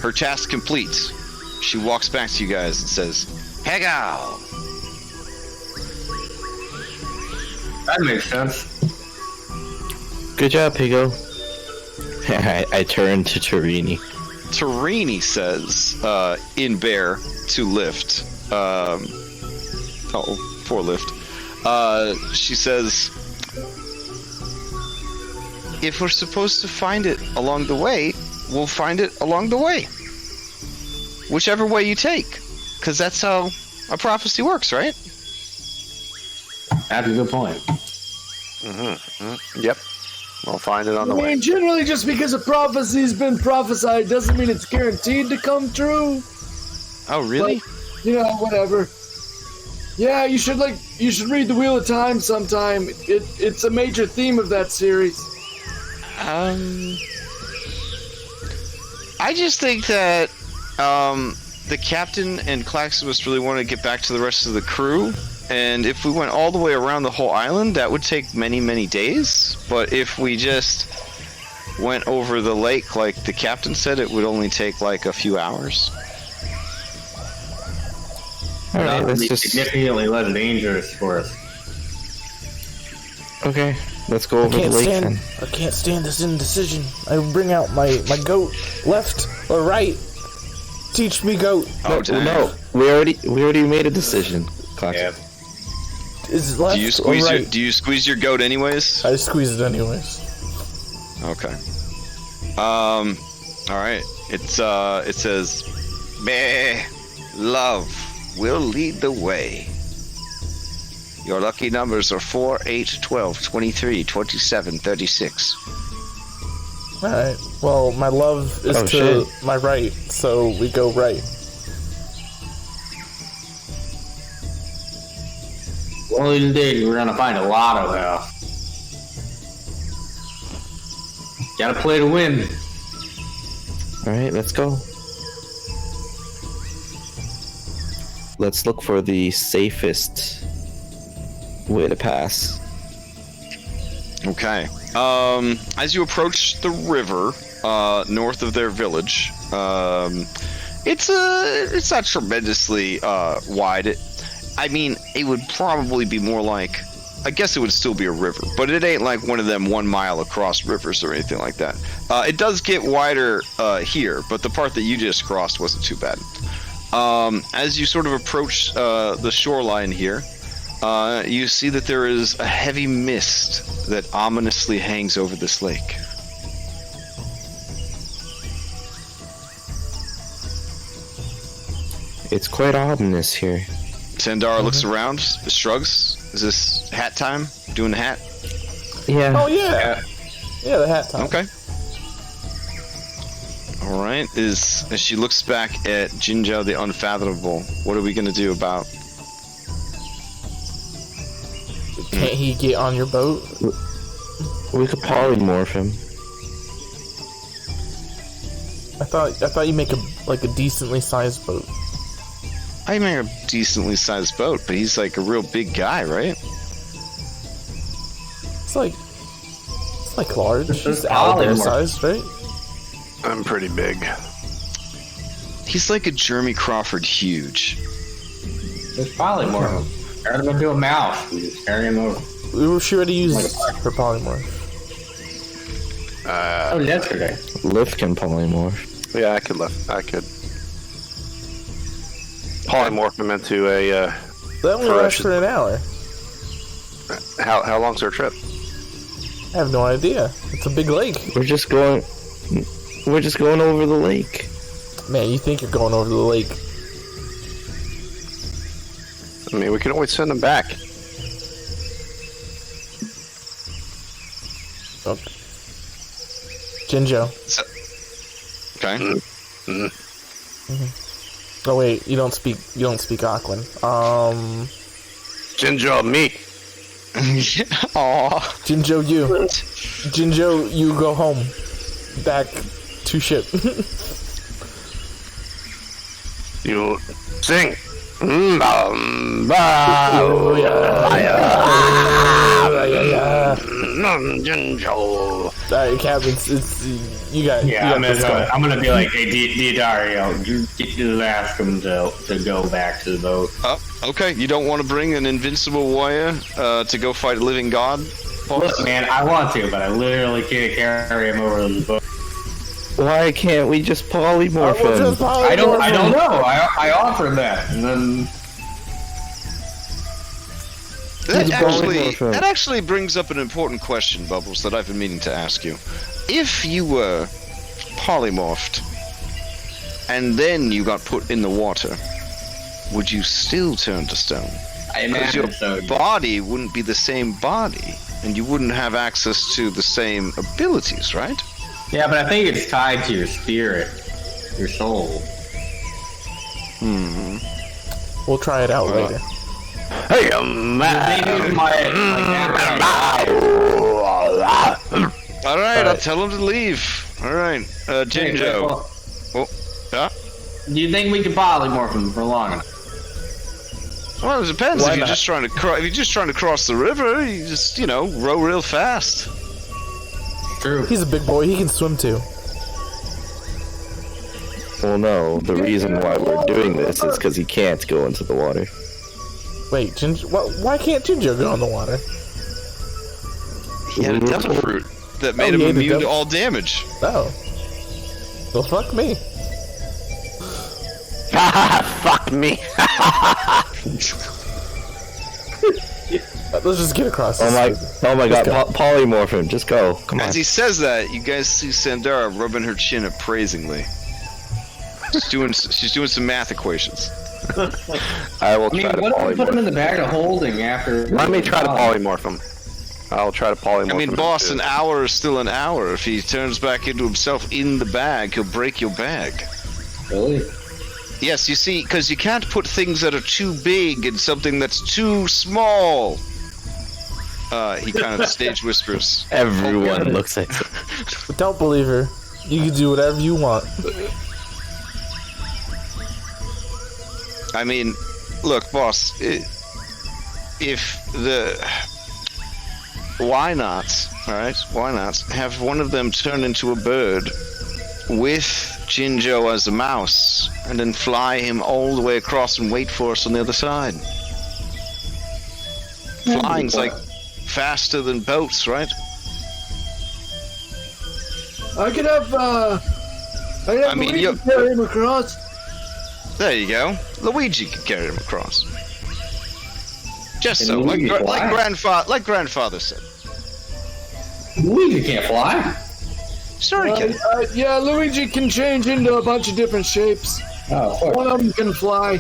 Her task complete. She walks back to you guys and says, Hedgehog! That makes sense. Good job, Pigo. I turn to Tarini. Tarini says, in bear to Lyft. For Lyft. She says, if we're supposed to find it along the way, we'll find it along the way. Whichever way you take. Because that's how a prophecy works, right? That's a good point. Yep. We'll find it on the I way. mean, generally, just because a prophecy's been prophesied doesn't mean it's guaranteed to come true. Oh, really? But, you know, whatever. Yeah, you should read the Wheel of Time sometime. It's a major theme of that series. I just think that the captain and Claximus really want to get back to the rest of the crew, and if we went all the way around the whole island, that would take many, many days. But if we just went over the lake like the captain said, it would only take like a few hours. All right, let's just. Significantly less dangerous for us. Okay, let's go over the lake then. I can't stand this indecision. I bring out my goat, left or right. Teach me, goat. No, we already made a decision. Yeah. Is it left or right? Do you squeeze your goat anyways? I squeeze it anyways. Okay. All right. It says, meh, love will lead the way. Your lucky numbers are 4, 8, 12, 23, 27, 36. Alright. Well, my love is to my right, so we go right. Well, indeed, we're gonna find a lot of hell. Gotta play to win. All right, let's go. Let's look for the safest way to pass. Okay. As you approach the river, north of their village, it's not tremendously wide. It would probably be more like, I guess it would still be a river, but it ain't like one of them 1 mile across rivers or anything like that. It does get wider here, but the part that you just crossed wasn't too bad. As you sort of approach the shoreline here, you see that there is a heavy mist that ominously hangs over this lake. It's quite ominous here. Sandara looks around, shrugs. Is this hat time? Doing the hat? Yeah. Oh, yeah. Yeah, the hat time. Okay. All right. As she looks back at Jinzhou the Unfathomable, what are we going to do about... Can't he get on your boat? We could polymorph him. I thought you make a decently sized boat. I make a decently sized boat, but he's like a real big guy, right? It's like large. He's owlbear sized, right? I'm pretty big. He's like a Jeremy Crawford huge. There's probably more of them. Turn him into a mouse. We just carry him over. We were sure to use her polymorph. Yesterday. Lyft can polymorph. Yeah, I could polymorph him into a. That only lasts for an hour. How long's our trip? I have no idea. It's a big lake. We're just going over the lake. Man, you think you're going over the lake? I mean, we can always send him back. Okay. Jinzhou. Okay. Oh wait, you don't speak Aquan. Jinzhou, me. Aw. Jinzhou, you go home. Back to ship. You sing. Alright, Captain, it's you got. Yeah, you got this going. I'm gonna be like, hey, Didario, you just ask him to go back to the boat. Oh, okay. You don't want to bring an invincible warrior to go fight a living god? Look, man, I want to, but I literally can't carry him over the boat. Why can't we just polymorph him? I don't know. I offered that, and then That actually brings up an important question, Bubbles, that I've been meaning to ask you. If you were polymorphed and then you got put in the water, would you still turn to stone? I Because imagine your so. body wouldn't be the same body, and you wouldn't have access to the same abilities, right? Yeah, but I think it's tied to your spirit, your soul. We'll try it out later. Hey, Alright, I'll tell him to leave. Alright, Jinjo. Oh, yeah? Do you think we can polymorph him for long enough? Well, it depends. Why If you're not? just trying to if you're just trying to cross the river, you just row real fast. True. He's a big boy. He can swim too. Well, no. The reason why we're doing this is because he can't go into the water. Wait, why can't Jinjo go in the water? He had a devil fruit that made him he ate a immune to devil- all damage. Oh. Well, fuck me. fuck me. Let's just get across Oh this. my god, go. polymorph him. Just go. Come on. As he says that, you guys see Sandara rubbing her chin appraisingly. She's doing some math equations. I will I mean, try to what if we put him polymorph. in the bag of holding after? Let me try to polymorph him. I'll try to polymorph I mean, him. boss, into- an hour is still an hour. If he turns back into himself in the bag, he'll break your bag. Really? Yes, you see, because you can't put things that are too big in something that's too small. He kind of stage whispers. Everyone looks at him. But don't believe her. You can do whatever you want. I mean, look, boss, why not, alright, why not have one of them turn into a bird with Jinjo as a mouse, and then fly him all the way across and wait for us on the other side? Flying's like faster than boats, right? I could have I mean, Luigi you- carry him across. There you go. Luigi could carry him across. Just Can so, Luigi fly? like grandfather said. Luigi can't fly. Sure he can. Yeah, Luigi can change into a bunch of different shapes. Oh, fuck. One of them can fly.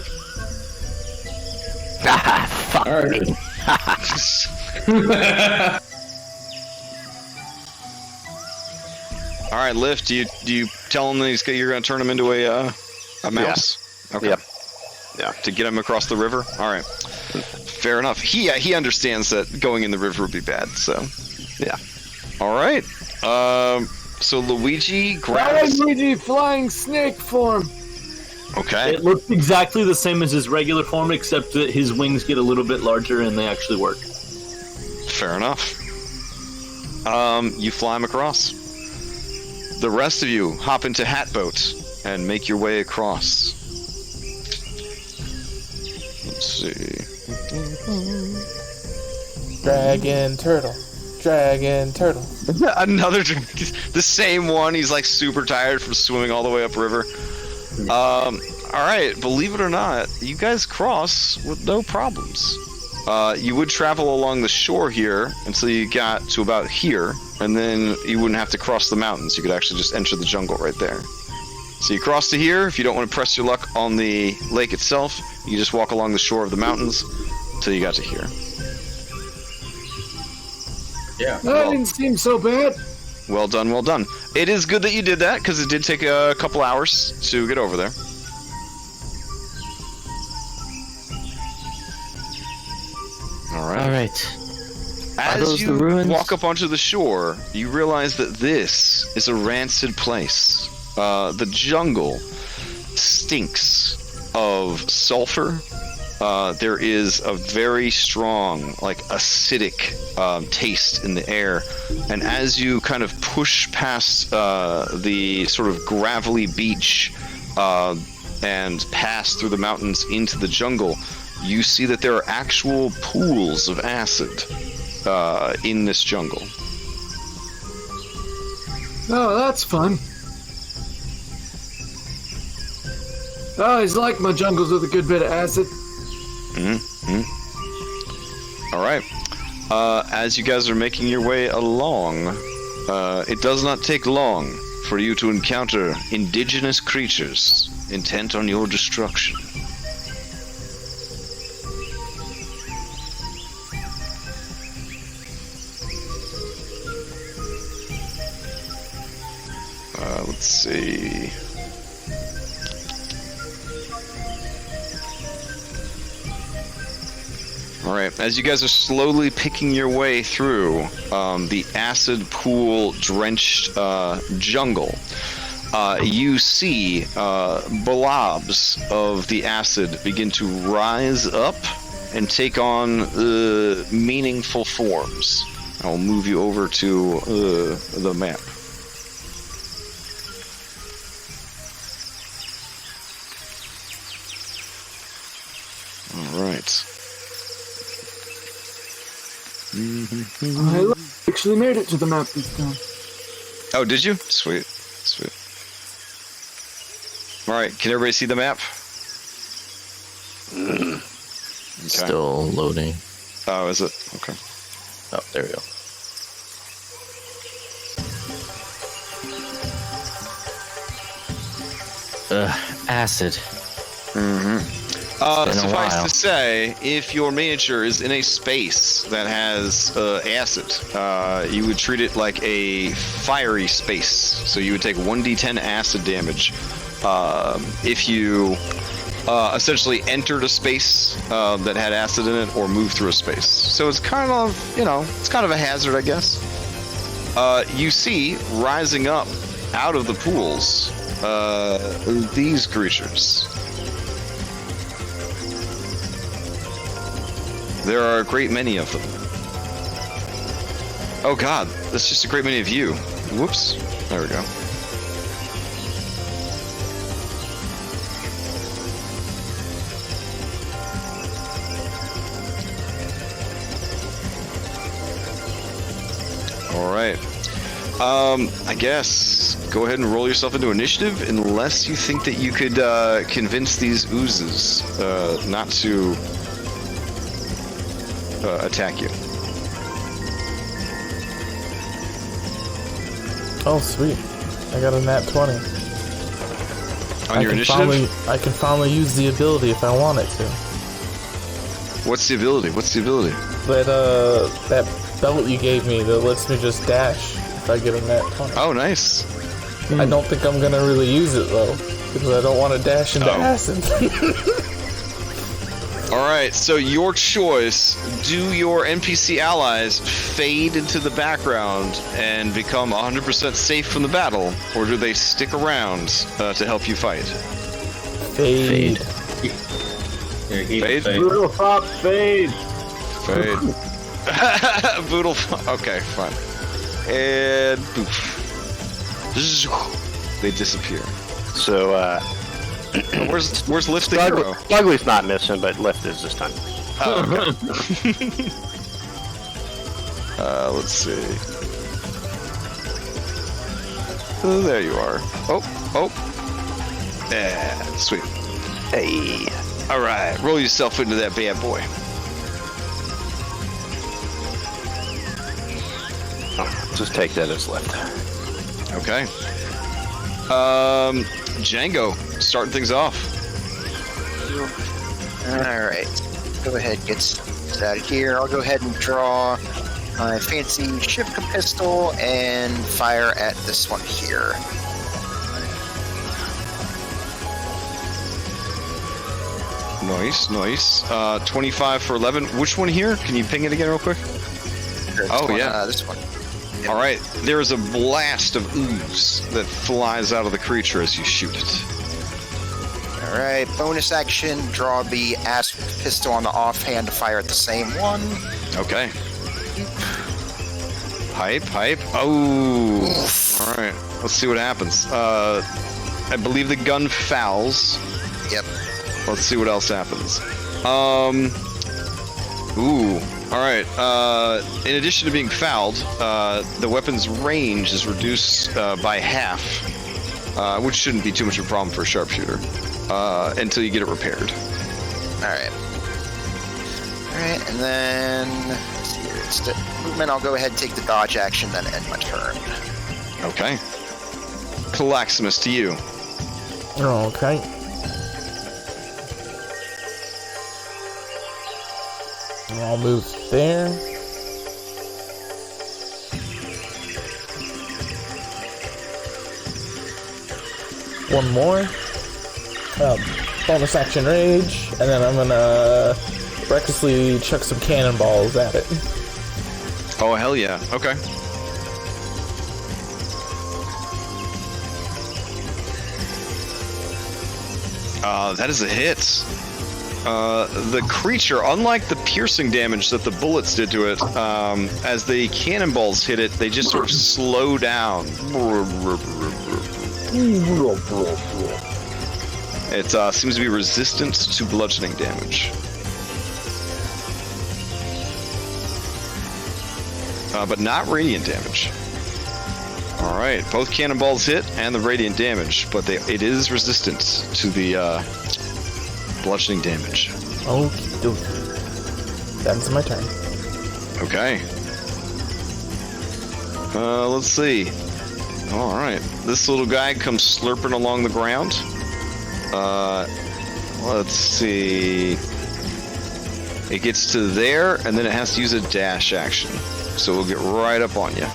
fuck All right. me. All right, Lyft. Do you tell him that you're going to turn him into a mouse? Okay. Yep. Yeah. To get him across the river. All right. Fair enough. He understands that going in the river would be bad. So Yeah. all right. So Luigi I grabs. like Luigi flying snake form. Okay. It looks exactly the same as his regular form, except that his wings get a little bit larger and they actually work. Fair enough. You fly him across. The rest of you hop into hat boats and make your way across. Let's see. Dragon turtle. Dragon turtle. Another the same one. He's like super tired from swimming all the way upriver. All right, believe it or not, you guys cross with no problems. You would travel along the shore here until you got to about here, and then you wouldn't have to cross the mountains. You could actually just enter the jungle right there. So you cross to here. If you don't want to press your luck on the lake itself, you just walk along the shore of the mountains until you got to here. Yeah. That didn't seem so bad. Well done, well done. It is good that you did that, because it did take a couple hours to get over there. Alright. As those you the ruins? walk up onto the shore, you realize that this is a rancid place. The jungle stinks of sulfur there is a very strong, like acidic taste in the air. And as you kind of push past the sort of gravelly beach and pass through the mountains into the jungle, you see that there are actual pools of acid in this jungle. Oh, that's fun. I always like my jungles with a good bit of acid. All right. As you guys are making your way along, it does not take long for you to encounter indigenous creatures intent on your destruction. Let's see. All right, as you guys are slowly picking your way through the acid pool drenched jungle, you see blobs of the acid begin to rise up and take on meaningful forms. I'll move you over to the map. All right. I actually made it to the map this time. Oh, did you? Sweet. Sweet. Alright, can everybody see the map? Okay. Still loading. Oh, is it? Okay. Oh, there we go. Acid. Suffice to say, if your miniature is in a space that has acid, you would treat it like a fiery space. So you would take 1d10 acid damage if you essentially entered a space that had acid in it or moved through a space. So it's kind of, it's kind of a hazard, I guess. You see, rising up out of the pools, these creatures. There are a great many of them. Oh god, that's just a great many of you. Whoops. There we go. Alright. I guess go ahead and roll yourself into initiative unless you think that you could convince these oozes not to attack you. Oh, sweet. I got a nat 20. On your initiative? I can finally use the ability if I want it to. What's the ability? That belt you gave me that lets me just dash if I get a nat 20. Oh, nice. I don't think I'm gonna really use it though, because I don't want to dash into acid. Alright, so your choice. Do your NPC allies fade into the background and become 100% safe from the battle, or do they stick around to help you fight? Fade. Fade? Brutal pop fade. Fade. Boodle. Okay, fine. And poof. They disappear. So, where's Lyft the hero? Ugly's not missing, but Lyft is this time. Oh, okay. Let's see. Oh, there you are. Oh. Yeah, sweet. Hey. Alright, roll yourself into that bad boy. Just take that as Lyft. Okay. Django, starting things off. Alright. Go ahead and get out of here. I'll go ahead and draw my fancy Shivka pistol and fire at this one here. Nice. 25 for 11. Which one here? Can you ping it again real quick? Sure, this one. Yep. All right. There is a blast of ooze that flies out of the creature as you shoot it. All Alright, bonus action, draw the asp pistol on the offhand to fire at the same one. Okay. Hype. Oh! Alright, let's see what happens. I believe the gun fouls. Yep. Let's see what else happens. Ooh. Alright, in addition to being fouled, the weapon's range is reduced by half, which shouldn't be too much of a problem for a sharpshooter, until you get it repaired. Alright. Alright, and then... let's see here. Instead of movement, I'll go ahead and take the dodge action, then end my turn. Okay. Calaximus, to you. Okay. I'll move there. One more. Bonus action rage, and then I'm gonna recklessly chuck some cannonballs at it. Oh, hell yeah. Okay. That is a hit. The creature, unlike the piercing damage that the bullets did to it, as the cannonballs hit it, they just sort of slow down. It seems to be resistant to bludgeoning damage. But not radiant damage. Alright, both cannonballs hit and the radiant damage, but it is resistant to the bludgeoning damage. Okie dokie. That's my turn. Okay. Let's see. Alright, this little guy comes slurping along the ground. Let's see. It gets to there, and then it has to use a dash action. So we'll get right up on you.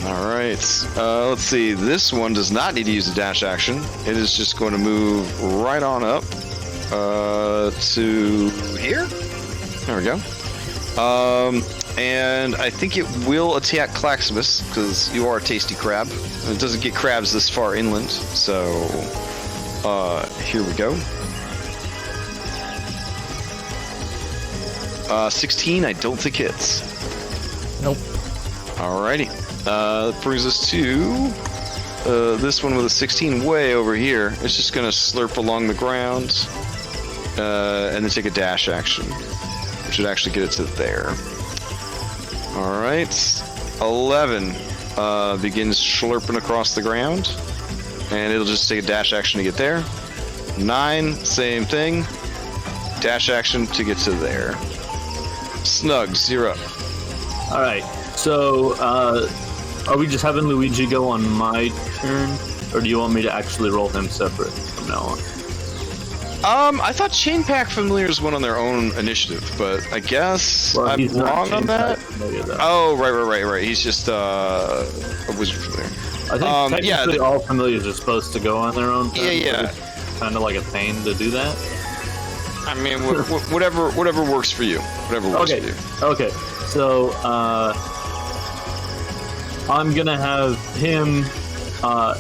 Alright, let's see. This one does not need to use a dash action. It is just going to move right on up to here. There we go. And I think it will attack Claximus, because you are a tasty crab. It doesn't get crabs this far inland, so here we go. 16, I don't think hits. Nope. Alrighty. That brings us to this one with a 16 way over here. It's just going to slurp along the ground and then take a dash action, which should actually get it to there. Alright. 11 begins slurping across the ground, and it'll just take a dash action to get there. 9, same thing. Dash action to get to there. Snugs, you're up. Alright, so, are we just having Luigi go on my turn? Or do you want me to actually roll him separate from now on? I thought Chain Pack Familiars went on their own initiative, but I guess I'm wrong on that. Oh, right. He's just a wizard familiar. I think technically all familiars are supposed to go on their own turn. Yeah. Kind of like a pain to do that. I mean, whatever works for you. Whatever works for you. Okay, so I'm gonna have him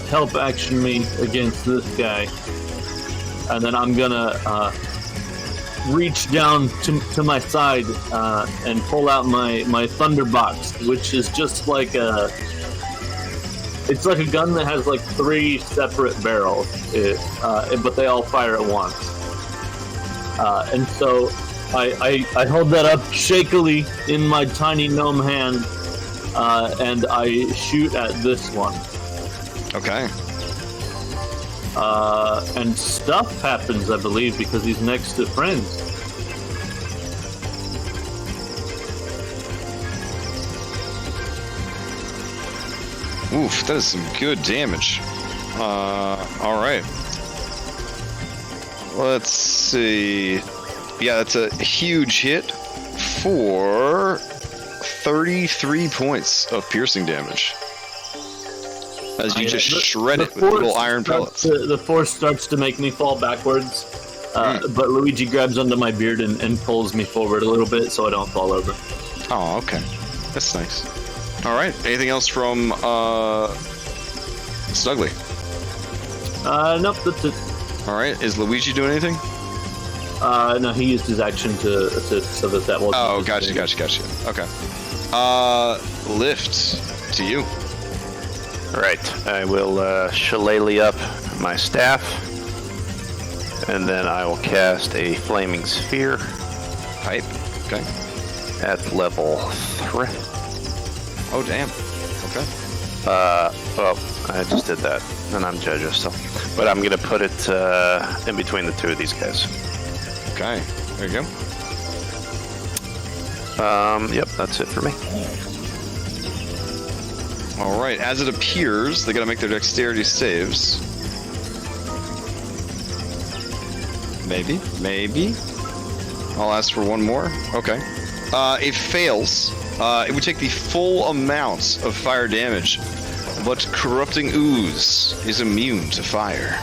help action me against this guy, and then I'm gonna reach down to my side and pull out my Thunderbox, which is just like it's like a gun that has like 3 separate barrels, but they all fire at once. And so I hold that up shakily in my tiny gnome hand, and I shoot at this one. Okay. And stuff happens, I believe, because he's next to friends. Oof, that is some good damage. Alright. Let's see. Yeah, that's a huge hit for 33 points of piercing damage. As you just shred it with little iron pellets. The force starts to make me fall backwards, but Luigi grabs onto my beard and pulls me forward a little bit so I don't fall over. Oh, okay. That's nice. Alright, anything else from Snuggly? Nope, that's it. All right. Is Luigi doing anything? No, he used his action to assist, so that wasn't. Oh, gotcha. Okay. Lyft, to you. Right. I will shillelagh up my staff, and then I will cast a flaming sphere Pipe. Okay. at level 3. Oh, damn. Okay. Well, I just did that, and I'm Jojo still. But I'm gonna put it in between the two of these guys. Okay. There you go. Yep, that's it for me. All right. As it appears, they got to make their dexterity saves. Maybe. I'll ask for one more. Okay. It fails. It would take the full amount of fire damage, but corrupting ooze is immune to fire.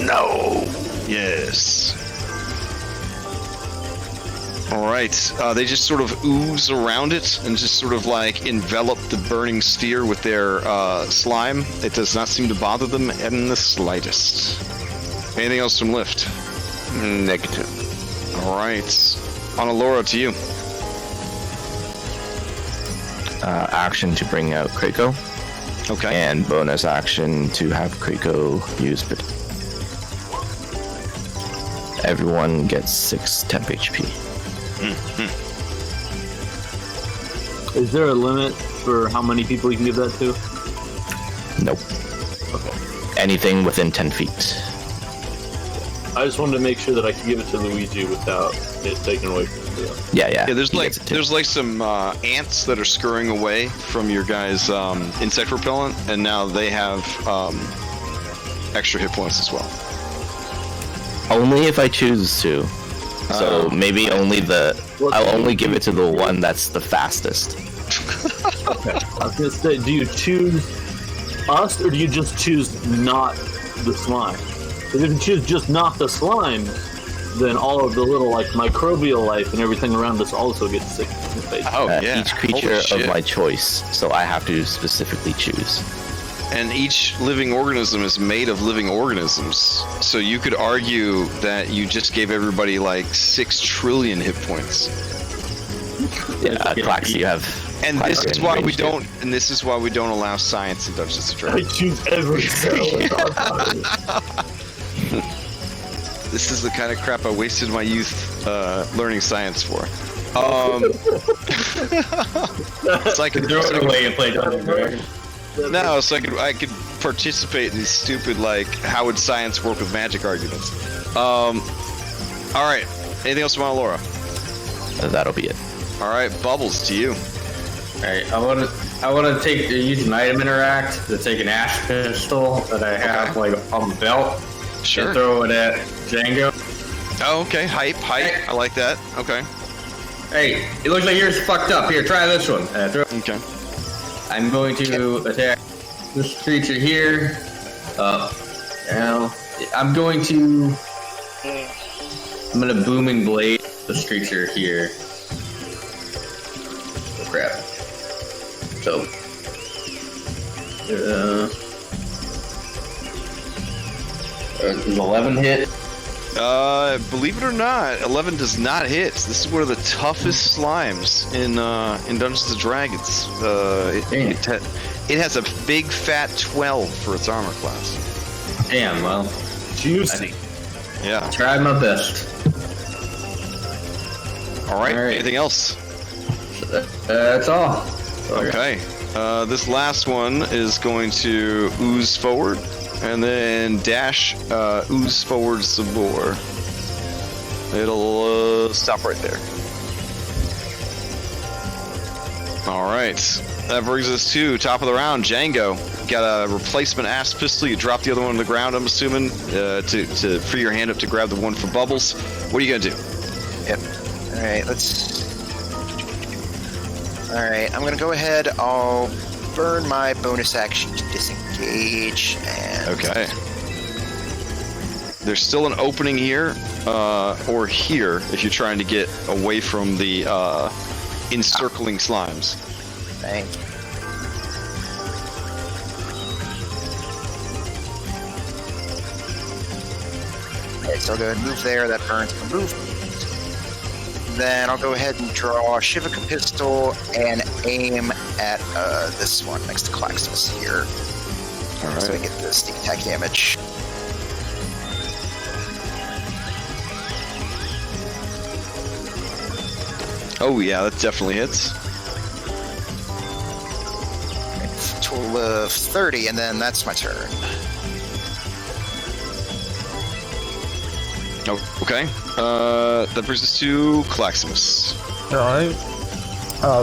No. Yes. All right. They just sort of ooze around it and just sort of like envelop the burning sphere with their slime. It does not seem to bother them in the slightest. Anything else from Lyft? Negative. All right. Onalora, to you. Action to bring out Krako, Okay. and bonus action to have Krako use it. Everyone gets 6 temp HP. Is there a limit for how many people you can give that to? Nope. Okay. Anything within 10 feet. I just wanted to make sure that I could give it to Luigi without it taken away from the other. Yeah. Yeah, there's he like gets it too. there's like some ants that are scurrying away from your guys' insect repellent, and now they have extra hit points as well. Only if I choose to. So maybe I'll only give it to the one that's the fastest. Okay. I was gonna say, do you choose us, or do you just choose not the slime? Because if you choose just not the slime, then all of the little like microbial life and everything around us also gets sick in the face. Oh yeah. Each creature Holy shit. of my choice, so I have to specifically choose. And each living organism is made of living organisms. So you could argue that you just gave everybody like 6 trillion hit points. Yeah, Clax, you have. And Clax this is in why we range here. don't. And this is why we don't allow science in Dungeons and I Dragons. choose every cell in our body. This is the kind of crap I wasted my youth learning science for. So I could Throw it away and play Dungeons and Dragons. No, so I could participate in these stupid like how would science work with magic arguments. All right. Anything else from Laura? That'll be it. All right, Bubbles, to you. Alright, I wanna use an item interact to take an ash pistol that I have like on the belt. Sure. And throw it at Django. Oh, okay. Hype. Hey. I like that. Okay. Hey, it looks like yours is fucked up. Here, try this one. Okay. I'm going to attack this creature here. Now I'm gonna booming blade this creature here. Oh, crap. So, is 11 hit? Believe it or not, 11 does not hit. This is one of the toughest slimes in Dungeons and Dragons. It has a big fat 12 for its armor class. Damn, well, Juicy. Yeah. tried my best. All right. All right. Anything else? That's all. Okay. This last one is going to ooze forward, and then dash ooze forward some more. It'll stop right there. All right. That brings us to top of the round. Django, got a replacement ass pistol. You drop the other one on the ground, I'm assuming, to free your hand up to grab the one for Bubbles. What are you gonna do? Yep. Alright, Alright, I'm gonna go ahead. I'll burn my bonus action to disengage and. Okay. There's still an opening here, or here, if you're trying to get away from the encircling slimes. Thank you. so I'll go ahead and move there. That burns my movement. Then I'll go ahead and draw a Shivaka pistol and aim at this one next to Claxus here. All right. So I get the sneak attack damage. Oh yeah, that definitely hits. Total of 30, and then that's my turn. Oh, okay. That brings us to Claximus. Alright.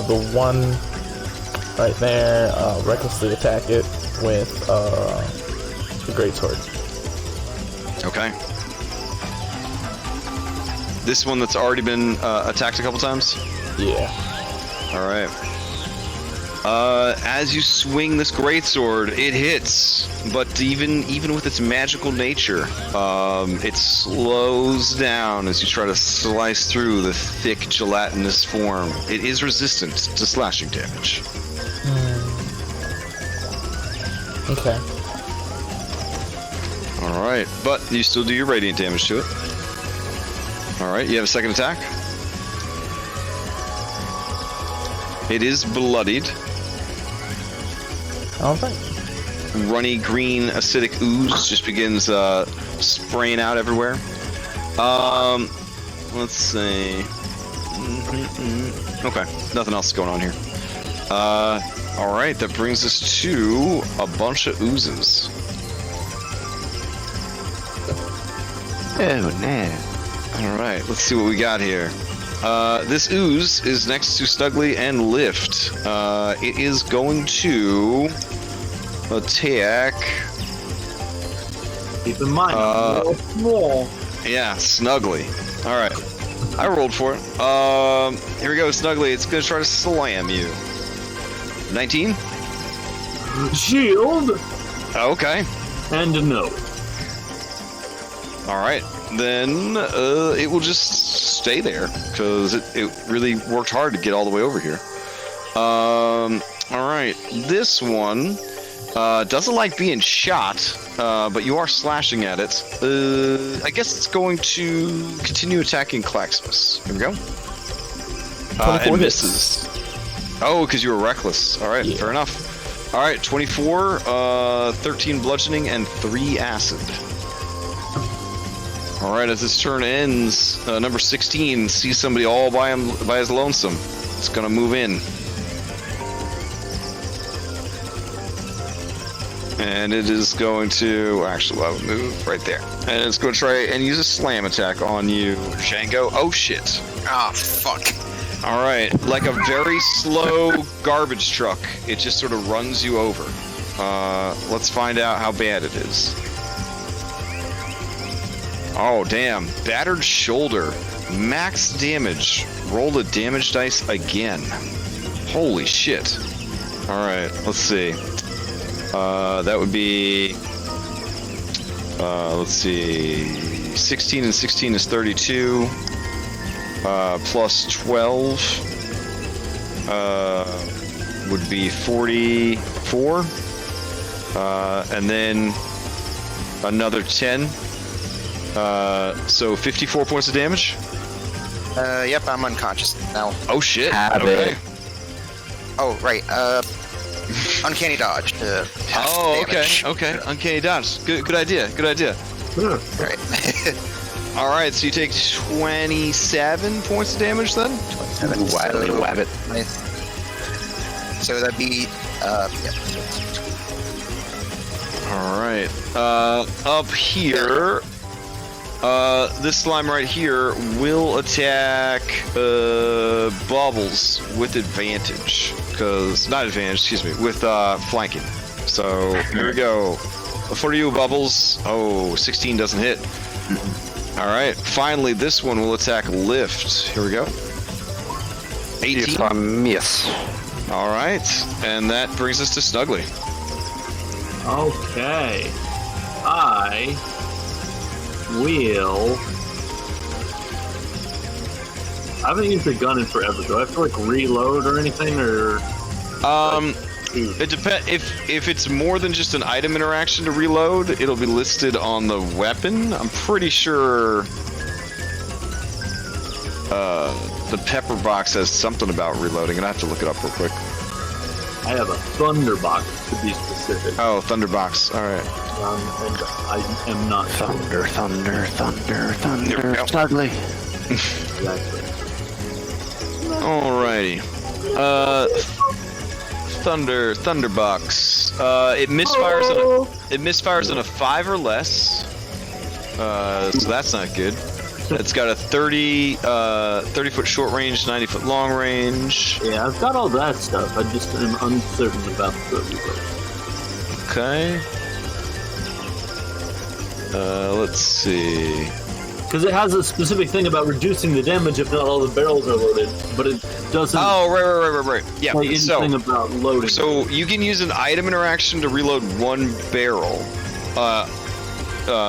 The one right there, recklessly attack it with the greatsword. Okay. This one that's already been attacked a couple times? Yeah. Alright. As you swing this greatsword, it hits, but even with its magical nature, it slows down as you try to slice through the thick gelatinous form. It is resistant to slashing damage. Okay. Alright, but you still do your radiant damage to it. Alright, you have a second attack. It is bloodied. Alright. Runny green acidic ooze just begins spraying out everywhere. Let's see. Okay, nothing else going on here. Alright, that brings us to a bunch of oozes. Oh, no. Alright, let's see what we got here. This ooze is next to Snuggly and Lyft. It is going to attack. Keep in mind, I'm real small. Yeah, Snuggly. Alright. I rolled for it. Here we go, Snuggly. It's gonna try to slam you. 19? Shield Okay. and a no. Alright. Then it will just stay there because it really worked hard to get all the way over here. Alright. This one doesn't like being shot, but you are slashing at it. I guess it's going to continue attacking Claxmus. Here we go. 24 and hits. misses. Oh, because you were reckless. Alright, Yeah. fair enough. Alright, 24, 13 bludgeoning, and 3 acid. Alright, as this turn ends, number 16 sees somebody all by his lonesome. It's gonna move in. And it is going to... Actually, I would move right there. And it's going to try and use a slam attack on you, Django. Oh, shit. Ah, fuck. Alright, like a very slow garbage truck, it just sort of runs you over. Let's find out how bad it is. Oh, damn. Battered shoulder. Max damage. Roll the damage dice again. Holy shit. Alright, let's see. That would be... let's see... 16 and 16 is 32. Plus 12 would be 44. And then another 10. So 54 points of damage? Yep, I'm unconscious now. Oh shit. Have Okay. it. Oh, right. Uncanny dodge. Half Oh, damage. okay. Uncanny dodge. Good idea. Right. Alright, so you take 27 points of damage then? Wily wabbit. So that'd be, yeah. Alright. Up here, this slime right here will attack Bubbles with advantage. Not advantage, excuse me, with flanking. So, here we go. For you, Bubbles. Oh, 16 doesn't hit. Alright, finally, this one will attack Lyft. Here we go. 18. If I miss. Alright, and that brings us to Snuggly. Okay. I will... I haven't used a gun in forever. Do I have to, like, reload or anything, or... It depends. If it's more than just an item interaction to reload, it'll be listed on the weapon. I'm pretty sure the pepper box has something about reloading, and I have to look it up real quick. I have a thunder box to be specific. Oh, Thunderbox. All right. And I am not Thunder. There we go. Snuggly. exactly. Alrighty. Thunderbox. It misfires on a 5 or less. So that's not good. It's got a 30-foot short range, 90-foot long range. Yeah, I've got all that stuff. I just am uncertain about the reload. Okay. Let's see. Because it has a specific thing about reducing the damage if not all the barrels are loaded, but it doesn't Oh, right. Yeah. say anything about loading. So you can use an item interaction to reload 1 barrel.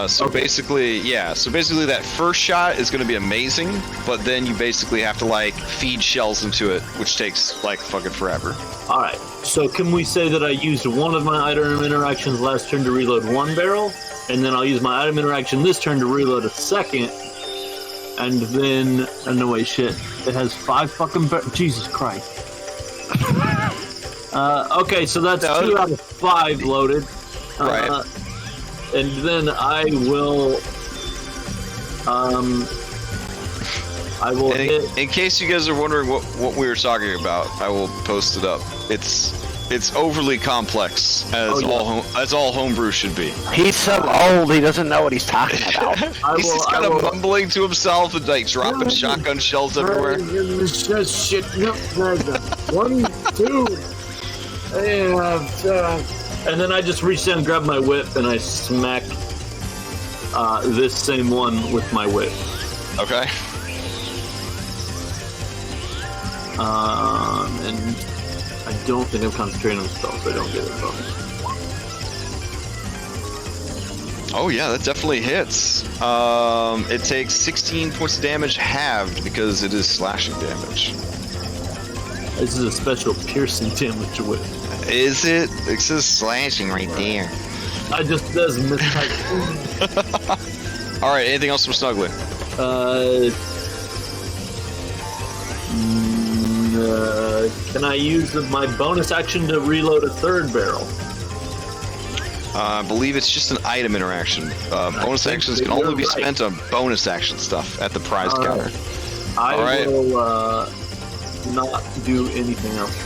So basically that first shot is going to be amazing, but then you basically have to like feed shells into it, which takes like fucking forever. Alright, so can we say that I used one of my item interactions last turn to reload 1 barrel, and then I'll use my item interaction this turn to reload a second, and then... Oh, no, wait, shit. It has 5 fucking barrels. Jesus Christ. Okay, so that's 2 out of 5 loaded. Right. And then I will hit... In case you guys are wondering what we were talking about, I will post it up. It's overly complex, as all homebrew should be. He's so old, he doesn't know what he's talking about. He's just kind of mumbling to himself and like dropping shotgun shells everywhere. Shit. 1, 2, and then I just reach down and grab my whip and I smack this same one with my whip. Okay. And I don't think I'm concentrating on the spell, so I don't get it bonus. Oh yeah, that definitely hits. It takes 16 points of damage halved because it is slashing damage. This is a special piercing damage whip. Is it? It says slashing right there. I just does mistype. All right. Anything else from Snuggly? Can I use my bonus action to reload a 3rd barrel? I believe it's just an item interaction. Bonus actions can only be spent on bonus action stuff at the prize counter. I will not do anything else.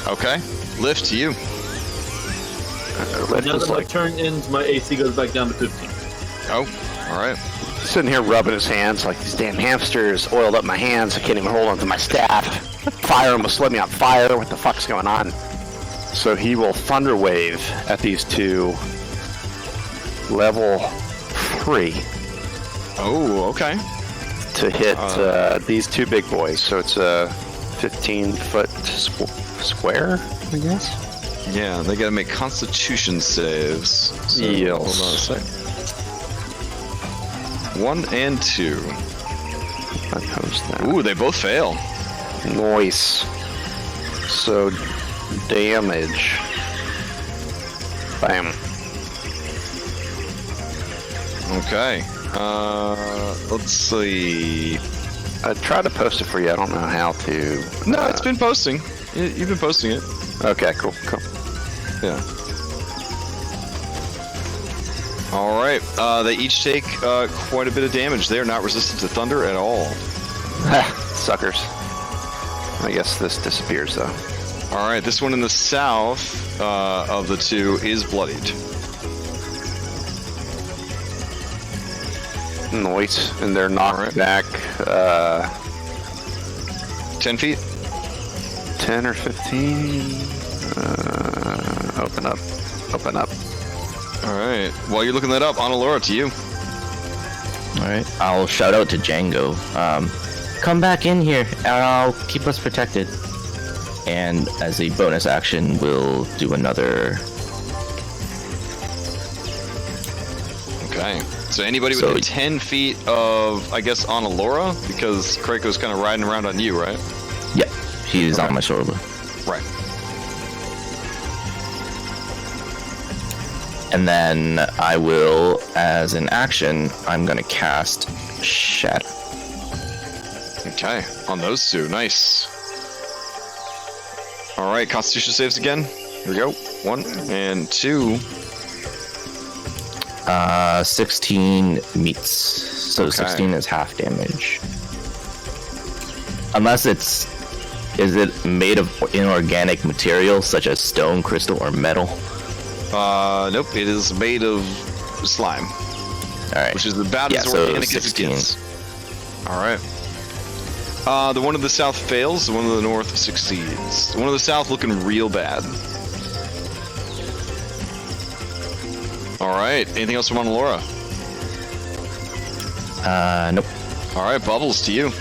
Okay. Lift to you. Now that my turn ends, my AC goes back down to 15. Oh, all right. Sitting here rubbing his hands like these damn hamsters oiled up my hands. I can't even hold onto my staff. Fire almost lit me on fire. What the fuck's going on? So he will thunder wave at these two. Level 3. Oh, okay. To hit these two big boys. So it's a 15-foot square, I guess. Yeah, they gotta make Constitution saves. So, yes. Hold on a sec. 1 and 2. I post that. Ooh, they both fail. Nice. So, damage. Bam. Okay. Let's see. I tried to post it for you. I don't know how to. No, it's been posting. You've been posting it. Okay, cool. Yeah. All right. They each take quite a bit of damage. They are not resistant to thunder at all. Suckers. I guess this disappears though. All right. This one in the south of the two is bloodied. Noise, and they're knocked back 10 feet? 10 or 15. Open up. Alright, while you're looking that up, Analora, to you. Alright, I'll shout out to Django. Come back in here, and I'll keep us protected. And as a bonus action, we'll do another... Okay. So anybody within 10 feet of, I guess, Analora? Because Krako's kind of riding around on you, right? Yeah, he's on my shoulder. Right. And then I will, as an action, I'm gonna cast Shatter. Okay, on those two, nice. All right, Constitution saves again. Here we go. 1 and 2. 16 meets. So Okay. 16 is half damage. Unless is it made of inorganic materials such as stone, crystal, or metal? Nope, it is made of slime, All right. which is about Yeah, as so organic as it 16. gets. All right. The one to the south fails. The one to the north succeeds. The one to the south looking real bad. All right. Anything else from Laura? Nope. All right, Bubbles, to you.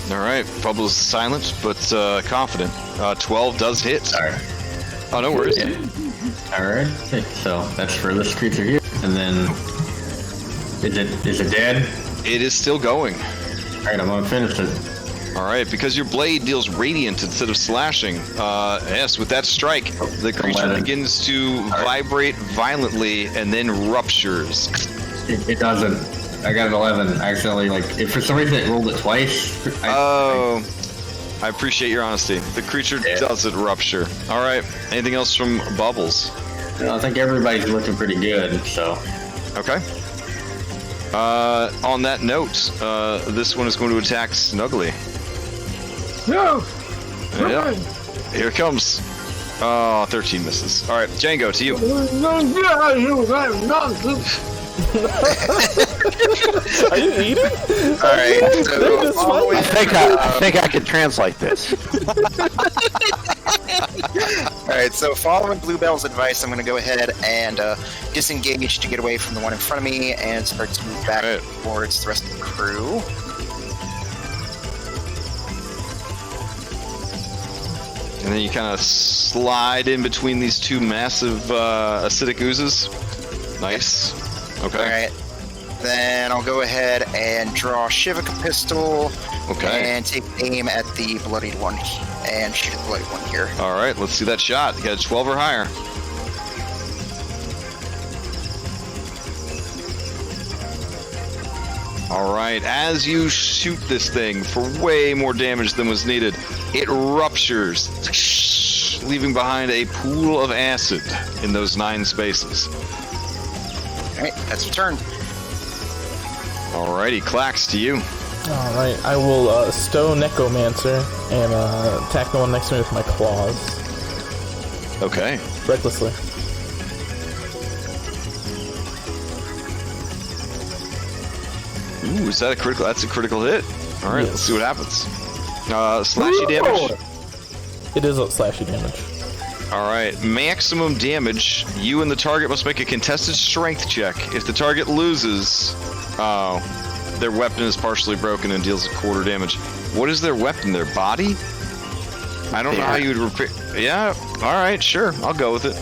All right, Bubbles is silent but confident. 12 does hit. Sorry. Oh, no worries. Yeah. Alright, so that's for this creature here. And then is it dead? It is still going. Alright, I'm gonna finish it. All right, because your blade deals radiant instead of slashing. Yes, with that strike, the creature 11. begins to vibrate violently and then ruptures. It doesn't. I got an 11. I accidentally, if for some reason it rolled it twice. I appreciate your honesty. The creature doesn't rupture. All right, anything else from Bubbles? I think everybody's looking pretty good, so. Okay. On that note, this one is going to attack Snuggly. No! Yeah. Here it comes. Oh, 13 misses. All right, Django, to you. Are you eating? Alright, so I think I can translate this. Alright, so following Bluebell's advice, I'm going to go ahead and disengage to get away from the one in front of me and start to move back towards the rest of the crew. And then you kind of slide in between these two massive acidic oozes. Nice. Okay. Alright, then I'll go ahead and draw Shivaka pistol and take aim at the bloodied one and shoot the bloodied one here. All right, let's see that shot. You got a 12 or higher. All right, as you shoot this thing for way more damage than was needed, it ruptures, leaving behind a pool of acid in those 9 spaces. All right, that's your turn. Alrighty, Clax, to you. Alright, I will stow Necromancer and attack the one next to me with my claws. Okay. Recklessly. Ooh, is that a critical? That's a critical hit. All right, Yes. let's see what happens. Slashy damage. It is a slashy damage. All right, maximum damage. You and the target must make a contested strength check. If the target loses, their weapon is partially broken and deals a quarter damage. What is their weapon? Their body? I don't know how you would repair. Yeah. All right, sure. I'll go with it.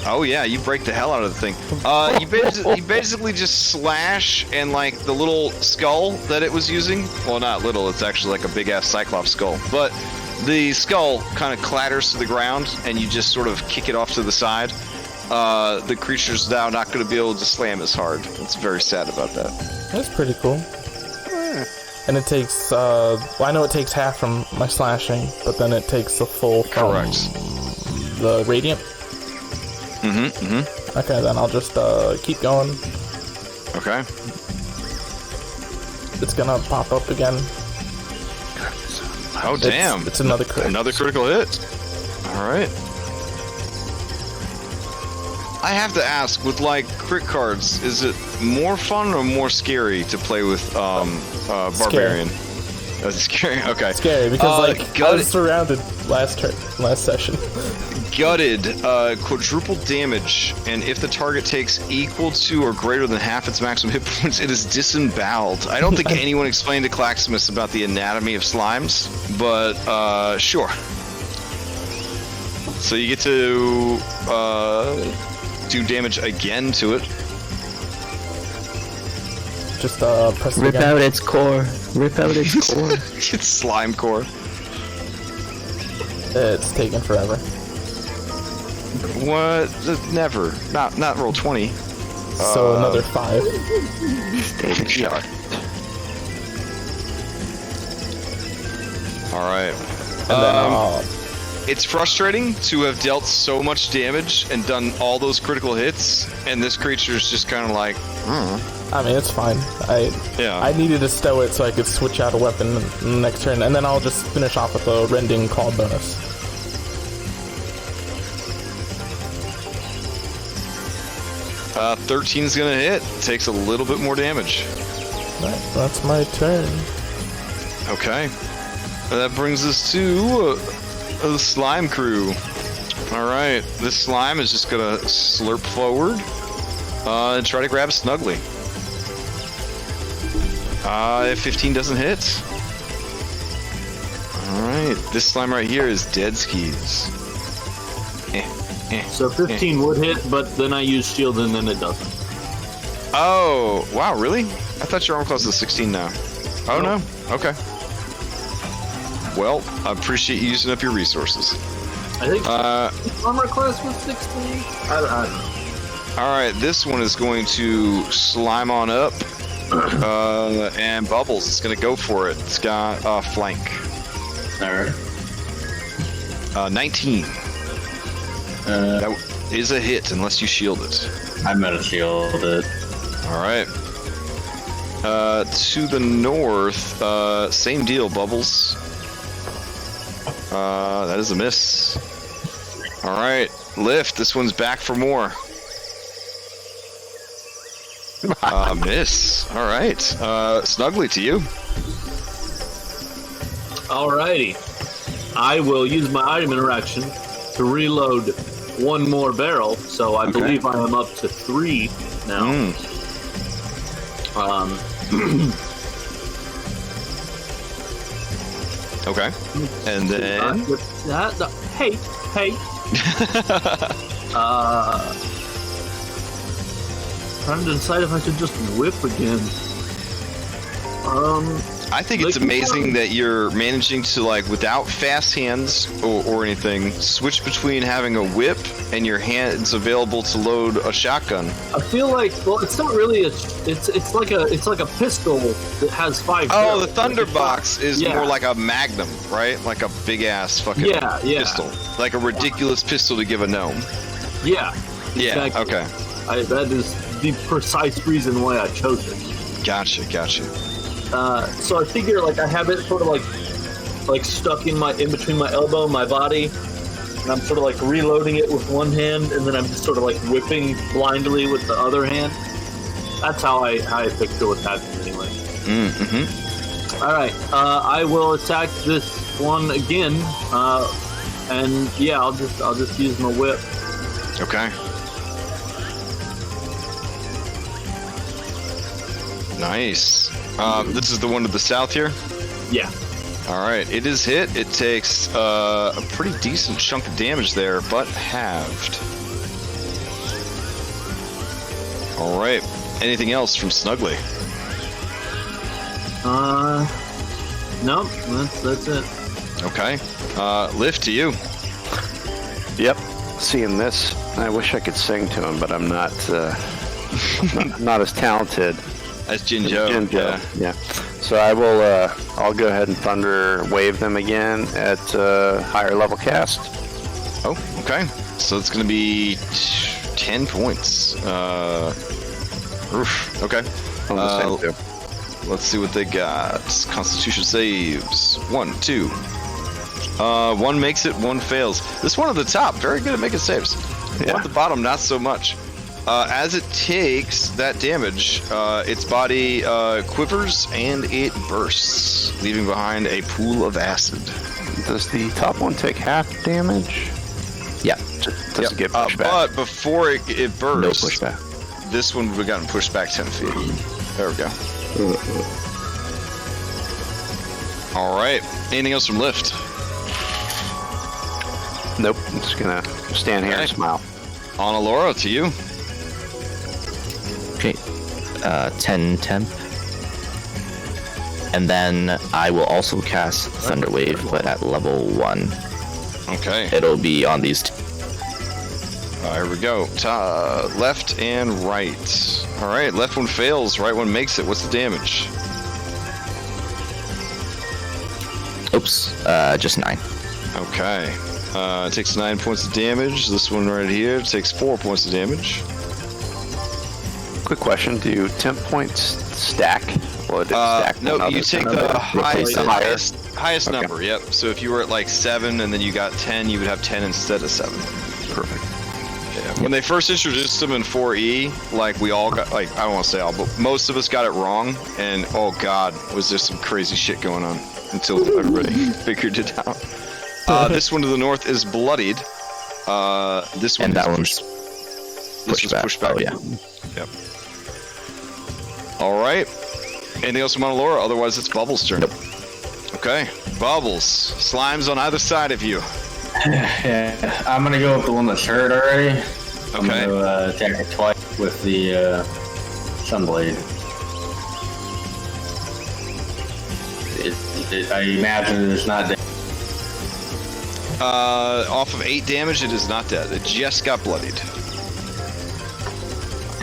Oh yeah, you break the hell out of the thing. You basically just slash and the little skull that it was using. Well, not little. It's actually like a big ass Cyclops skull. But the skull kind of clatters to the ground, and you just sort of kick it off to the side. The creature's now not going to be able to slam as hard. It's very sad about that. That's pretty cool. And it takes, I know it takes half from my slashing, but then it takes the full from the radiant. Okay, then I'll just keep going. Okay. It's gonna pop up again. Oh, damn. It's another crit. Another critical hit. All right. I have to ask, with crit cards, is it more fun or more scary to play with Barbarian? That's scary. Okay. Scary because I was surrounded last session. Gutted, quadruple damage, and if the target takes equal to or greater than half its maximum hit points, it is disemboweled. I don't think anyone explained to Claximus about the anatomy of slimes, but sure. So you get to do damage again to it. Just press it Rip again. out its core. Rip out its core. It's slime core. It's taking forever. What? Never. Not Roll20. So another 5. Yeah. All right. And then It's frustrating to have dealt so much damage and done all those critical hits, and this creature's just kind of like, I mean, it's fine. I needed to stow it so I could switch out a weapon next turn, and then I'll just finish off with a rending call bonus. Uh, 13's gonna hit. Takes a little bit more damage. Right, that's my turn. Okay. That brings us to the slime crew. Alright, this slime is just gonna slurp forward and try to grab Snuggly. 15 doesn't hit. Alright, this slime right here is dead skis. So 15 would hit, but then I use shield and then it doesn't. Oh, wow, really? I thought your armor class was 16 now. Oh, no? Okay. Well, I appreciate you using up your resources. I think armor class was 16? I don't know. Alright, this one is going to slime on up. And Bubbles is going to go for it. It's got flank. Alright. 19. That is a hit unless you shield it. I'm gonna shield it. Alright. To the north, same deal, Bubbles. That is a miss. Alright, Lyft, this one's back for more. Miss. Alright. Snuggly to you. Alrighty. I will use my item interaction to reload one more barrel, so I believe I am up to 3 now. Okay. And then... Hey. Trying to decide if I should just whip again. I think it's amazing that you're managing to, like, without fast hands or anything, switch between having a whip and your hands available to load a shotgun. I feel like, well, it's not really it's like a pistol that has 5 Oh, barrels. the Thunderbox is more like a Magnum, right? Like a big ass fucking pistol, like a ridiculous pistol to give a gnome. Yeah. Yeah. Exactly. Okay. That is the precise reason why I chose it. Gotcha. So I figure like I have it sort of like stuck in between my elbow and my body, and I'm sort of like reloading it with one hand, and then I'm just sort of like whipping blindly with the other hand. That's how I picture what's happening anyway. Mm-hmm. All right, I will attack this one again, and yeah, I'll just use my whip. Okay. Nice. This is the one to the south here? Yeah. Alright, it is hit. It takes a pretty decent chunk of damage there, but halved. Alright. Anything else from Snuggly? Nope, that's it. Okay. Lyft to you. Yep. Seeing this, I wish I could sing to him, but I'm not not as talented. That's Jinjo. Yeah. So I will. I'll go ahead and thunder wave them again at higher level cast. Oh, okay. So it's going to be 10 points. Oof. Okay. On the same too. Let's see what they got. Constitution saves. 1, 2. One makes it, one fails. This one at the top, very good at making saves. Yeah. One at the bottom, not so much. As it takes that damage, its body quivers and it bursts, leaving behind a pool of acid. Does the top one take half damage? Yeah. Does it get pushed back? But before it bursts, No pushback. this one would have gotten pushed back 10 feet. There we go. All right. Anything else from Lyft? Nope. I'm just gonna stand here and smile. On Alora, to you. Okay. 10 temp. And then I will also cast Thunderwave, but at level 1. Okay. It'll be on these two. Here we go. Left and right. All right, left one fails, right one makes it. What's the damage? Oops, just 9. Okay. It takes 9 points of damage. This one right here takes 4 points of damage. Quick question: do you temp points stack? Or did it stack no, one you other take time? the Replace the higher. highest Okay. number. Yep. So if you were at like 7 and then you got 10, you would have 10 instead of 7. Perfect. Yeah. When they first introduced them in 4E, like we all got, like I don't want to say all, but most of us got it wrong, and oh god, was there some crazy shit going on until everybody figured it out. This one to the north is bloodied. This one And that is one's pushed back. Oh, yeah. Yep. All right. Anything else from Monolora? Otherwise, it's Bubbles' turn. Nope. Okay. Bubbles. Slimes on either side of you. Yeah, I'm gonna go with the one that's hurt already. I'm Okay. gonna attack it twice with the Sunblade. I imagine it's not dead. Off of 8 damage, it is not dead. It just got bloodied.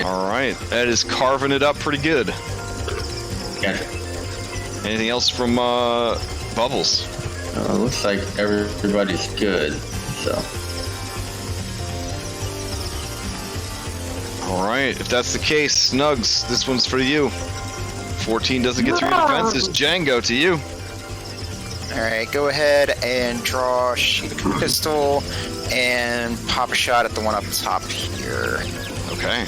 All right. That is carving it up pretty good. Gotcha. Anything else from Bubbles? Looks like everybody's good, so. All right. If that's the case, Snugs, this one's for you. 14 doesn't get through your defenses. Django, to you. Alright, go ahead and draw a sheath pistol and pop a shot at the one up top here. Okay.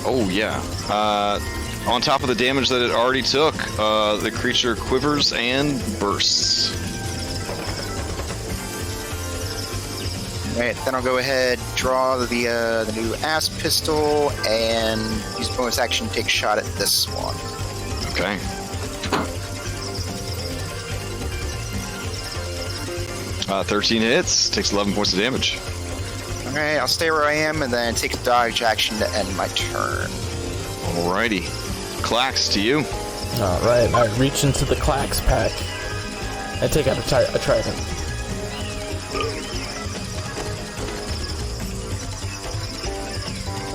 Oh, yeah. On top of the damage that it already took, the creature quivers and bursts. Alright, then I'll go ahead, draw the new ass pistol, and use bonus action to take a shot at this one. Okay. Uh, 13 hits, takes 11 points of damage. Alright, I'll stay where I am and then take a dodge action to end my turn. Alrighty. Clax, to you. Alright, I reach into the Clax pack and take out a trident.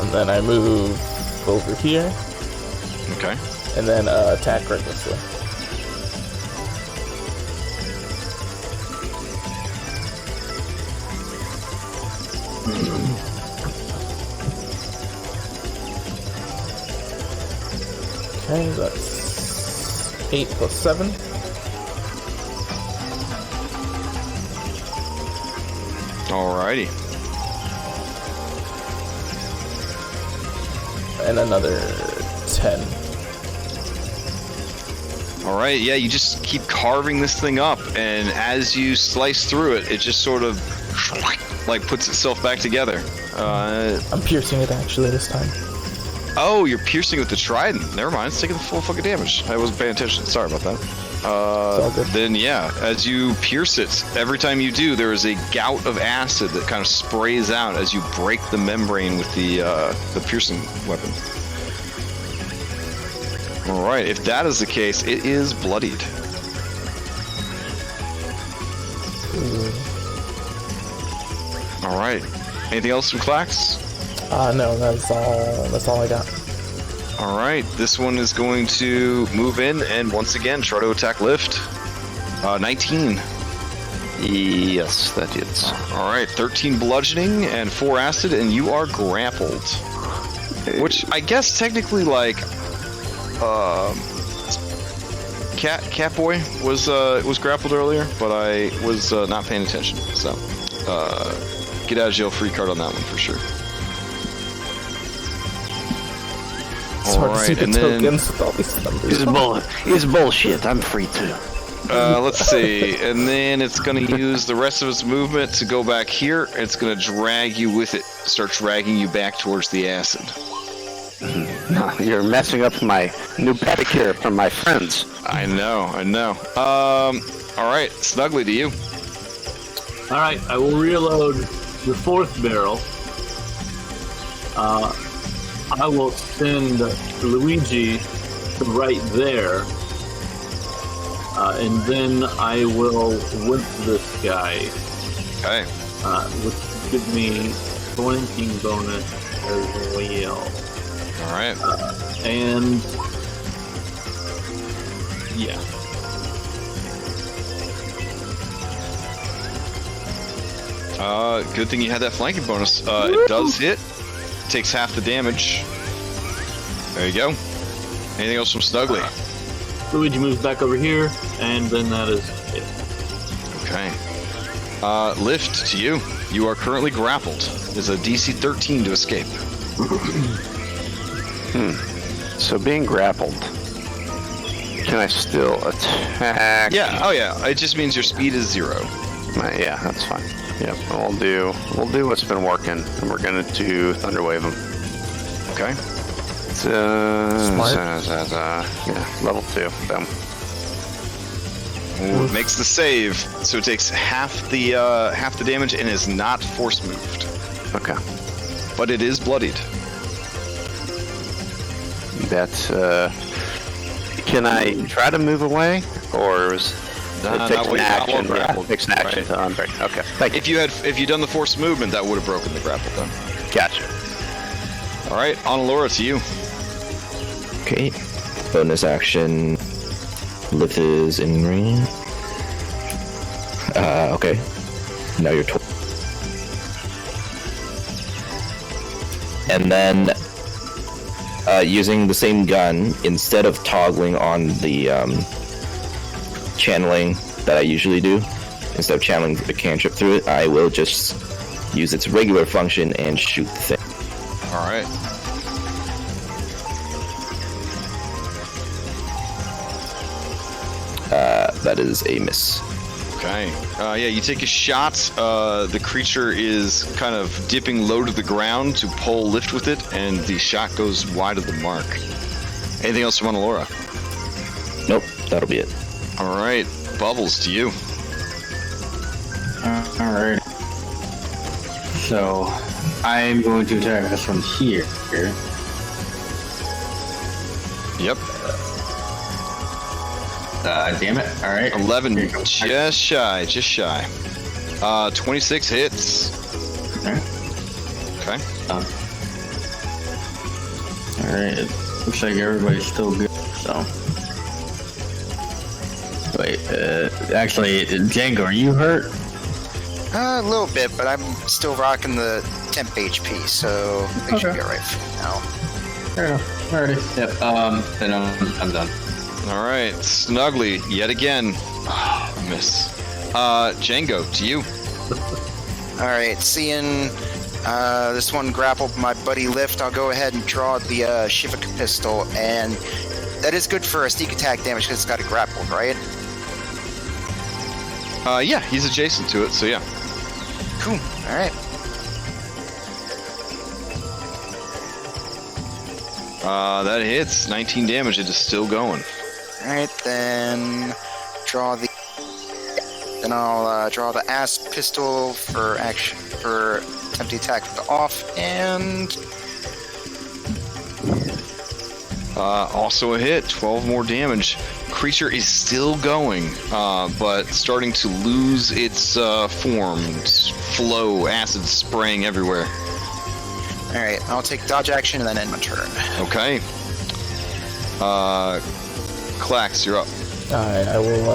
And then I move over here, Okay. and then attack recklessly. Okay, that's 8 plus 7. Alrighty. And another 10. Alright, yeah, you just keep carving this thing up, and as you slice through it, it just sort of, like, puts itself back together. I'm piercing it actually this time. Oh, you're piercing with the trident. Never mind, it's taking the full fucking damage. I wasn't paying attention. Sorry about that. all good. Then, yeah, as you pierce it, every time you do, there is a gout of acid that kind of sprays out as you break the membrane with the piercing weapon. Alright, if that is the case, it is bloodied. Alright. Anything else from Clax? No, that's all I got. Alright, this one is going to move in and once again try to attack Lyft. 19. Yes, that hits. Alright, 13 bludgeoning and 4 acid, and you are grappled. Which I guess technically, like, Catboy was grappled earlier, but I was not paying attention. So, get out of jail free card on that one for sure. It's hard to see the and then- tokens with all these numbers. He's bullshit. I'm free too. Let's see, and then it's going to use the rest of its movement to go back here. It's going to drag you with it, start dragging you back towards the acid. You're messing up my new pedicure from my friends. I know. All right, Snuggly, to you. Alright, I will reload the 4th barrel. I will send Luigi to right there, and then I will whip this guy, Okay. which will give me flanking bonus as well. All right. And yeah. Good thing you had that flanking bonus. It does hit. Takes half the damage. There you go. Anything else from Snuggly? Luigi moves back over here, and then that is it. Okay. Lyft, to you. You are currently grappled. There's a DC 13 to escape. So being grappled, can I still attack? Yeah. Oh yeah. It just means your speed is 0. Yeah, that's fine. Yep. We'll do what's been working, and we're gonna do Thunderwave him. Okay. Yeah, level 2. Boom. Ooh, it makes the save, so it takes half the damage and is not force moved. Okay. But it is bloodied. That's can I try to move away, or is it takes an action? Yeah, it takes an action to unbreak. Okay. Thank you. If you'd done the force movement, that would have broken the grapple then. Gotcha. All right, Laura, to you. Okay. Bonus action. Lyft is in range. Okay. Now you're and then using the same gun, instead of toggling on the channeling that I usually do, instead of channeling the cantrip through it, I will just use its regular function and shoot the thing. All right. That is a miss. Okay. Yeah, you take a shot. The creature is kind of dipping low to the ground to pull Lyft with it, and the shot goes wide of the mark. Anything else from Laura? Nope, that'll be it. All right. Bubbles, to you. Alright. So, I'm going to attack this one here. Yep. Damn it. Alright. 11. Just shy. 26 hits. Okay. Okay. Alright. Looks like everybody's still good, so. Wait, actually, Django, are you hurt? A little bit, but I'm still rocking the temp HP, so I think should be alright for now. Fair enough. Alrighty. Yep. Then I'm done. All right. Snuggly, yet again. Oh, miss. Django, to you. Alright, seeing this one grappled my buddy Lyft, I'll go ahead and draw the Shivak pistol, and that is good for a sneak attack damage because it's got a grapple, right? Yeah, he's adjacent to it, so yeah. Cool. Alright. That hits. 19 damage. It is still going. Alright, then draw the. Then I'll draw the ass pistol for action for attempting attack with the off, and also a hit. 12 more damage. Creature is still going, but starting to lose its form, its flow, acid spraying everywhere. alright, I'll take dodge action and then end my turn. Okay. Clax, you're up. Alright, I will,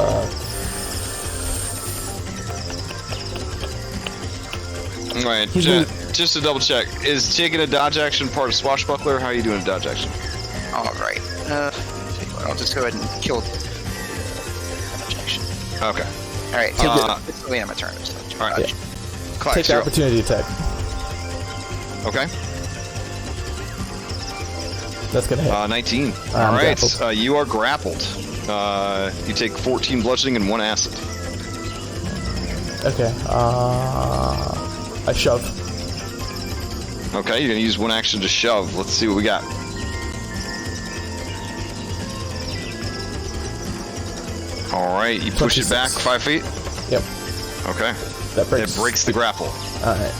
Alright, just to double check, is taking a dodge action part of Swashbuckler? How are you doing a dodge action? Alright. I'll just go ahead and kill dodge action. Okay. Alright, it's the end of my turn. So Alright. Yeah. Clax, take the you're up. opportunity attack. Okay. That's gonna hit. 19. I'm Alright, grappled. you are grappled. You take 14 bludgeoning and 1 acid. Okay, I shove. Okay, you're gonna use 1 action to shove. Let's see what we got. Alright, you push it back 5 feet? Yep, Okay. that breaks. It breaks the grapple. Alright.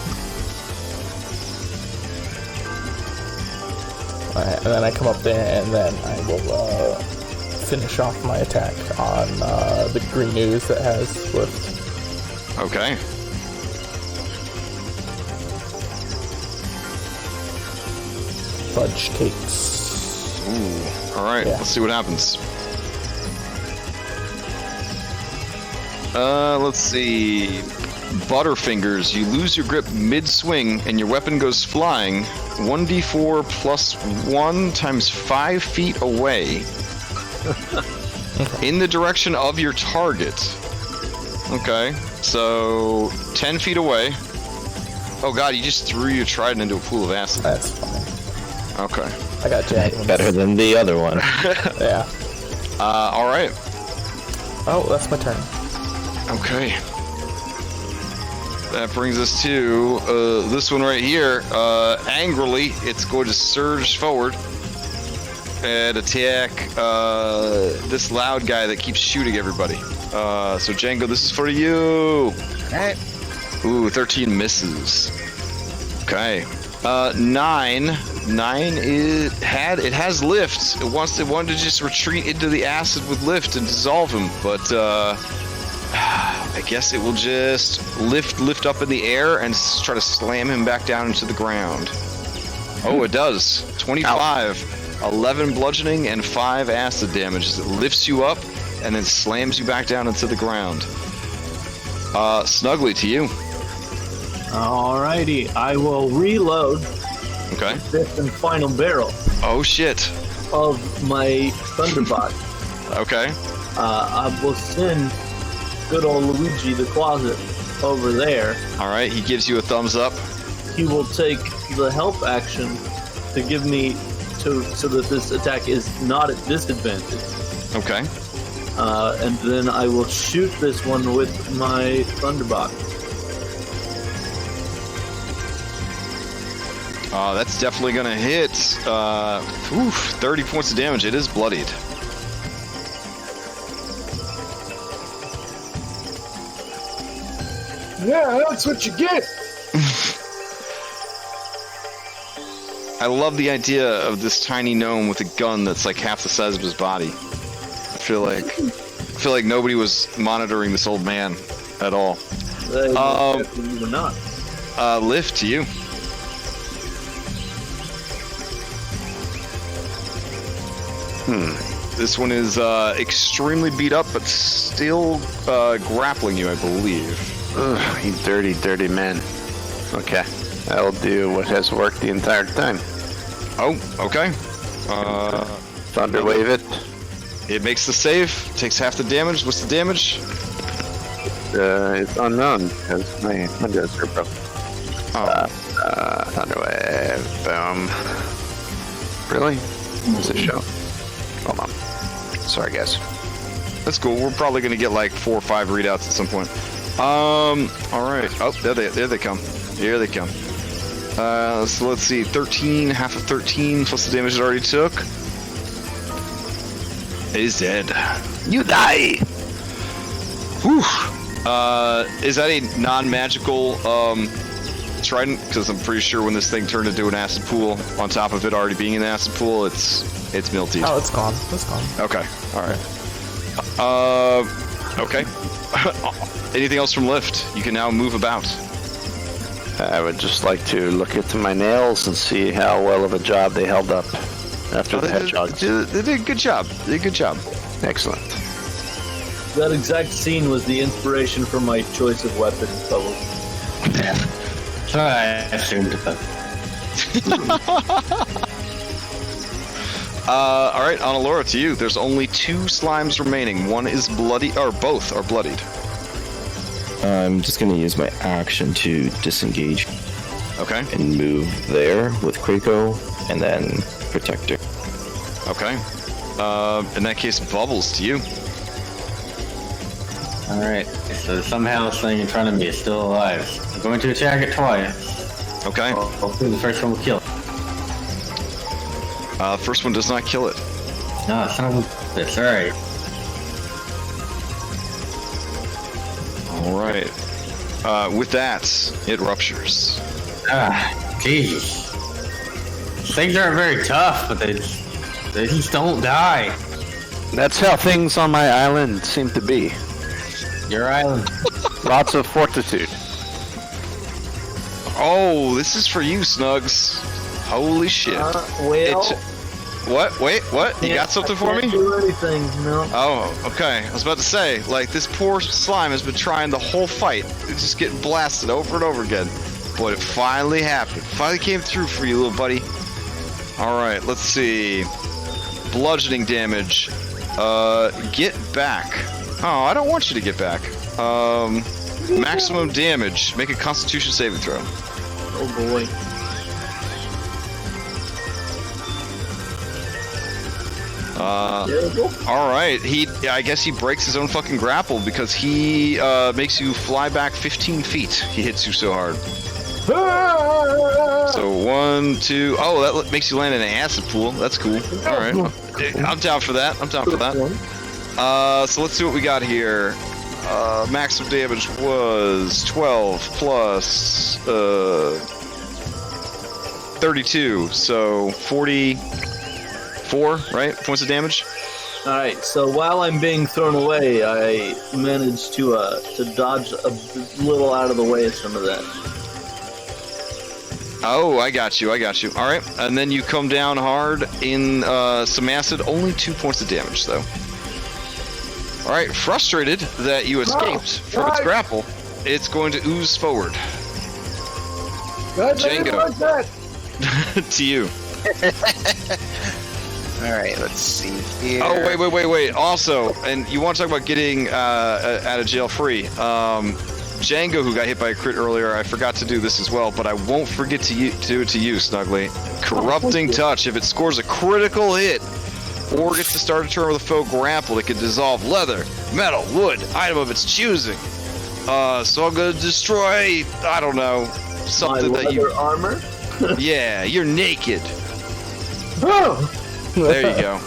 Alright, and then I come up there, and then I will finish off my attack on the green ooze that has Lift. Okay. Fudge cakes. Ooh. All right. Yeah. Let's see what happens. Let's see. Butterfingers. You lose your grip mid-swing, and your weapon goes flying. 1d4 plus 1 times 5 feet away. In the direction of your target. Okay. So 10 feet away. Oh god, you just threw your trident into a pool of acid. That's fine. Okay. I got javelins. Better than the other one. Yeah. Alright. Oh, that's my turn. Okay. That brings us to this one right here. Angrily, it's going to surge forward and attack this loud guy that keeps shooting everybody. So Django, this is for you. Alright. Ooh, 13 misses. Okay. 9. 9 it has Lift. It wanted to just retreat into the acid with Lift and dissolve him, but I guess it will just lift up in the air and try to slam him back down into the ground. Oh, it does. 25. 11 bludgeoning and 5 acid damage as it lifts you up and then slams you back down into the ground. Snuggly, to you. Alrighty, I will reload Okay. fifth and final barrel Oh, shit. of my Thunderbolt. Okay. I will send good old Luigi the Closet over there. All right. He gives you a thumbs up. He will take the help action to give me so that this attack is not at disadvantage. Okay. And then I will shoot this one with my Thunderbolt. That's definitely going to hit. 30 points of damage. It is bloodied. Yeah, that's what you get. I love the idea of this tiny gnome with a gun that's like half the size of his body. I feel like nobody was monitoring this old man at all. You were not. Lift to you. This one is extremely beat up, but still grappling you, I believe. Ugh, you dirty, dirty man. Okay, that'll do what has worked the entire time. Oh, okay. Thunderwave it. It makes the save, takes half the damage. What's the damage? It's unknown because my windows are broken. Oh. Thunderwave. Boom. Really? What's it show? Hold on. Sorry, guys. That's cool. We're probably going to get like 4 or 5 readouts at some point. All right. Oh, there they come. Here they come. So let's see. 13, half of 13 plus the damage it already took. Is dead. You die! Whew. Is that a non-magical trident? Because I'm pretty sure when this thing turned into an acid pool, on top of it already being an acid pool, it's melted. Oh, it's gone. It's gone. Okay. All right. Okay. Anything else from Lift? You can now move about. I would just like to look into my nails and see how well of a job they held up after the hedgehog. They did a good job. They did a good job. Excellent. That exact scene was the inspiration for my choice of weapon, Bubbles. Yeah. So I assumed that. All right, Annalora, to you. There's only 2 slimes remaining. One is bloody, or both are bloodied. I'm just going to use my action to disengage Okay. and move there with Kriko and then Protector. Okay. In that case, Bubbles, to you. Alright, so somehow this thing in front of me is still alive. I'm going to attack it twice. Okay. Hopefully the first one will kill it. First one does not kill it. No, son of a bitch. Alright. All right. With that, it ruptures. Ah, Jesus. things aren't very tough, but they just don't die. That's how things on my island seem to be. Your island. Lots of fortitude. Oh, this is for you, Snugs. Holy shit. What? Wait, what? You got something for me? Can't do anything, no. Oh, okay. I was about to say, like, this poor slime has been trying the whole fight. It's just getting blasted over and over again. But it finally happened. Finally came through for you, little buddy. Alright, let's see. Bludgeoning damage. Get back. Oh, I don't want you to get back. Maximum damage. Make a Constitution saving throw. Oh boy. Alright, I guess he breaks his own fucking grapple because he makes you fly back 15 feet. He hits you so hard. So 1, 2, oh, that makes you land in an acid pool. That's cool. Alright. I'm down for that. So let's see what we got here. Maximum damage was 12 plus 32, so 44, right? Points of damage. All right. So while I'm being thrown away, I managed to dodge a little out of the way of some of that. Oh, I got you. All right, and then you come down hard in some acid. Only 2 points of damage, though. All right, frustrated that you escaped from its grapple, it's going to ooze forward. Django, to you. Alright, let's see here. Oh, wait. Also, and you want to talk about getting out of jail free. Django, who got hit by a crit earlier, I forgot to do this as well, but I won't forget to do it to you, Snuggly. Corrupting Touch. If it scores a critical hit, or gets to start a turn with a foe grapple, it can dissolve leather, metal, wood, item of its choosing. So I'm gonna destroy, I don't know, something My that you... armor? Yeah, you're naked. Oh! There you go.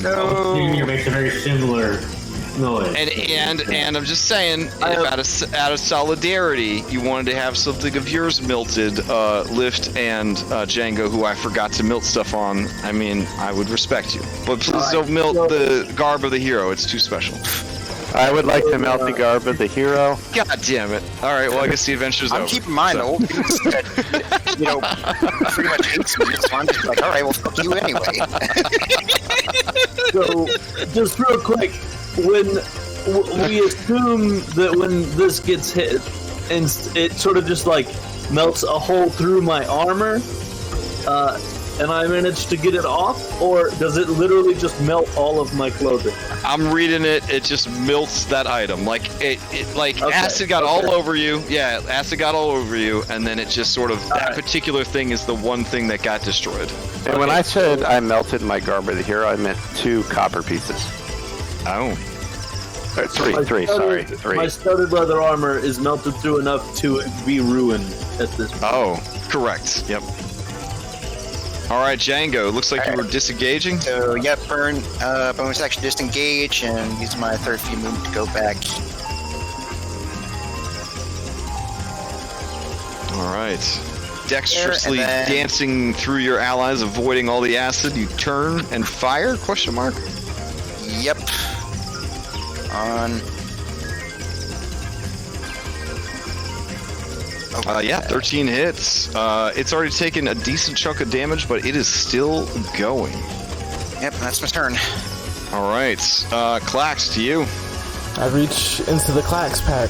No. Junior makes a very similar noise. And I'm just saying, if out of solidarity, you wanted to have something of yours melted, Lyft and Django, who I forgot to melt stuff on, I mean, I would respect you. But please don't melt the garb of the hero, it's too special. I would like to melt the garb of the hero. God damn it. Alright, well, I guess the adventure's over. I'm keeping mine, so. old dude that, pretty much hates me, so I'm just like, alright, well, fuck you anyway. So, just real quick, when we assume that when this gets hit, and it sort of just like melts a hole through my armor, and I manage to get it off, or does it literally just melt all of my clothing? I'm reading it. It just melts that item. Like acid got all over you. Yeah, acid got all over you, and then it just sort of that particular thing is the one thing that got destroyed. And when I said I melted my garb of the hero, I meant 2 copper pieces. Oh. Three. My studded leather armor is melted through enough to be ruined at this point. Oh, correct. Yep. All right, Django. Looks like you were disengaging. So, yep, burn, bonus action disengage, and use my third free move to go back. All right. Dexterously dancing through your allies, avoiding all the acid, you turn and fire? Question mark. Yep. On. Yeah, 13 hits. It's already taken a decent chunk of damage, but it is still going. Yep, that's my turn. All right, Clax, to you. I reach into the Clax pack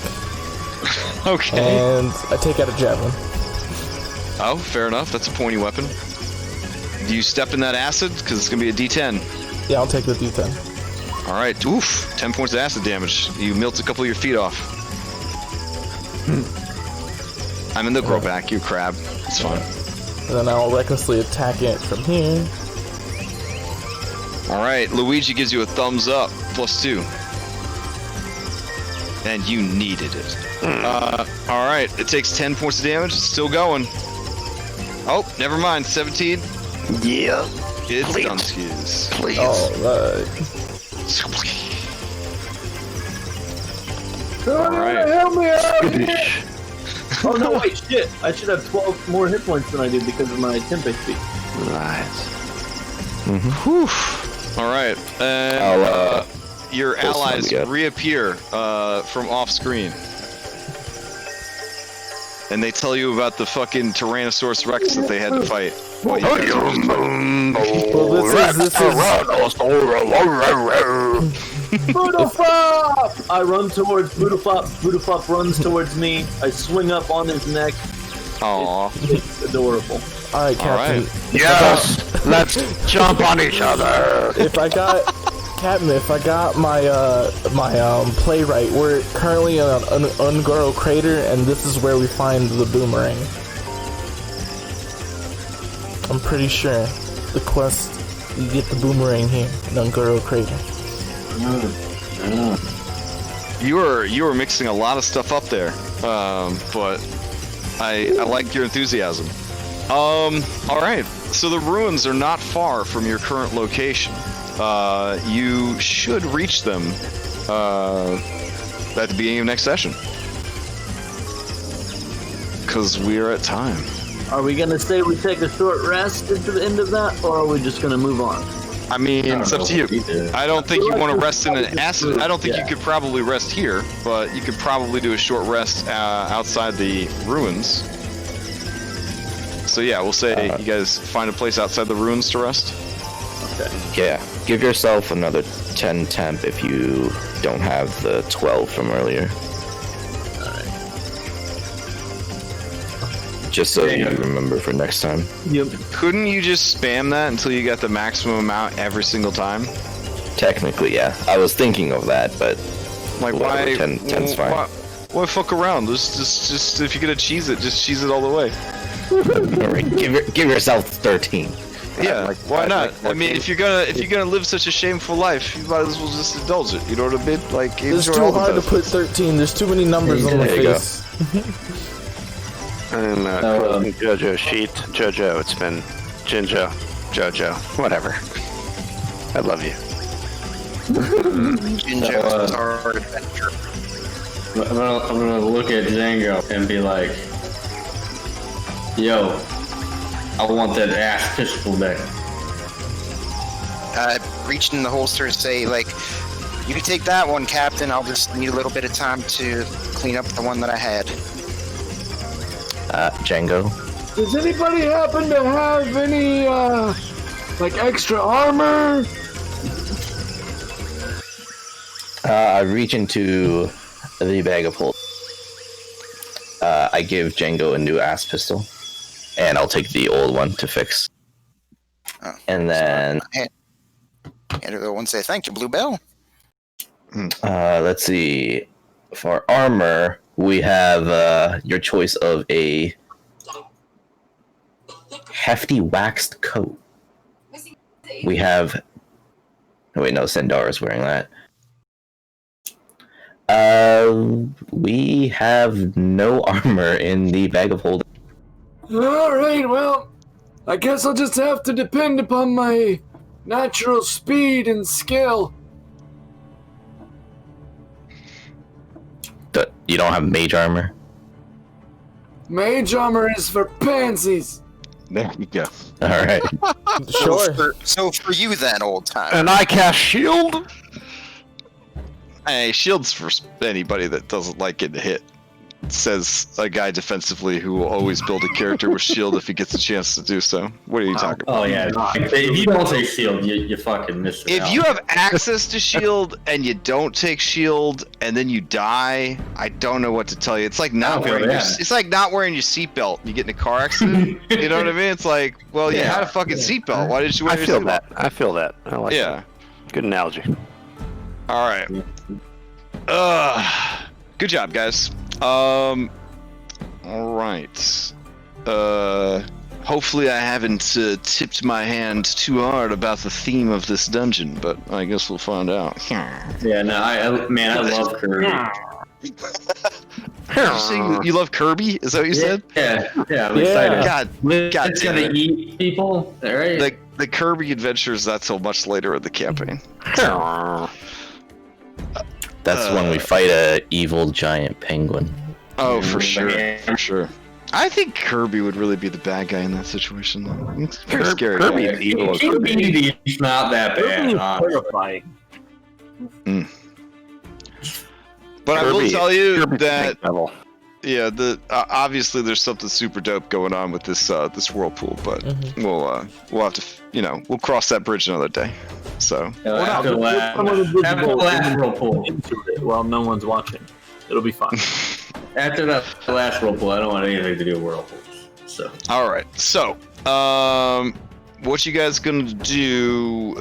Okay. and I take out a javelin. Oh, fair enough. That's a pointy weapon. Do you step in that acid? Because it's going to be a D10. Yeah, I'll take the D10. All right. Oof. 10 points of acid damage. You melt a couple of your feet off. I'm in the grow back, you crab. It's fine. And then I'll recklessly attack it from here. All right. Luigi gives you a thumbs up. +2. And you needed it. All right. It takes 10 points of damage. It's still going. Oh, never mind. 17. Yeah. It's done, skis. Please. Alright. All right. Help me out! Oh no, wait, shit! I should have 12 more hit points than I did because of my temp HP. Nice. Whew. All right, and your close one allies we got. reappear from off screen, and they tell you about the fucking Tyrannosaurus Rex that they had to fight. While you guys were just fighting. Well, this Boodafop! I run towards Boodafop. Boodafop runs towards me. I swing up on his neck. Aw. It's adorable. All right, Captain. Yes! Let's jump on each other! If I got my my playwright, we're currently in an Ungoro crater, and this is where we find the boomerang. I'm pretty sure the quest, you get the boomerang here in Ungoro crater. You were mixing a lot of stuff up there, but I like your enthusiasm. All right. So the ruins are not far from your current location. You should reach them at the beginning of next session, because we are at time. Are we gonna say we take a short rest at the end of that, or are we just gonna move on? I mean, it's up to you. I don't think you want to rest in an acid. I don't think you could probably rest here, but you could probably do a short rest outside the ruins. So yeah, we'll say you guys find a place outside the ruins to rest. Okay. Yeah, give yourself another 10 temp if you don't have the 12 from earlier. Just so you remember for next time. Yep. Couldn't you just spam that until you got the maximum amount every single time? Technically, yeah. I was thinking of that, but Like whatever, why? 10's fine. Why fuck around? Just if you're gonna cheese it, just cheese it all the way. Alright, give yourself 13. Yeah, why not? I mean, if you're gonna live such a shameful life, you might as well just indulge it. You know what I mean? Like, It's enjoy too all the hard to put benefits. 13. There's too many numbers on my There you go. face. And Jojo Sheet, Jojo, it's been Jinjo, Jojo, whatever. I love you. Jinjo's our adventure. I'm gonna look at Django and be like, yo, I want that ass pistol back. Reach in the holster and say, like, you can take that one, Captain. I'll just need a little bit of time to clean up the one that I had. Django. Does anybody happen to have any, like extra armor? I reach into the bag of holding. I give Django a new ass pistol, and I'll take the old one to fix. Oh, And then, and everyone say, thank you, Bluebell. let's see. For armor, we have your choice of a hefty waxed coat. We have. Oh, wait, no, Sandara's wearing that. We have no armor in the bag of holding. Alright, well, I guess I'll just have to depend upon my natural speed and skill. You don't have mage armor? Mage armor is for pansies. There you go. Alright. Sure. So for you then, old time. And I cast shield. Hey, shield's for anybody that doesn't like getting hit. Says a guy defensively who will always build a character with shield if he gets a chance to do so. What are you talking about? Oh yeah, if you don't take shield, you fucking miss it. If you have access to shield and you don't take shield and then you die, I don't know what to tell you. It's like not Okay, wearing your, yeah. it's like not wearing your seatbelt. You get in a car accident. You know what I mean? It's like, well, you had a fucking seatbelt. Why didn't you wear I your feel seatbelt? that. I feel that. I like Yeah. that. Good analogy. All right. Good job, guys. All right. Hopefully I haven't tipped my hand too hard about the theme of this dungeon, but I guess we'll find out. Yeah, no, I love Kirby. Did you say you love Kirby? Is that what you said? Yeah, I'm excited. God It's damn gonna it. eat people, right? The Kirby adventures, not so much later in the campaign. That's when we fight a evil giant penguin. Oh, for sure. I think Kirby would really be the bad guy in that situation. Though. It's pretty scary. Kirby's evil. He's not that bad. Terrifying. But I will tell you that level. yeah, obviously there's something super dope going on with this this whirlpool, but we'll have to we'll cross that bridge another day. So After the last whirlpool. Into it while no one's watching. It'll be fun. After that last whirlpool, I don't want anything to do with whirlpools. So. All right. So, what you guys gonna do?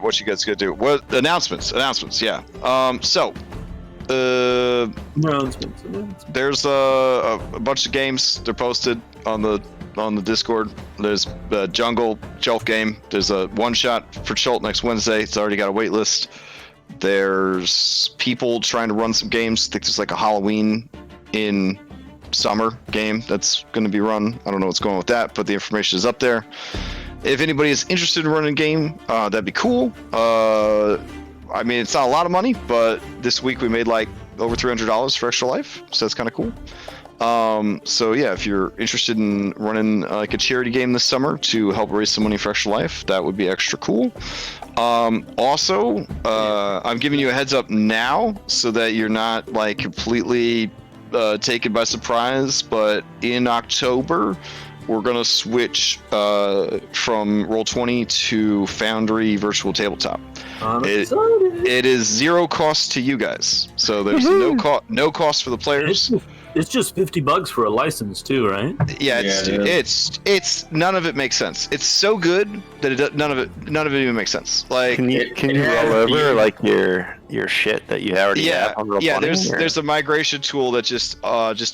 What you guys gonna do? What announcements? Yeah. Announcements. There's a bunch of games. They're posted on the Discord. There's a Jungle Jolt game. There's a one shot for Jolt next Wednesday. It's already got a wait list. There's people trying to run some games. I think there's like a Halloween in summer game that's going to be run. I don't know what's going on with that, but the information is up there. If anybody is interested in running a game, that'd be cool. I mean, it's not a lot of money, but this week we made like over $300 for Extra Life, so that's kind of cool. So yeah, if you're interested in running like a charity game this summer to help raise some money for Extra Life, that would be extra cool. Also, I'm giving you a heads up now so that you're not like completely taken by surprise, but in October we're gonna switch from Roll20 to Foundry Virtual Tabletop. It is zero cost to you guys, so there's no cost for the players. It's just $50 for a license too, right? Yeah, it's none of it makes sense. It's so good that none of it even makes sense. Like, can you roll over like your shit that you already have on Roll20? Yeah, there's a migration tool that just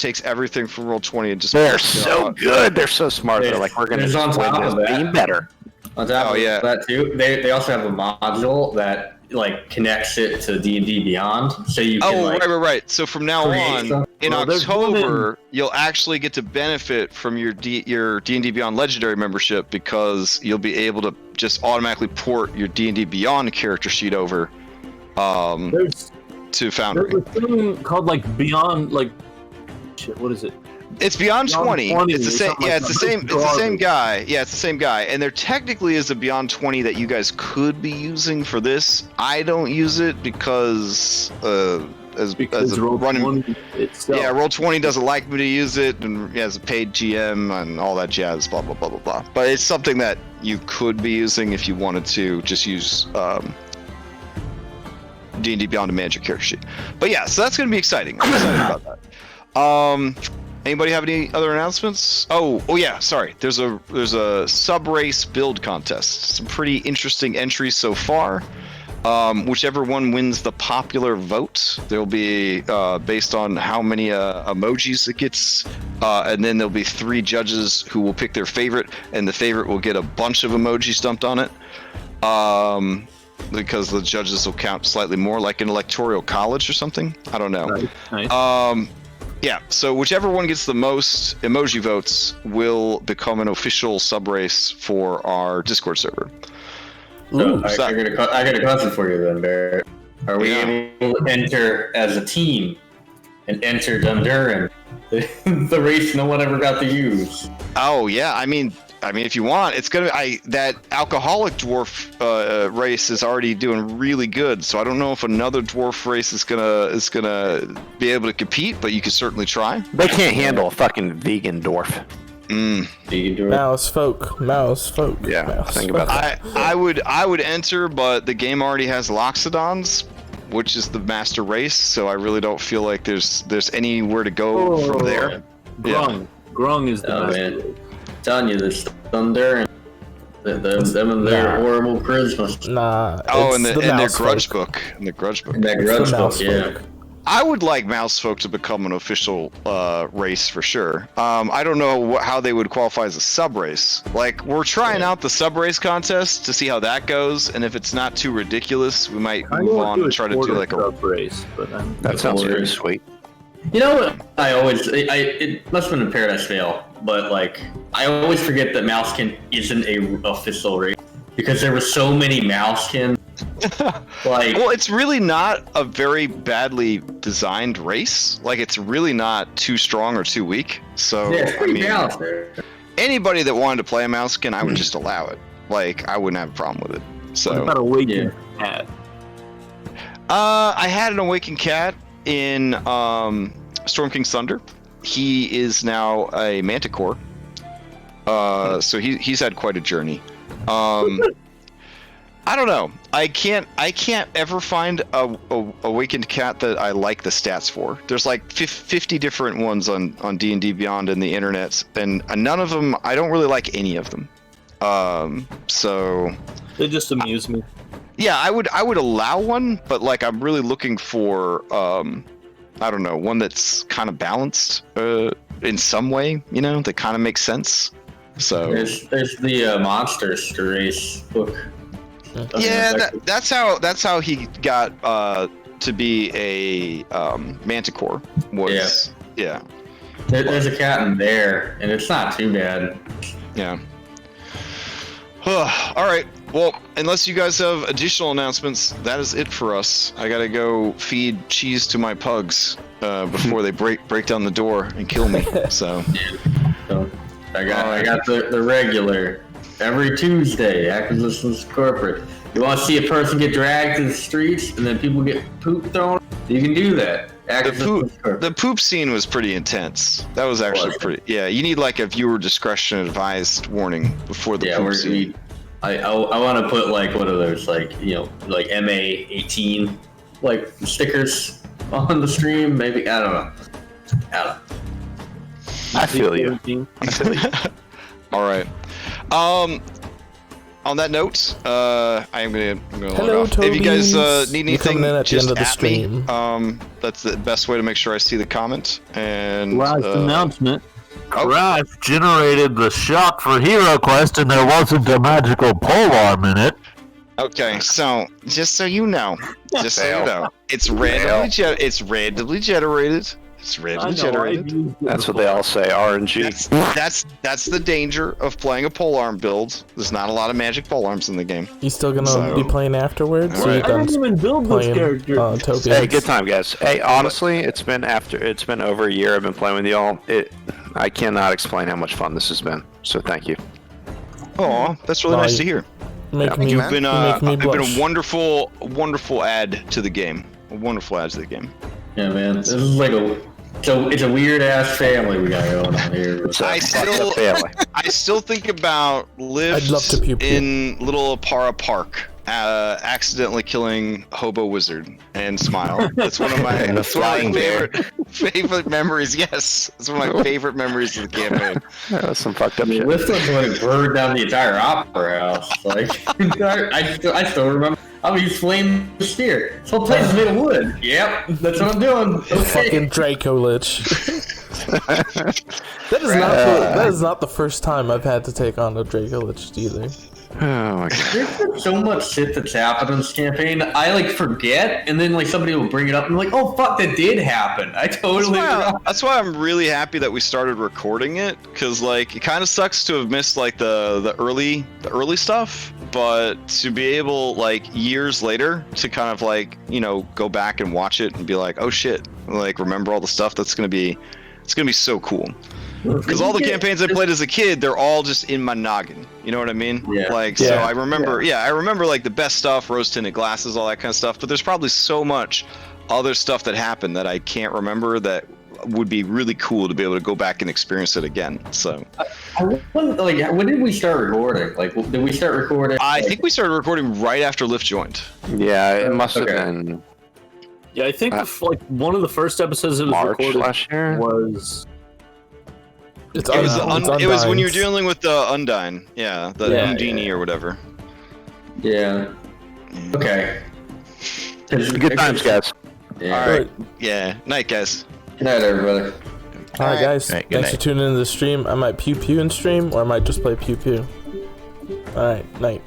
takes everything from Roll20 and just. They're so good. They're so smart. They're like, we're gonna just win this game better. On top of that too, they also have a module that like connects it to D&D Beyond, so you can right. So from now on, in October, you'll actually get to benefit from your D&D Beyond Legendary membership because you'll be able to just automatically port your D&D Beyond character sheet over to Foundry. There's a thing called like Beyond, like shit. What is it? It's Beyond 20. It's the same. Yeah, it's the same. It's the same guy. Yeah, it's the same guy. And there technically is a Beyond 20 that you guys could be using for this. I don't use it because as a running. Yeah, Roll20 doesn't like me to use it, and has a paid GM and all that jazz. Blah blah blah blah blah. But it's something that you could be using if you wanted to just use D&D Beyond to manage your character sheet. But yeah, so that's going to be exciting. I'm excited about that. Anybody have any other announcements? Oh yeah, sorry. There's a sub-race build contest. Some pretty interesting entries so far. Whichever one wins the popular vote, there'll be based on how many emojis it gets, and then there'll be 3 judges who will pick their favorite, and the favorite will get a bunch of emojis dumped on it. Because the judges will count slightly more, like an electoral college or something. I don't know. Nice. Yeah, so whichever one gets the most emoji votes will become an official sub-race for our Discord server. So I got a question for you then, Barrett. Are we able to enter as a team and enter Dundurin, the race no one ever got to use? Oh yeah, I mean, if you want, it's gonna. That alcoholic dwarf race is already doing really good. So I don't know if another dwarf race is gonna be able to compete, but you can certainly try. They can't handle a fucking vegan dwarf. Vegan dwarf. Mouse folk. Yeah, think about that. I would enter, but the game already has Loxodons, which is the master race. So I really don't feel like there's anywhere to go from there. Grung is the master race. Telling you, this Thunder and them and their horrible Christmas. Nah. Oh, and their grudge book. And their grudge book. That grudge book, yeah. I would like Mousefolk to become an official race for sure. I don't know how they would qualify as a sub race. Like, we're trying out the sub race contest to see how that goes, and if it's not too ridiculous, we might move on and try to do like a sub race. But that sounds really sweet. You know what? It must have been a Paradise Vale, but like I always forget that Mousekin isn't a official race because there were so many Mousekin Like, Well, it's really not a very badly designed race. Like, it's really not too strong or too weak. So, yeah, it's pretty I mean, balanced there. anybody that wanted to play a Mousekin, I would just allow it. Like, I wouldn't have a problem with it. What So, about Awakened Cat? I had an Awakened Cat in Storm King's Thunder. He is now a Manticore. So he's had quite a journey. I don't know. I can't ever find a Awakened Cat that I like the stats for. There's like 50 different ones on D&D Beyond and the internet, and none of them, I don't really like any of them. So They just amuse me. yeah, I would allow one, but like I'm really looking for I don't know, one that's kind of balanced in some way, you know, that kind of makes sense. So There's the Monsters race book. yeah, that's how he got to be a Manticore. Was yeah. There's a cat in there, and it's not too bad. Yeah. All right. Well, unless you guys have additional announcements, that is it for us. I gotta go feed cheese to my pugs before they break down the door and kill me. So, So I got the regular every Tuesday. Acquisitions Corporate. You want to see a person get dragged to the streets and then people get poop thrown? You can do that. the poop scene was pretty intense. That was actually pretty. Yeah, you need like a viewer discretion advised warning before the poop scene. I want to put like one of those like like MA18 like stickers on the stream. Maybe I don't know. I feel you. All right. On that note, I'm gonna Hello, log off. If you guys need You're coming anything, in at the just end of the at stream. me. That's the best way to make sure I see the comment. And Last announcement. Crash generated the shot for Hero Quest, and there wasn't a magical polearm in it. Okay, so just so you know, it's randomly generated. It's randomly generated. That's what they all say. RNG. That's the danger of playing a polearm build. There's not a lot of magic polearms in the game. You still gonna be playing afterwards? So Right. you I didn't even build this character. Toby. Hey, good time, guys. Hey, honestly, it's been over a year I've been playing with y'all. I cannot explain how much fun this has been. So thank you. Oh, that's really nice to hear. You've been a wonderful add to the game. A wonderful add to the game. Yeah, man. This is like it's a weird ass family we got going on here. I still think about Lyft in Little Apara Park, accidentally killing Hobo Wizard and Smile. That's one of my favorite memories. Yes, it's one of my favorite memories of the campaign. That was some fucked up shit. Lyft was like burned down the entire opera house. Like I still remember. I'm using flame spear. This whole place is made of wood. Yep, that's what I'm doing. Okay. Fucking Draco Lich. That is not the first time I've had to take on a Draco Lich either. Oh my god. There's been so much shit that's happened in this campaign. I like forget, and then like somebody will bring it up and I'm like, oh fuck, that did happen. I totally forgot. That's why I'm really happy that we started recording it, because like it kind of sucks to have missed like the early stuff, but to be able like years later to kind of like go back and watch it and be like, oh shit, like remember all the stuff it's gonna be so cool. Because all the campaigns I played as a kid, they're all just in my noggin. You know what I mean? Yeah. So I remember, I remember like the best stuff, rose-tinted glasses, all that kind of stuff. But there's probably so much other stuff that happened that I can't remember that would be really cool to be able to go back and experience it again. So, when did we start recording? Like, did we start recording? I think we started recording right after Lyft joined. Yeah, it must have been. Yeah, I think one of the first episodes that was March recorded last year was. It was when you were dealing with the Undine, the Undini or whatever. Yeah. Okay. Good times, guys. Yeah. All right. Yeah. Night, guys. Good night, everybody. All right, guys. All right, Thanks for tuning into the stream. I might pew pew in stream, or I might just play pew pew. All right. Night.